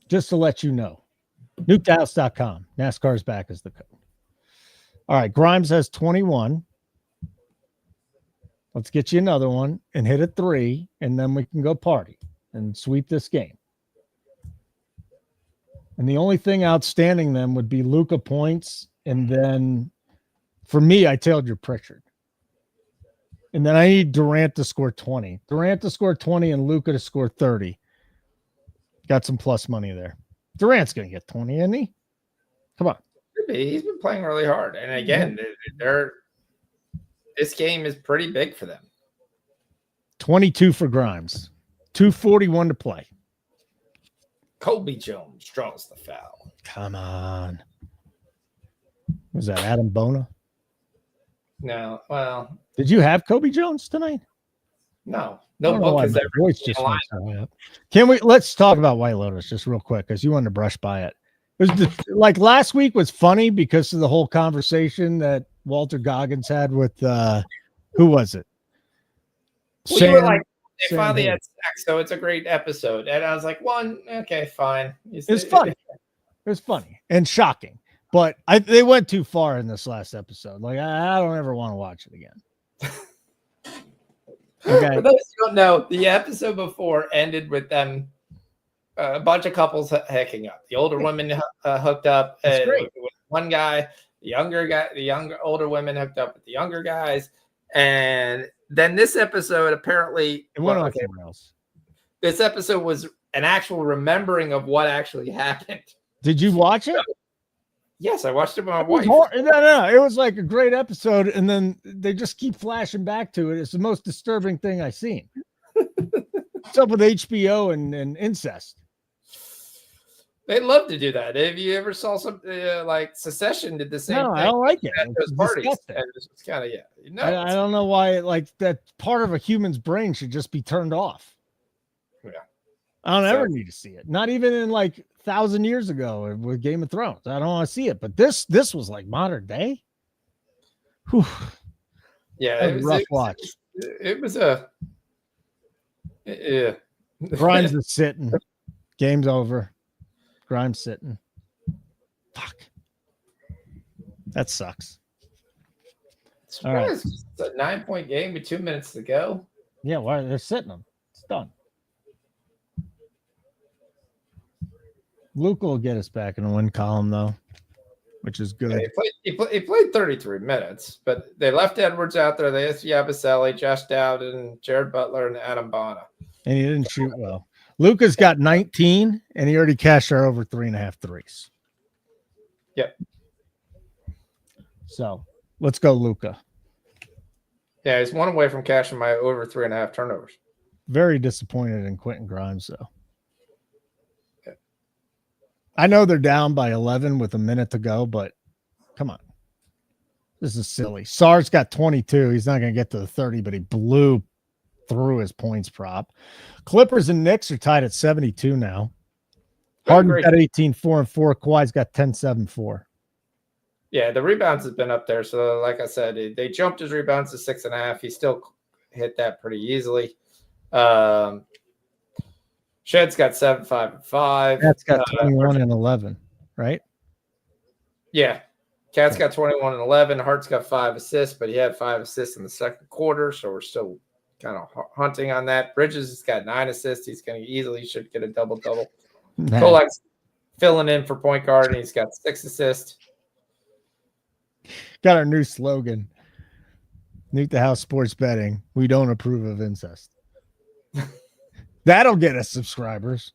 just to let you know, nukethehouse.com. NASCAR is back as the code. All right, Grimes has 21. Let's get you another one and hit a 3, and then we can go party and sweep this game. And the only thing outstanding then would be Luka points. And then for me, I tailed your Pritchard. And then I need Durant to score 20. Durant to score 20 and Luka to score 30. Got some plus money there. Durant's going to get 20, isn't he? Come on. He's been playing really hard. And again, this game is pretty big for them. 22 for Grimes. 2:41 to play. Kobe Jones draws the foul. Come on. Was that Adam Bona? No, well. Did you have Kobe Jones tonight? No book book has has ever voice just went so up. Can we let's talk about White Lotus just real quick because you wanted to brush by it. It was like last week was funny because of the whole conversation that Walter Goggins had with who was it? Well, you were like, they finally had sex, so it's a great episode. And I was like, okay, fine. It's funny. It was funny and shocking. But they went too far in this last episode. Like, I don't ever want to watch it again. Okay. For those who don't know, the episode before ended with them, a bunch of couples hooking up. The older women hooked up with one guy. The older women hooked up with the younger guys. And then this episode apparently it went on somewhere else. This episode was an actual remembering of what actually happened. Did you watch it? Yes, I watched it with my wife. No, it was like a great episode, and then they just keep flashing back to it. It's the most disturbing thing I've seen. What's up with HBO and incest? They love to do that. If you ever saw some like Secession did the same thing. I don't like it. At those parties. It's kind of I don't know why like that part of a human's brain should just be turned off. Yeah. I don't ever need to see it. Not even in like 1,000 years ago with Game of Thrones. I don't want to see it. But this was like modern day. Whew. Yeah, it was a rough watch. It was a Grimes is sitting. Game's over. Grimes sitting. Fuck. That sucks. All right. It's a 9-point game with 2 minutes to go. Yeah, why they're sitting them? It's done. Luke will get us back in the win column though, which is good. Yeah, he played 33 minutes, but they left Edwards out there. They asked Yabusele, Josh Dowden, Jared Butler, and Adam Bona. And he didn't shoot well. Luka's got 19, and he already cashed our over 3.5 threes. Yep. So let's go, Luka. Yeah, he's one away from cashing my over 3.5 turnovers. Very disappointed in Quentin Grimes, though. Yeah. I know they're down by 11 with a minute to go, but come on. This is silly. Sar's got 22. He's not going to get to the 30, but he blew through his points prop. Clippers and Knicks are tied at 72 now. Harden's got 18-4 and 4. Kawhi's got 10-7-4. Yeah, the rebounds has been up there. So, like I said, they jumped his rebounds to 6.5. He still hit that pretty easily. Shed's got 7, 5, and 5. That's got 21 and 11, right? Yeah. Cat's got 21 and 11. Hart's got 5 assists, but he had 5 assists in the second quarter, so we're still kind of hunting on that. Bridges has got 9 assists. He's going to easily should get a double-double. Kolak's filling in for point guard, and he's got 6 assists. Got our new slogan. Nuke the House Sports Betting. We don't approve of incest. That'll get us subscribers.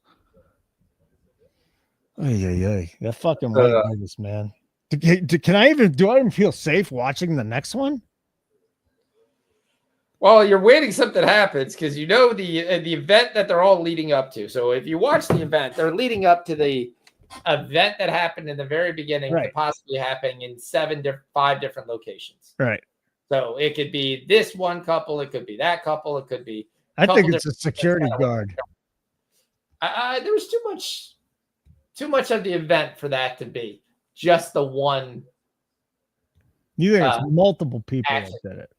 That fucking Vegas, man. Do I even feel safe watching the next one? Well, you're waiting something happens because you know the event that they're all leading up to. So if you watch the event, they're leading up to the event that happened in the very beginning, right, possibly happening in 5 different locations. Right. So it could be this one couple, it could be that couple, it could be. I think it's a security guard. There was too much of the event for that to be just the one. You think it's multiple people that did it?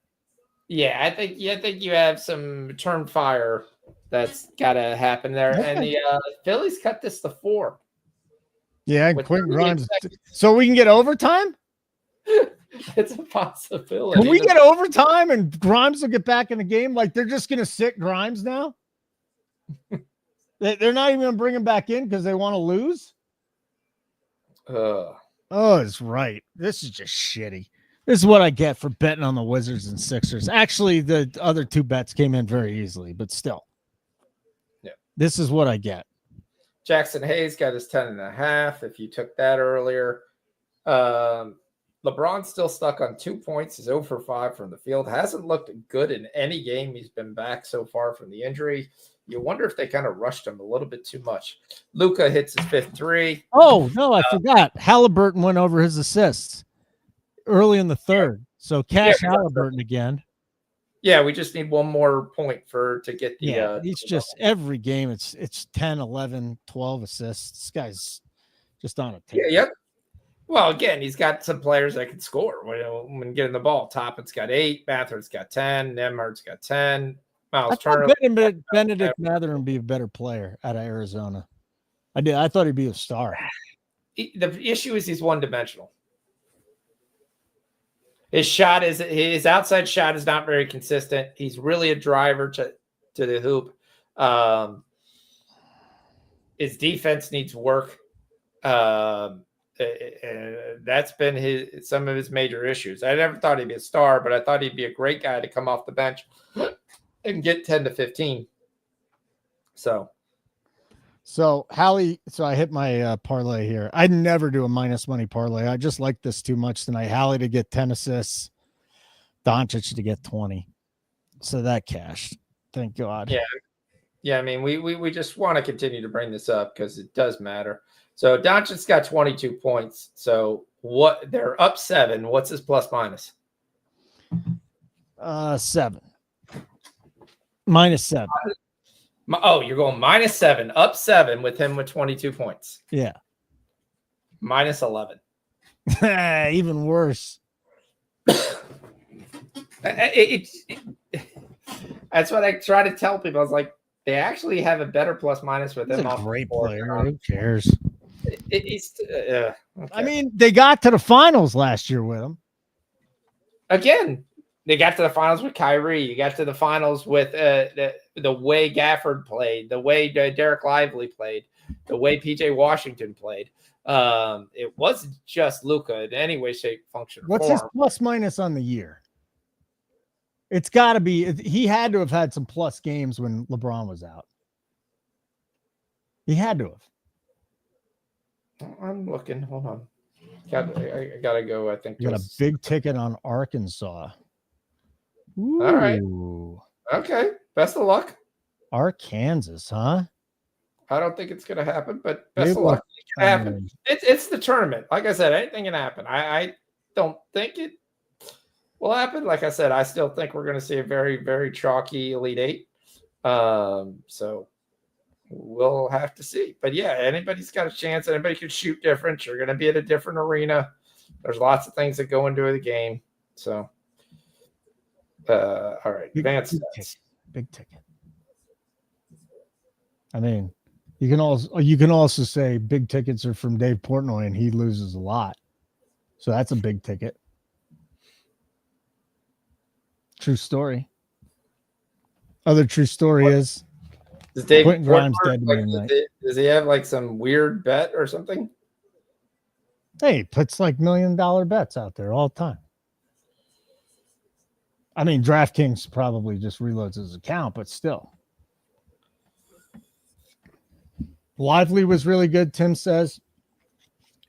Yeah, I think you have some turn fire that's got to happen there, and the Phillies cut this to 4. Yeah, Quentin Grimes. So we can get overtime? It's a possibility. Can we get overtime and Grimes will get back in the game? Like they're just going to sit Grimes now? They're not even going to bring him back in because they want to lose? Oh, it's right. This is just shitty. This is what I get for betting on the Wizards and Sixers. Actually, the other two bets came in very easily, but still. Yeah. This is what I get. Jackson Hayes got his 10.5. If you took that earlier. LeBron's still stuck on 2 points. He's 0 for 5 from the field. Hasn't looked good in any game he's been back so far from the injury. You wonder if they kind of rushed him a little bit too much. Luka hits his 5th three. Oh, no, I forgot. Halliburton went over his assists early in the third. So cash Halliburton again. Yeah, we just need one more point to get the he's just every game it's 10, 11, 12 assists. This guy's just on a team. Yep. Well, again, he's got some players that can score when getting the ball. Toppin's got 8, Matherd's got 10, Nemhard's got 10. Miles Turner. Benedict Mathurin would be a better player out of Arizona. I thought he'd be a star. The issue is he's one-dimensional. His outside shot is not very consistent. He's really a driver to the hoop. His defense needs work. That's been some of his major issues. I never thought he'd be a star, but I thought he'd be a great guy to come off the bench and get 10 to 15. So Hallie, I hit my parlay here. I never do a minus money parlay. I just like this too much tonight. Hallie to get 10 assists, Doncic to get 20. So that cashed. Thank God. Yeah. I mean, we just want to continue to bring this up because it does matter. So Doncic's got 22 points. So they're up 7. What's his plus minus? 7. Minus 7. Oh, you're going minus 7, up 7 with him with 22 points. Yeah. Minus 11. Even worse. That's what I try to tell people. I was like, they actually have a better plus minus with him. He's a great player. Who cares? Okay. I mean, they got to the finals last year with him. Again, they got to the finals with Kyrie. You got to the finals with the way Gafford played, the way Derek Lively played, the way PJ Washington played. It wasn't just Luka in any way, shape, function. What's his plus minus on the year? It's got to be. He had to have had some plus games when LeBron was out. He had to have. I'm looking. Hold on. I gotta go. I think you got a big ticket on Arkansas. Ooh. All right. Okay. Best of luck. Arkansas, huh? I don't think it's gonna happen, but best of luck. It can happen. It's the tournament. Like I said, anything can happen. I don't think it will happen. Like I said, I still think we're gonna see a very, very chalky Elite Eight. So we'll have to see. But yeah, anybody's got a chance. Anybody can shoot different. You're going to be at a different arena. There's lots of things that go into the game. So, all right. Advanced big ticket. I mean, you can also say big tickets are from Dave Portnoy and he loses a lot. So that's a big ticket. True story. Other true story is does Dave Quentin Grimes dead does he have like some weird bet or something? Hey, he puts like $1 million bets out there all the time. I mean, DraftKings probably just reloads his account, but still. Lively was really good, Tim says.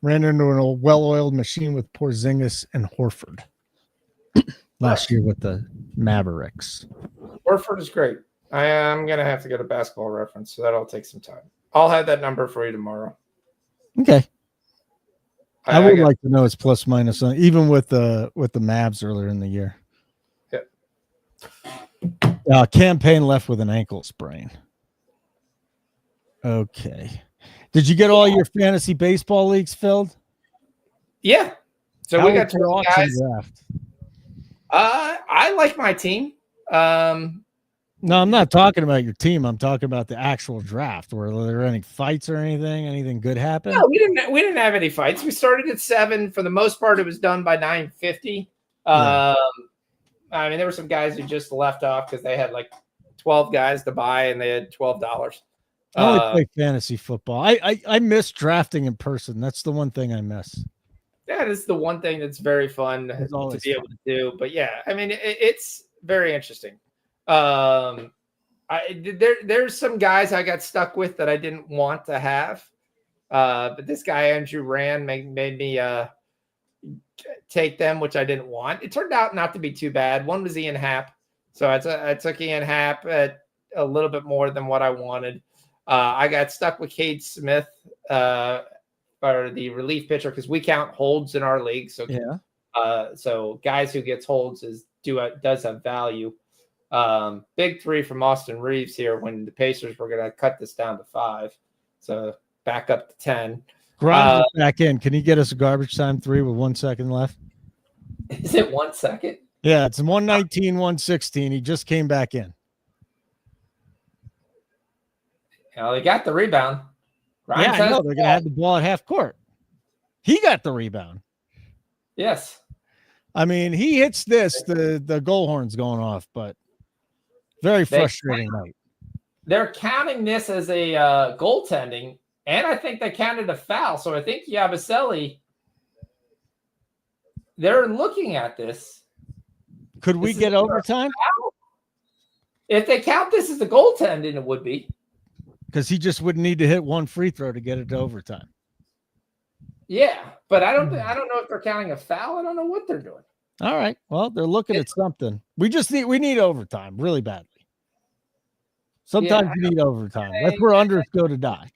Ran into a well-oiled machine with Porzingis and Horford last year with the Mavericks. Horford is great. I am going to have to get a basketball reference, so that'll take some time. I'll have that number for you tomorrow. Okay. I would like to know his plus minus on, even with the Mavs earlier in the year. Yeah. Campaign left with an ankle sprain. Okay. Did you get all your fantasy baseball leagues filled? Yeah. So how we got your auction draft. I like my team. No, I'm not talking about your team. I'm talking about the actual draft. Were there any fights or anything? Anything good happen? No, we didn't have any fights. We started at 7. For the most part, it was done by 9:50. Yeah. I mean, there were some guys who just left off because they had like 12 guys to buy and they had $12. I only play fantasy football. I miss drafting in person. That's the one thing I miss. That is the one thing that's very fun to be able to do. But yeah, I mean, it's very interesting. There's some guys I got stuck with that I didn't want to have. But this guy, Andrew Rand, made me take them, which I didn't want. It turned out not to be too bad. One was Ian Happ. So I took Ian Happ at a little bit more than what I wanted. I got stuck with Cade Smith, or the relief pitcher, because we count holds in our league. So yeah. So guys who gets holds does have value. Big 3 from Austin Reeves here when the Pacers were going to cut this down to 5. So back up to 10. Grimes back in. Can you get us a garbage time 3 with 1 second left? Is it 1 second? Yeah, it's 119, 116. He just came back in. He got the rebound. Grimes I know. They're going to have the ball at half court. He got the rebound. Yes. I mean, he hits this, the goal horn's going off, but very frustrating night. They're counting this as a goaltending, and I think they counted a foul. So I think Yabusele, they're looking at this. Could we get overtime? If they count this as a goaltending, it would be. Because he just would need to hit 1 free throw to get it to overtime. Yeah, but I don't know if they're counting a foul. I don't know what they're doing. All right. Well, they're looking at something. We need overtime really badly. Sometimes you need overtime. That's where unders go to die.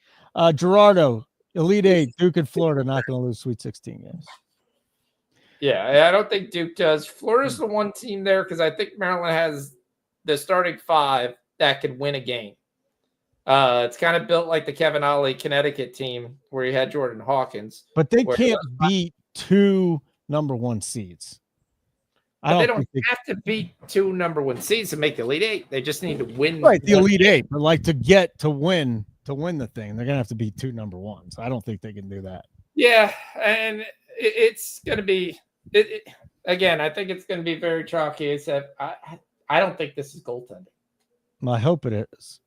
Gerardo, Elite 8, Duke and Florida not going to lose Sweet 16 games. Yeah, I don't think Duke does. Florida's the one team there because I think Maryland has the starting 5 that could win a game. It's kind of built like the Kevin Ollie Connecticut team where you had Jordan Hawkins. But they can't beat 2 number 1 seeds. They don't have to beat 2 number 1 seeds to make the Elite 8. They just need to win. Right, the Elite 8. But like to win the thing, they're going to have to beat 2 number 1s. I don't think they can do that. Yeah, and it's going to be again, I think it's going to be very chalky. Except I don't think this is goaltending. I hope it is.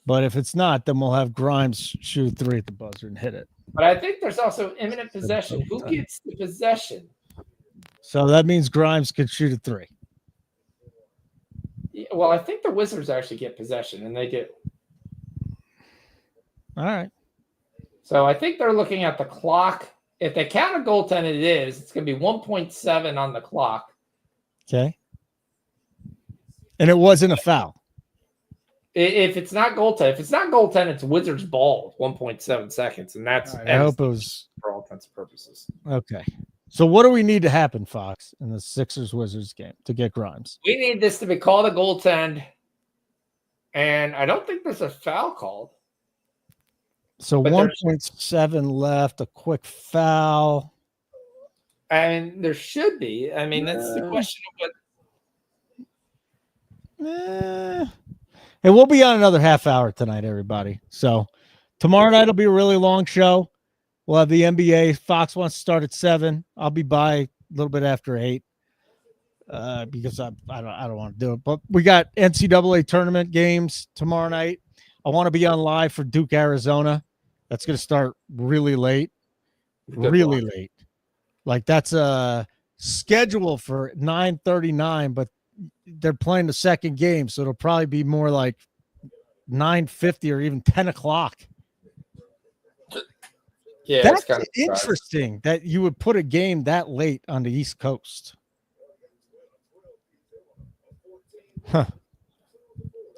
But if it's not, then we'll have Grimes shoot 3 at the buzzer and hit it. But I think there's also imminent possession. Who gets the possession? So that means Grimes could shoot a 3. Yeah, well, I think the Wizards actually get possession, and they do. All right. So I think they're looking at the clock. If they count a goaltend, it's going to be 1.7 on the clock. Okay. And it wasn't a foul. If it's not goaltend, it's Wizards ball, 1.7 seconds, and that's. Right, I hope it was for all intents and purposes. Okay. So what do we need to happen, Fox, in the Sixers-Wizards game to get Grimes? We need this to be called a goaltend, and I don't think there's a foul called. So 1.7 left, a quick foul. And there should be. I mean, that's the question of what. Hey, we'll be on another half hour tonight, everybody. So tomorrow night will be a really long show. We'll have the NBA. Fox wants to start at 7. I'll be by a little bit after 8 because I don't want to do it. But we got NCAA tournament games tomorrow night. I want to be on live for Duke, Arizona. That's going to start really late. Really late. Like that's a schedule for 9:39, but they're playing the second game, so it'll probably be more like 9:50 or even 10 o'clock. Yeah, that's kind of interesting that you would put a game that late on the East Coast. Huh.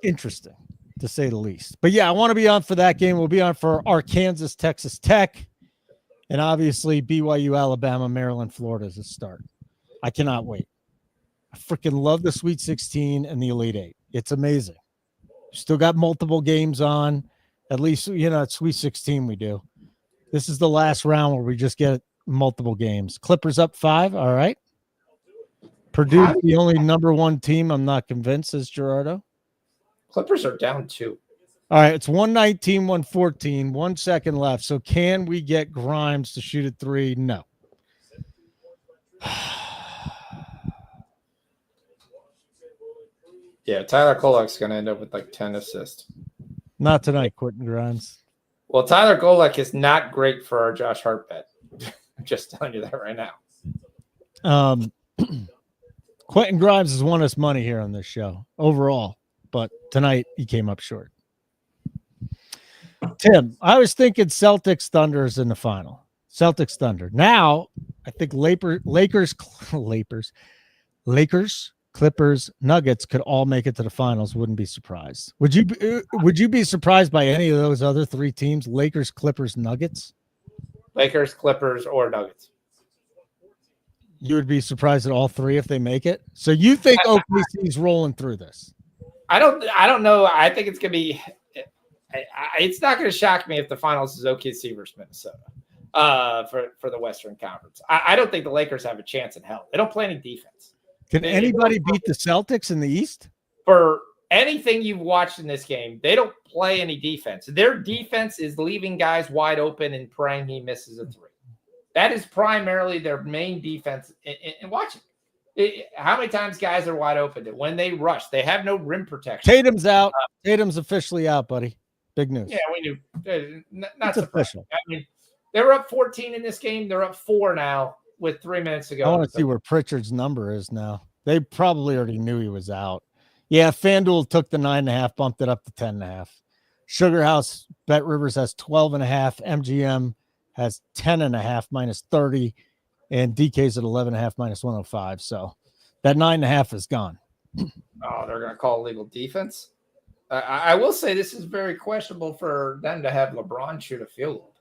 Interesting, to say the least. But yeah, I want to be on for that game. We'll be on for Arkansas, Texas Tech, and obviously BYU, Alabama, Maryland, Florida as a start. I cannot wait. I freaking love the Sweet 16 and the Elite 8. It's amazing. Still got multiple games on. At least, at Sweet 16 we do. This is the last round where we just get multiple games. Clippers up 5. All right. Purdue's the only number 1 team. I'm not convinced, says Gerardo. Clippers are down 2. All right, it's 119, 114, 1 second left. So can we get Grimes to shoot at 3? No. Yeah, Tyler Kolek's going to end up with like 10 assists. Not tonight, Quentin Grimes. Well, Tyler Kolek is not great for our Josh Hart bet. I'm just telling you that right now. Quentin Grimes has won us money here on this show overall, but tonight he came up short. Tim, I was thinking Celtics Thunder is in the final. Celtics Thunder. Now, I think Lakers, Clippers, Nuggets could all make it to the finals. Wouldn't be surprised. Would you be surprised by any of those other 3 teams? Lakers, Clippers, Nuggets? Lakers, Clippers, or Nuggets. You would be surprised at all 3 if they make it. So you think OKC's rolling through this? I don't know. I think it's going to be it's not going to shock me if the finals is OKC versus Minnesota for the Western Conference. I don't think the Lakers have a chance in hell. They don't play any defense. Can anybody beat the Celtics in the East? For anything you've watched in this game, they don't play any defense. Their defense is leaving guys wide open and praying he misses a 3. That is primarily their main defense. And watch it. How many times guys are wide open that when they rush, they have no rim protection. Tatum's out. Tatum's officially out, buddy. Big news. Yeah, we knew. Not official. I mean, they were up 14 in this game. They're up 4 now with 3 minutes to go. I want to see where Pritchard's number is now. They probably already knew he was out. Yeah, FanDuel took the 9.5, bumped it up to 10.5. Sugar House Bet Rivers has 12.5. MGM has 10.5 minus 30, and DK's at 11.5 minus 105. So that 9.5 is gone. Oh, they're going to call legal defense. I will say this is very questionable for them to have LeBron shoot a field goal.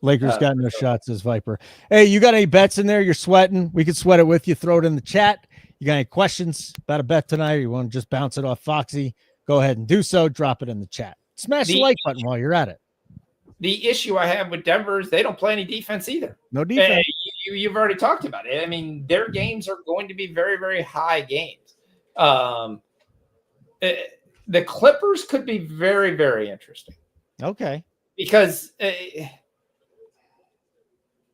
Lakers got no shots, says Viper. Hey, you got any bets in there? You're sweating. We can sweat it with you. Throw it in the chat. You got any questions about a bet tonight? Or you want to just bounce it off Foxy? Go ahead and do so. Drop it in the chat. Smash the like button while you're at it. The issue I have with Denver is they don't play any defense either. No defense. You've already talked about it. I mean, their games are going to be very, very high games. The Clippers could be very, very interesting. Okay. Because they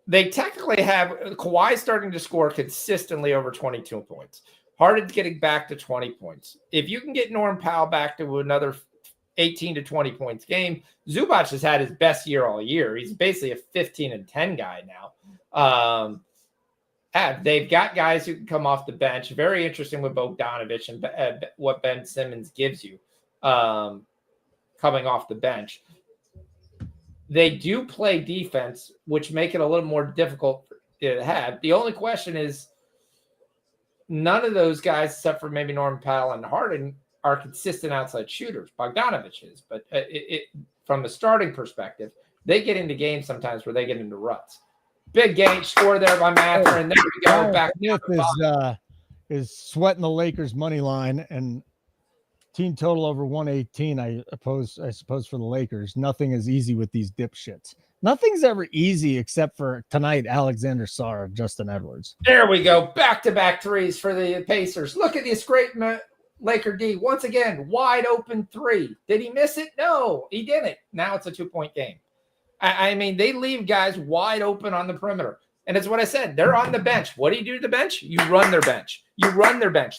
technically have Kawhi starting to score consistently over 22 points. Harden's getting back to 20 points. If you can get Norm Powell back to another 18 to 20 points game, Zubac has had his best year all year. He's basically a 15 and 10 guy now. They've got guys who can come off the bench. Very interesting with Bogdanovich and what Ben Simmons gives you coming off the bench. They do play defense, which make it a little more difficult to have. The only question is none of those guys, except for maybe Norman Powell and Harden, are consistent outside shooters. Bogdanovich is, but from the starting perspective, they get into games sometimes where they get into ruts. Big game score there by Mather, and there we go. Back is sweating the Lakers money line and team total over 118. I suppose for the Lakers, nothing is easy with these dipshits. Nothing's ever easy except for tonight. Alexander Sarr, Justin Edwards. There we go. Back-to-back threes for the Pacers. Look at this great Laker D. Once again, wide open 3. Did he miss it? No, he didn't. Now it's a 2-point game. I mean, they leave guys wide open on the perimeter. And it's what I said. They're on the bench. What do you do to the bench? You run their bench.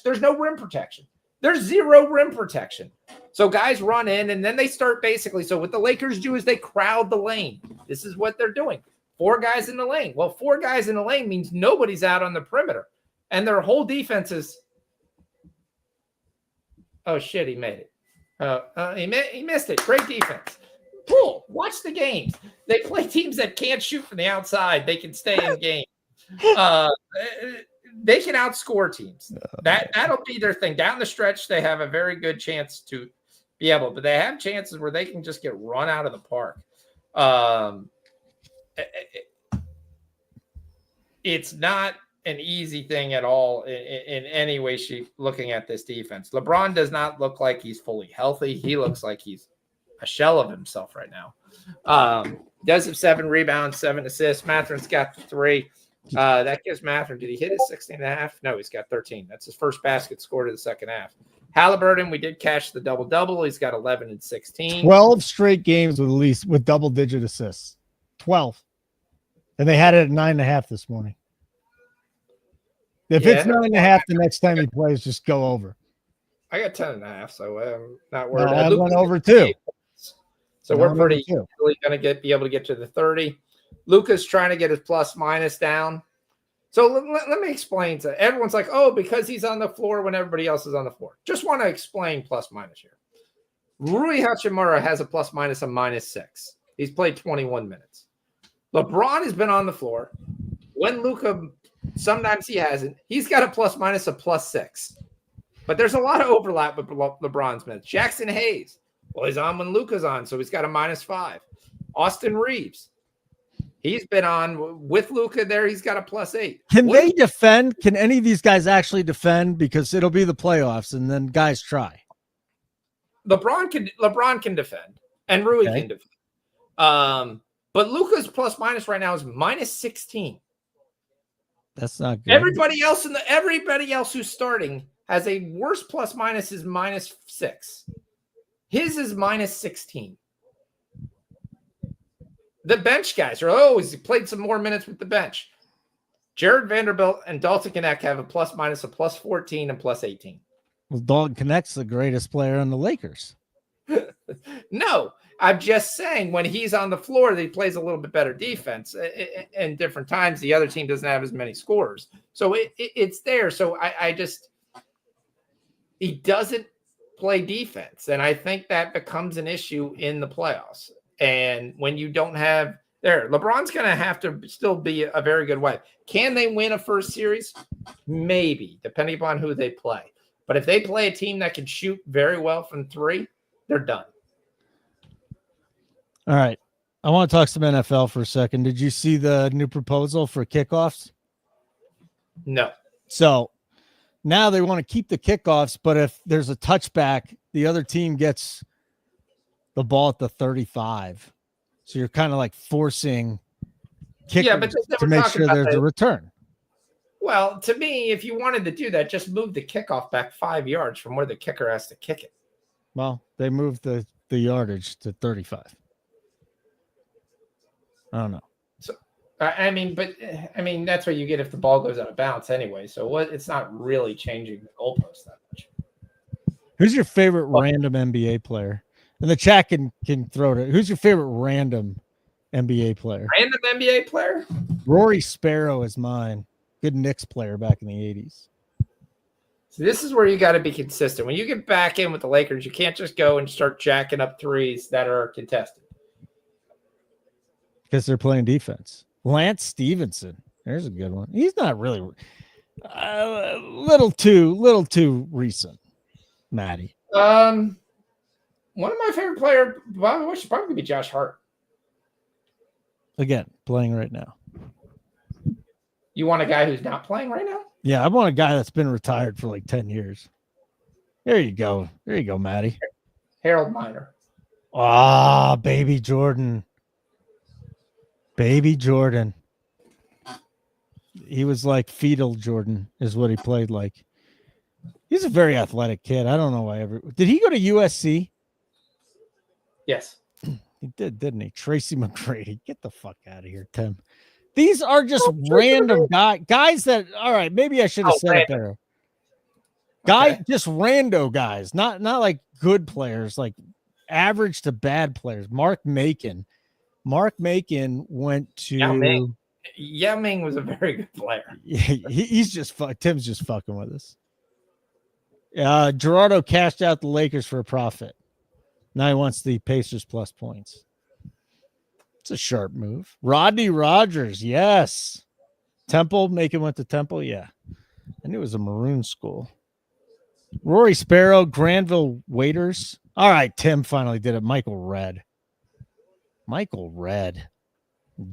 There's no rim protection. There's 0 rim protection. So guys run in, and then they start basically. So what the Lakers do is they crowd the lane. This is what they're doing. 4 guys in the lane. Well, 4 guys in the lane means nobody's out on the perimeter. And their whole defense is, oh, shit, he made it. He missed it. Great defense. Cool. Watch the games. They play teams that can't shoot from the outside. They can stay in game. They can outscore teams. That'll be their thing. Down the stretch, they have a very good chance to be able, but they have chances where they can just get run out of the park. It's not an easy thing at all in any way. Looking at this defense, LeBron does not look like he's fully healthy. He looks like he's a shell of himself right now. Does have 7 rebounds, 7 assists. Mathurin's got 3. That gives Mathurin, did he hit his 16.5? No, he's got 13. That's his first basket scored in the second half. Halliburton, we did cash the double-double. He's got 11 and 16. 12 straight games with at least with double-digit assists. 12. And they had it at 9.5 this morning. If it's 9.5 the next time he plays, just go over. I got 10.5, so I'm not worried. No, I went over too. So we're pretty really going to be able to get to the 30. Luka's trying to get his plus minus down. So let me explain to everyone's like, oh, because he's on the floor when everybody else is on the floor. Just want to explain plus minus here. Rui Hachimura has a plus minus of -6. He's played 21 minutes. LeBron has been on the floor. When Luka, sometimes he hasn't. He's got a plus minus of +6. But there's a lot of overlap with LeBron's minutes. Jackson Hayes, well, he's on when Luka's on, so he's got a -5. Austin Reeves, he's been on with Luka there. He's got a +8. Can they defend? Can any of these guys actually defend? Because it'll be the playoffs, and then guys try. LeBron can defend, and Rui can defend. But Luka's plus minus right now is -16. That's not good. Everybody else who's starting has a worse plus minus is -6. His is -16. The bench guys are he's played some more minutes with the bench. Jared Vanderbilt and Dalton Knecht have a plus minus of +14 and +18. Well, Dalton Knecht's the greatest player on the Lakers. No, I'm just saying when he's on the floor, he plays a little bit better defense. In different times, the other team doesn't have as many scores. So it's there. So he doesn't play defense. And I think that becomes an issue in the playoffs. And when you don't have LeBron's going to have to still be a very good wife. Can they win a first series? Maybe, depending upon who they play. But if they play a team that can shoot very well from 3, they're done. All right. I want to talk some NFL for a second. Did you see the new proposal for kickoffs? No. So now they want to keep the kickoffs, but if there's a touchback, the other team gets the ball at the 35. So you're kind of like forcing kickers to make sure there's a return. Well, to me, if you wanted to do that, just move the kickoff back 5 yards from where the kicker has to kick it. Well, they moved the yardage to 35. I don't know. So, that's what you get if the ball goes out of bounds anyway. So it's not really changing the goalpost that much. Who's your favorite random NBA player? And the chat can throw it. Who's your favorite random NBA player? Random NBA player? Rory Sparrow is mine. Good Knicks player back in the 80s. So this is where you got to be consistent. When you get back in with the Lakers, you can't just go and start jacking up threes that are contested. Because they're playing defense. Lance Stevenson. There's a good one. He's not really little too recent, Maddie. One of my favorite players, should probably be Josh Hart. Again, playing right now. You want a guy who's not playing right now? Yeah, I want a guy that's been retired for like 10 years. There you go. There you go, Maddie. Harold Miner. Ah, baby Jordan. Baby Jordan. He was like fetal Jordan is what he played like. He's a very athletic kid. I don't know why did he go to USC? Yes. He did, didn't he? Tracy McGrady. Get the fuck out of here, Tim. These are just random guys that, all right, maybe I should have said it there. Just rando guys, not like good players, like average to bad players. Mark Macon went to Yao Ming was a very good player. He's just Tim's just fucking with us. Gerardo cashed out the Lakers for a profit. Now he wants the Pacers plus points. It's a sharp move. Rodney Rogers, yes. Temple, Macon went to Temple, yeah. I knew it was a Maroon school. Rory Sparrow, Granville Waiters. All right, Tim finally did it. Michael Redd.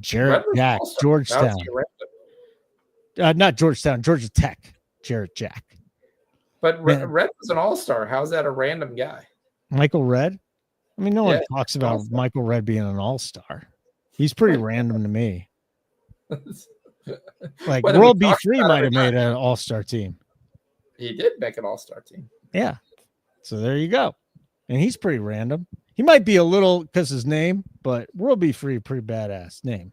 Jarrett Jack, Georgetown. Not Georgetown, Georgia Tech. Jarrett Jack. But Redd was an all-star. How's that a random guy? Michael Redd? I mean, no one talks about Michael Redd being an all-star. He's pretty random to me. Like World B3 might have made an all-star team. He did make an all-star team. Yeah. So there you go. And he's pretty random. He might be a little because his name, but World Be Free, pretty badass name.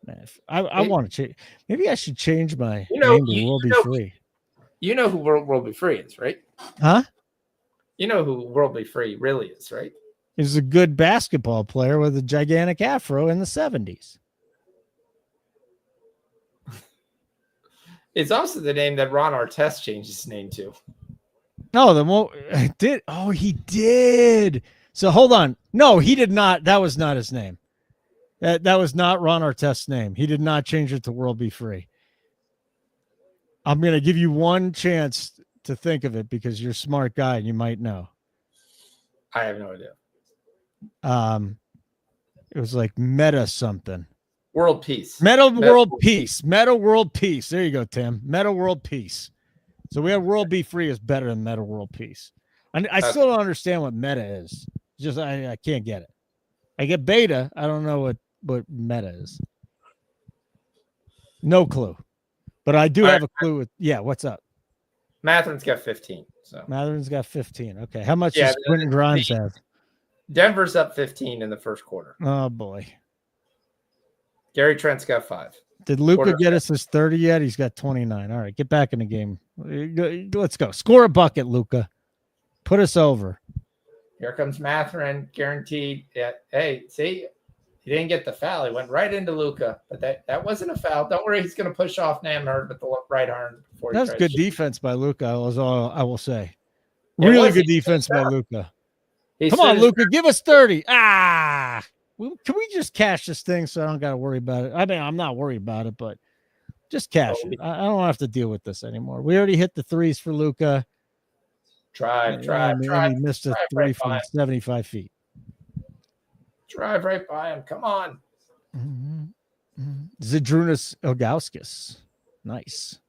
Man, I want to change. Maybe I should change my name to World Be Free. You know who World Be Free is, right? Huh? You know who World Be Free really is, right? He's a good basketball player with a gigantic afro in the 70s. It's also the name that Ron Artest changed his name to. No, he did. So hold on. No, he did not. That was not his name. That was not Ron Artest's name. He did not change it to World Be Free. I'm going to give you one chance to think of it because you're a smart guy and you might know. I have no idea. It was like Meta something. World Peace. Meta World Peace. Meta World Peace. There you go, Tim. Meta World Peace. So we have World Be Free is better than Meta World Peace. I still don't understand what meta is. Just I can't get it. I get beta. I don't know what meta is. No clue. But I do have a clue with what's up? Matherin's got 15. So Matherin's got 15. Okay. How much does Quentin Grimes have? Denver's up 15 in the first quarter. Oh boy. Gary Trent's got 5. Did Luka get us his 30 yet? He's got 29. All right, get back in the game. Let's go. Score a bucket, Luka. Put us over. Here comes Matherin, guaranteed. Yeah. Hey, see, he didn't get the foul. He went right into Luka, but that wasn't a foul. Don't worry, he's going to push off Namherd with the right arm. That was good defense by Luka. I will say. Really good defense by Luka. Come on, Luka, give us 30. Can we just cash this thing so I don't got to worry about it? I mean, I'm not worried about it, but just cash it. I don't have to deal with this anymore. We already hit the threes for Luka. Drive. He missed a three from 75 feet. Drive right by him. Come on. Zydrunas Ilgauskas. Nice.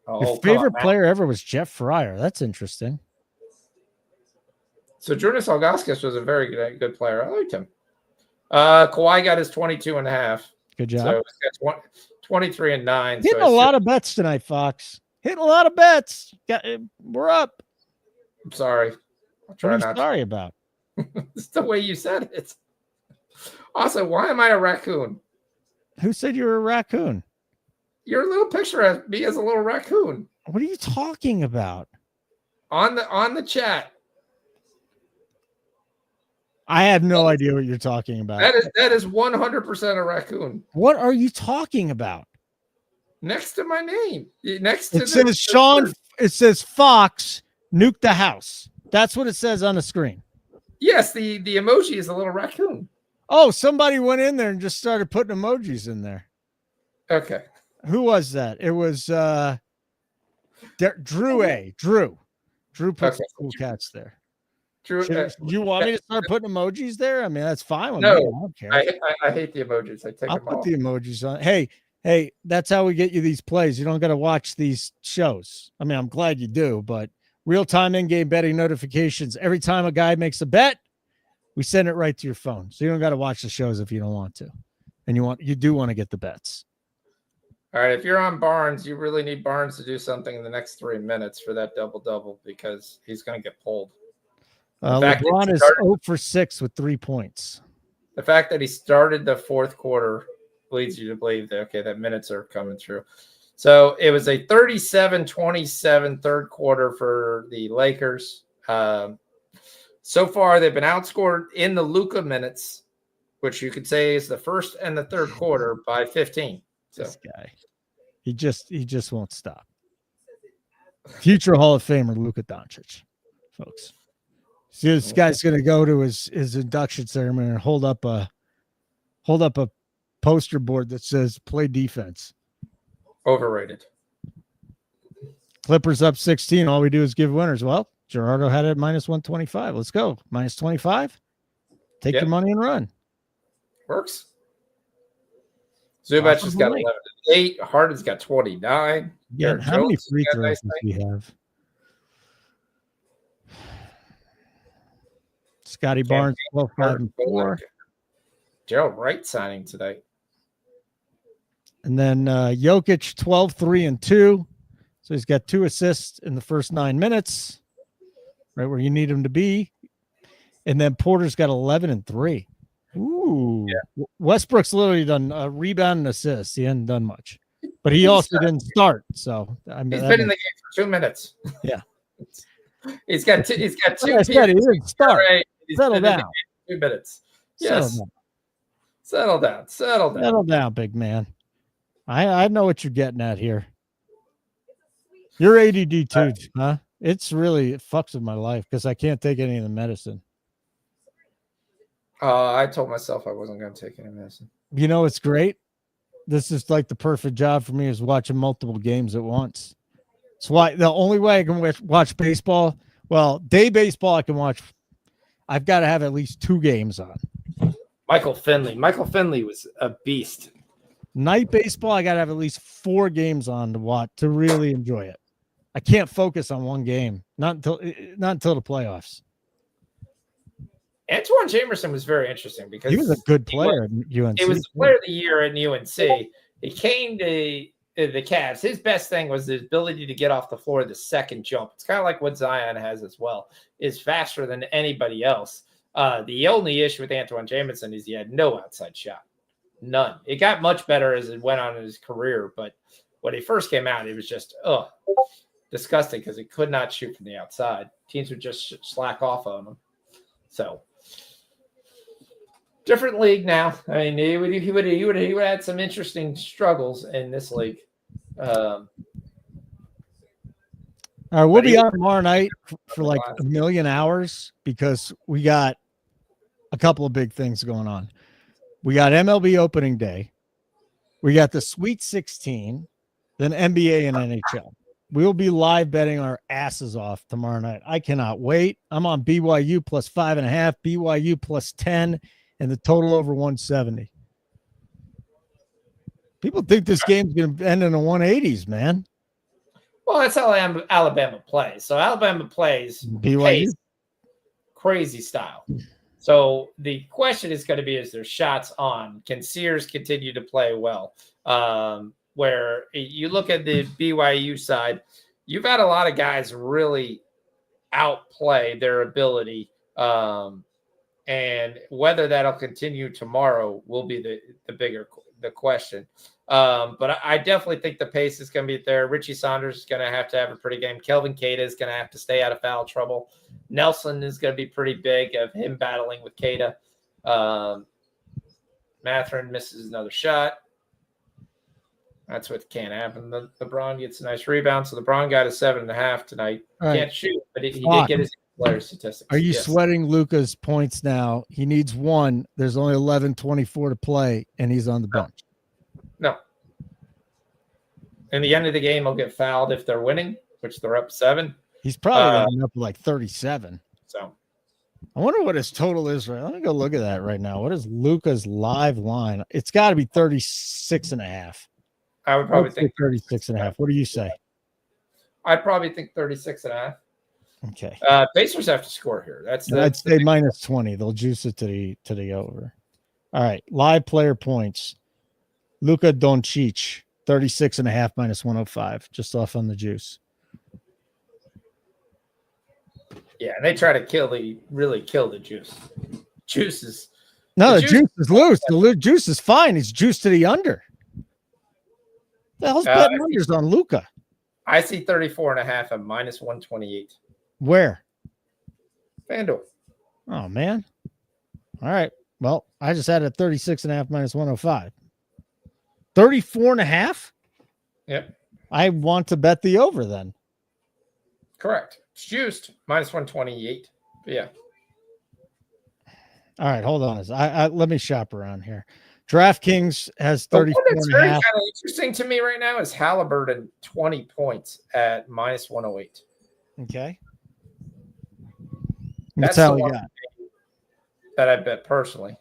Your Your favorite player ever was Jeff Fryer. That's interesting. So Zydrunas Ilgauskas was a very good player. I liked him. Kawhi got his 22.5. Good job. So he's got 23 and 9. Hitting a lot of bets tonight, Fox. Hitting a lot of bets. We're up. I'm sorry. What are you sorry about? It's the way you said it. Also, why am I a raccoon? Who said you were a raccoon? Your little picture has me as a little raccoon. What are you talking about? On the chat. I have no idea what you're talking about. That is 100% a raccoon. What are you talking about? Next to my name. It says Fox, Nuke the House. That's what it says on the screen. Yes, the emoji is a little raccoon. Oh, somebody went in there and just started putting emojis in there. Okay. Who was that? It was Drew A. Drew put some cool cats there. Drew, you want me to start putting emojis there? I mean, that's fine with me. I don't care. I hate the emojis. I'll put the emojis on. Hey, that's how we get you these plays. You don't got to watch these shows. I mean, I'm glad you do, but real-time in-game betting notifications. Every time a guy makes a bet, we send it right to your phone. So you don't got to watch the shows if you don't want to. And you do want to get the bets. All right, if you're on Barnes, you really need Barnes to do something in the next 3 minutes for that double-double because he's going to get pulled. LeBron is 0 for 6 with 3 points. The fact that he started the fourth quarter leads you to believe that, okay, that minutes are coming through. So it was a 37-27 third quarter for the Lakers. So far, they've been outscored in the Luka minutes, which you could say is the first and the third quarter by 15. So. This guy, he just won't stop. Future Hall of Famer Luka Doncic, folks. See, this guy's going to go to his induction ceremony and hold up a poster board that says "Play defense." Overrated. Clippers up 16. All we do is give winners. Well, Gerardo had it at -125. Let's go. -25. Take your money and run. Works. Zubac has got 11-8. Harden's got 29. Yeah, how many free throws does he have? Scotty Barnes, 12-5-4. Gerald Wright signing today. And then Jokic, 12-3-2. So he's got 2 assists in the first 9 minutes. right where you need him to be. And then Porter's got 11 and 3. Ooh. Yeah. Westbrook's literally done a rebound and assist. He hadn't done much, but he also didn't start. So I mean, he's been in the game for 2 minutes. Yeah. He's got two. He's got two. Like I said, he didn't start. Settle down. 2 minutes. Settle Yes. down. Settle down. Settle down. Settle down, big man. I know what you're getting at here. You're ADD too, huh? It fucks with my life because I can't take any of the medicine. I told myself I wasn't going to take any medicine. You know, it's great. This is like the perfect job for me is watching multiple games at once. It's why the only way I can watch baseball, well, day baseball I can watch. I've got to have at least 2 games on. Michael Finley was a beast. Night baseball, I got to have at least 4 games on to watch to really enjoy it. I can't focus on one game, not until the playoffs. Antoine Jamerson was very interesting because he was a good player at UNC. He was the player of the year at UNC. He came to the Cavs. His best thing was his ability to get off the floor the second jump. It's kind of like what Zion has as well. Is faster than anybody else. The only issue with Antoine Jamerson is he had no outside shot. None. It got much better as it went on in his career, but when he first came out, it was just disgusting because he could not shoot from the outside. Teams would just slack off on him. So different league now. I mean, he would have had some interesting struggles in this league. All right, we'll be on tomorrow night for like a million hours because we got a couple of big things going on. We got MLB opening day. We got the Sweet 16, then NBA and NHL. We'll be live betting our asses off tomorrow night. I cannot wait. I'm on BYU plus 5.5, BYU plus 10, and the total over 170. People think this game's going to end in the 180s, man. Well, that's how Alabama plays. So Alabama plays BYU crazy style. So the question is going to be: is there shots on? Can Sears continue to play well? Where you look at the BYU side, you've had a lot of guys really outplay their ability, and whether that'll continue tomorrow will be the question. But I definitely think the pace is going to be there. Richie Saunders is going to have a pretty game. Kelvin Keita is going to have to stay out of foul trouble. Nelson is going to be pretty big of him battling with Keita. Matherin misses another shot. That's what can't happen. LeBron gets a nice rebound. So LeBron got a 7.5 tonight. Right. Can't shoot, but he did get his player statistics. Are you sweating Luka's points now? He needs 1. There's only 11:24 to play, and he's on the bench. No. In the end of the game, he'll get fouled if they're winning, which they're up 7. He's probably up like 37. So I wonder what his total is right. Let me go look at that right now. What is Luka's live line? It's got to be 36.5. I would probably think 36.5. What do you say? I'd probably think 36.5. Okay. Pacers have to score here. I'd say minus 20. They'll juice it to the over. All right. Live player points. Luka Doncic, 36.5 minus 105, just off on the juice. Yeah, and they try to really kill the juice. Juice is the juice is loose. The juice is fine. He's juiced to the under. The hell's betting unders on Luka? I see 34.5 at minus 128. Where? FanDuel. Oh man. All right. Well, I just had it 36.5 minus 105. 34.5? Yep. I want to bet the over then. Correct. It's juiced minus 128. But yeah. All right, hold on. Let me shop around here. DraftKings has 34. What's very kind of interesting to me right now is Halliburton 20 points at minus 108. Okay. That's how we got that I bet personally.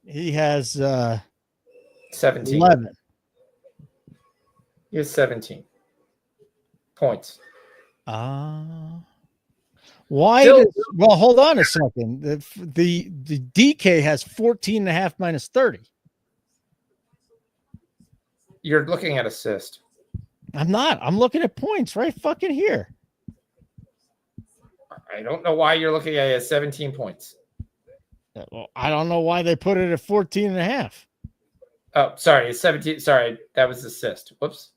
He has 17. 11. He has 17 points. Why? Well, hold on a second. The DK has 14.5 minus 30. You're looking at assist. I'm not. I'm looking at points right fucking here. I don't know why you're looking at it as 17 points. Well, I don't know why they put it at 14.5. Oh, sorry, it's 17. Sorry, that was assist. Whoops.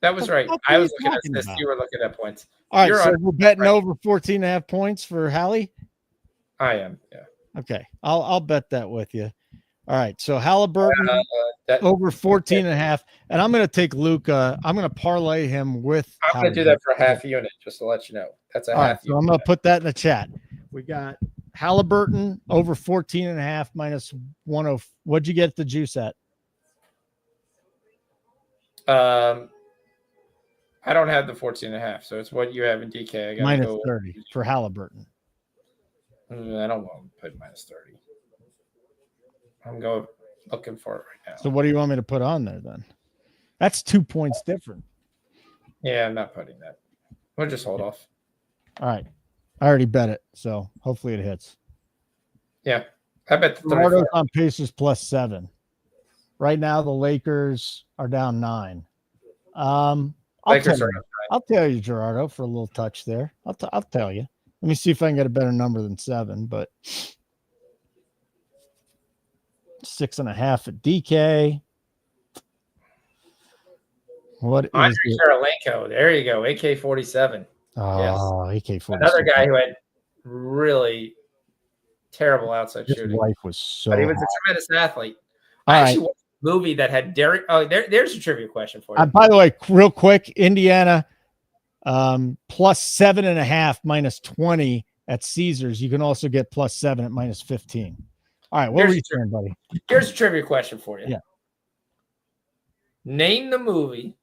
That was right. fuck I are was you looking at talking assists. about? You were looking at points. All right, You're so on- we're betting right. over 14.5 points for Hallie. I am. Yeah. Okay, I'll bet that with you. All right, so Halliburton That, over 14.5, and I'm going to take Luca. I'm going to parlay him with. I'm going to do that for a half unit, just to let you know. That's a All right, half so unit. I'm going to put that in the chat. We got Halliburton over 14.5 minus 10. What'd you get the juice at? I don't have the 14.5, so it's what you have in DK. I got Minus go 30 for Halliburton. I don't want to put minus 30. I'm going looking for it right now. So what do you want me to put on there then? That's 2 points different. Yeah, I'm not putting that. We'll just hold off. All right. I already bet it, so hopefully it hits. Yeah, I bet the Toronto's 34. on Pacers +7. Right now, the Lakers are down 9. Lakers are up. I'll tell you, Gerardo, for a little touch there. I'll tell you. Let me see if I can get a better number than 7, but 6.5 at DK. What is Andre it? Kirilenko. There you go. AK-47. Oh, AK-47. Another guy who had really terrible outside His shooting. wife was so But he was hot. a tremendous athlete. All I right. actually watched a movie that had Derek. Oh, there's a trivia question for you. By the way, real quick, Indiana +7.5 minus 20 at Caesars. You can also get +7 at minus 15. All right, what were you saying, buddy? Here's a trivia question for you. Yeah. Name the movie.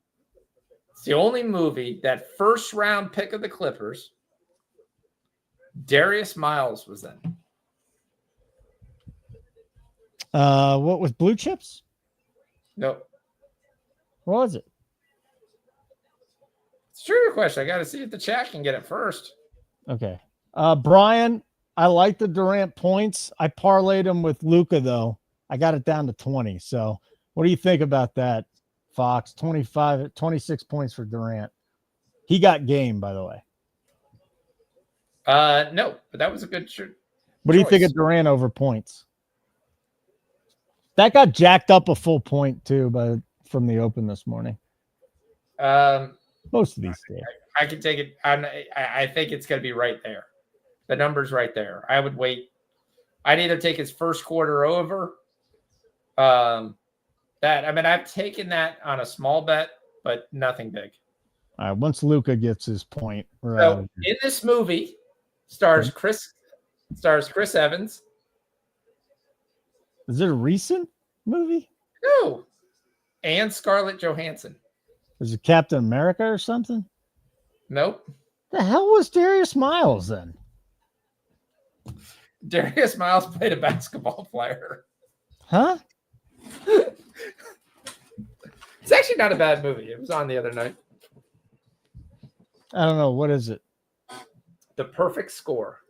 It's the only movie that first round pick of the Clippers, Darius Miles was in. What was Blue Chips? Nope. What was it? It's a trivia question. I got to see if the chat can get it first. Okay. Brian, I like the Durant points. I parlayed them with Luca, though. I got it down to 20. So what do you think about that, Fox? 26 points for Durant. He got game, by the way. No, but that was a good What do you think of Durant over points? That got jacked up a full point, too, from the open this morning. Most of these days. I can take it. I think it's going to be right there. The number's right there. I would wait. I'd either take his first quarter over. I've taken that on a small bet, but nothing big. All right. Once Luca gets his point, So in this movie, stars Chris Evans. Is it a recent movie? No, and Scarlett Johansson. Is it Captain America or something? Nope. The hell was Darius Miles then? Darius Miles played a basketball player. Huh? It's actually not a bad movie. It was on the other night. I don't know. What is it? The Perfect Score.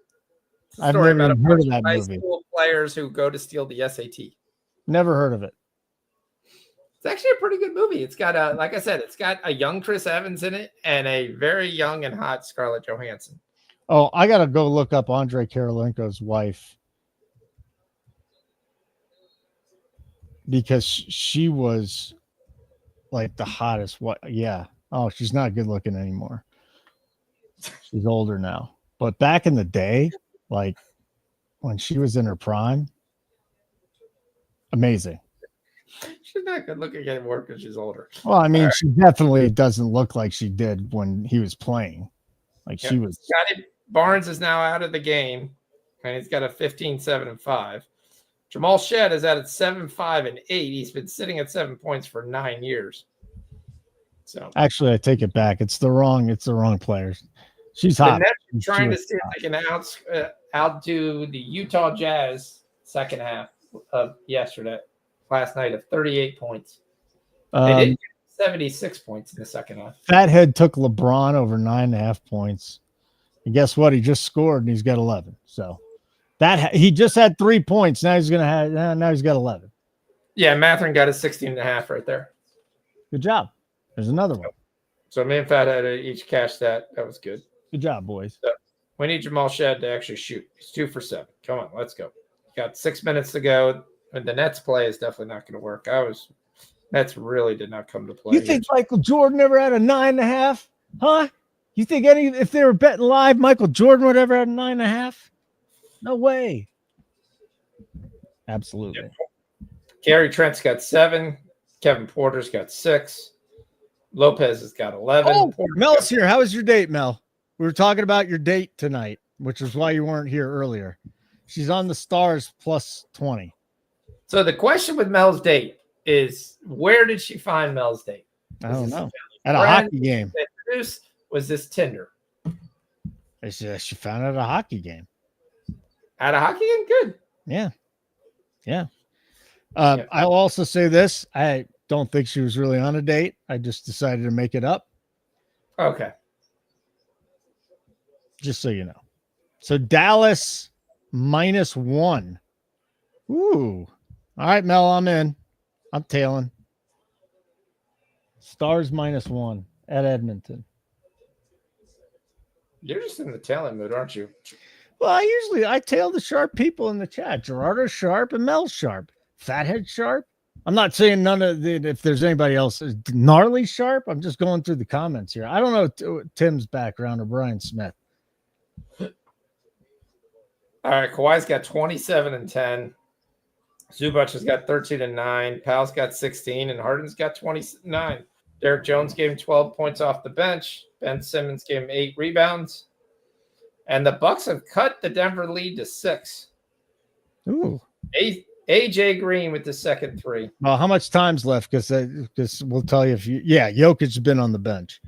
It's a I've story never about a even heard bunch of that high movie. school players who go to steal the SAT. Never heard of it. It's actually a pretty good movie. It's got like I said, it's got a young Chris Evans in it and a very young and hot Scarlett Johansson. Oh, I got to go look up Andre Kirilenko's wife because she was like the hottest. What? Yeah. Oh, she's not good looking anymore. She's older now. But back in the day, like when she was in her prime, amazing. She's not good looking anymore because she's older. Well, I mean, she definitely doesn't look like she did when he was playing. Like she was. Scotty Barnes is now out of the game, and he's got a 15-7-5. Jamal Shedd is at 7-5-8. He's been sitting at 7 points for 9 years. So Actually, I take it back. It's the wrong players. She's the hot. Nets are trying to see if they can outdo the Utah Jazz second half of last night of 38 points. They did get 76 points in the second half. Fathead took LeBron over 9.5 points. And guess what? He just scored and he's got 11. So he just had 3 points. Now he's got 11. Yeah, Matherin got a 16.5 right there. Good job. There's another one. So me and Fathead each cashed that. That was good. Good job, boys. We need Jamal Shedd to actually shoot. He's 2 for 7. Come on, let's go. Got 6 minutes to go. And the Nets play is definitely not going to work. Nets really did not come to play. You think Michael Jordan ever had a 9.5? Huh? You think if they were betting live, Michael Jordan would ever have a 9.5? No way. Absolutely. Yep. Gary Trent's got 7. Kevin Porter's got 6. Lopez has got 11. Oh, Mel's here. How was your date, Mel? We were talking about your date tonight, which is why you weren't here earlier. She's on the Stars plus 20. So the question with Mel's date is, where did she find Mel's date? I don't know. At a hockey game. Was this Tinder? She found it at a hockey game. At a hockey game? Good. Yeah. Yeah. I'll also say this. I don't think she was really on a date. I just decided to make it up. Okay. Just so you know. So Dallas -1. Ooh. All right, Mel, I'm in. I'm tailing. Stars -1 at Edmonton. You're just in the tailing mood, aren't you? Well, I tail the sharp people in the chat. Gerardo's sharp and Mel's sharp. Fathead sharp. I'm not saying if there's anybody else gnarly sharp. I'm just going through the comments here. I don't know Tim's background or Brian Smith. All right, Kawhi's got 27 and 10. Zubac has got 13 and 9. Powell's got 16, and Harden's got 29. Derek Jones gave him 12 points off the bench. Ben Simmons gave him 8 rebounds. And the Bucks have cut the Denver lead to 6. Ooh. AJ Green with the second 3. Well, how much time's left? Because we'll tell you Jokic has been on the bench.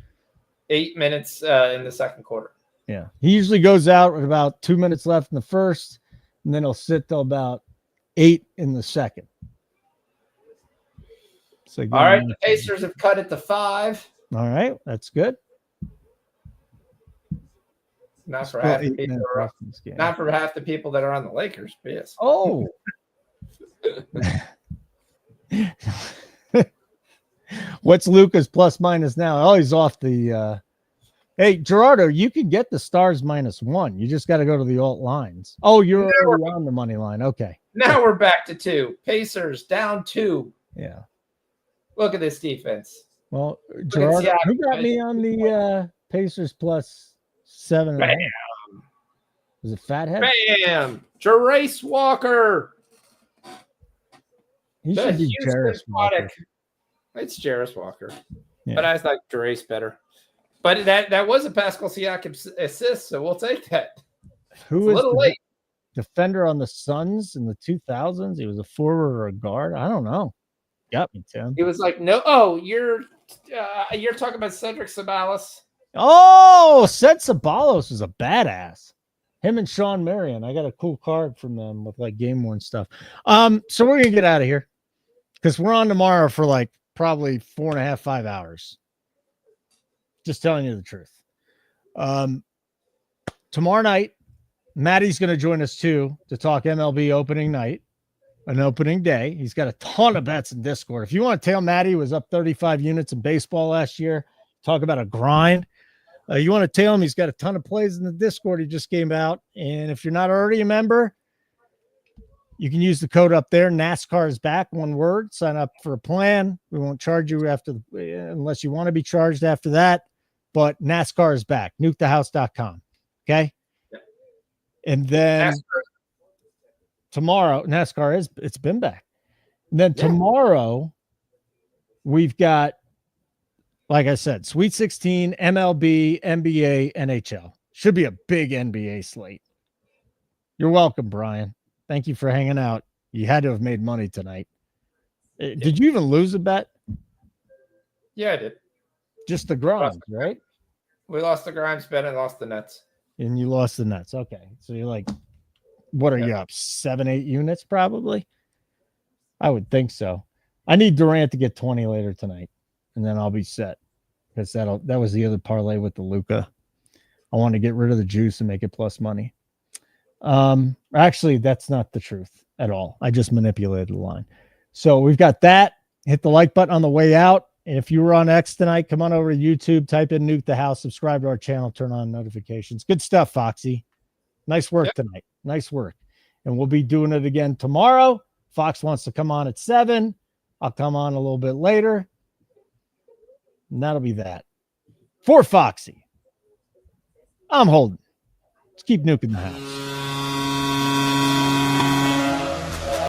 8 minutes in the second quarter. Yeah. He usually goes out with about 2 minutes left in the first, and then he'll sit till about 8 in the second. So all right, the Pacers have cut it to 5. All right, that's good. Not for half the people that are on the Lakers. Yes. Oh. What's Luca's plus minus now? Oh, he's off the hey, Gerardo, you can get the Stars -1. You just got to go to the alt lines. Oh, you're already on the money line. Okay. Now we're back to 2. Pacers down 2. Yeah. Look at this defense. Well, Gerardo, who got me on the Pacers plus 7.5? Was it Fathead? Bam! Jarace Walker. He should be Jarace Walker. It's Jarace Walker. Yeah. But I like Jarace better. But that was a Pascal Siakam assist, so we'll take that. Who was a little late? Defender on the Suns in the 2000s? He was a forward or a guard? I don't know. Got me, Tim. He was like, no. Oh, you're talking about Cedric Sabalas. Oh, Ced Sabalos is a badass. Him and Sean Marion. I got a cool card from them with like game worn stuff. So we're gonna get out of here because we're on tomorrow for like probably 4.5, 5 hours. Just telling you the truth. Tomorrow night, Maddie's going to join us too to talk MLB opening night, an opening day. He's got a ton of bets in Discord. If you want to tell Maddie was up 35 units in baseball last year, talk about a grind. You want to tell him he's got a ton of plays in the Discord he just came out. And if you're not already a member, you can use the code up there. NASCAR is back, one word. Sign up for a plan. We won't charge you unless you want to be charged after that. But NASCAR is back. NukeTheHouse.com. Okay. And then tomorrow, it's been back. And then tomorrow, we've got, like I said, Sweet 16, MLB, NBA, NHL. Should be a big NBA slate. You're welcome, Brian. Thank you for hanging out. You had to have made money tonight. Did you even lose a bet? Yeah, I did. Just the Grimes, right? We lost the Grimes bet and lost the Nets. And you lost the Nets. Okay. So you're like, what are you up? 7, 8 units probably? I would think so. I need Durant to get 20 later tonight, and then I'll be set. Because that was the other parlay with the Luka. I want to get rid of the juice and make it plus money. Actually, that's not the truth at all. I just manipulated the line. So we've got that. Hit the like button on the way out. If you were on X tonight, come on over to YouTube, type in Nuke the House, subscribe to our channel, turn on notifications. Good stuff, Foxy. Nice work tonight. Nice work. And we'll be doing it again tomorrow. Fox wants to come on at 7. I'll come on a little bit later. And that'll be that. For Foxy, I'm Holden. Let's keep nuking the house.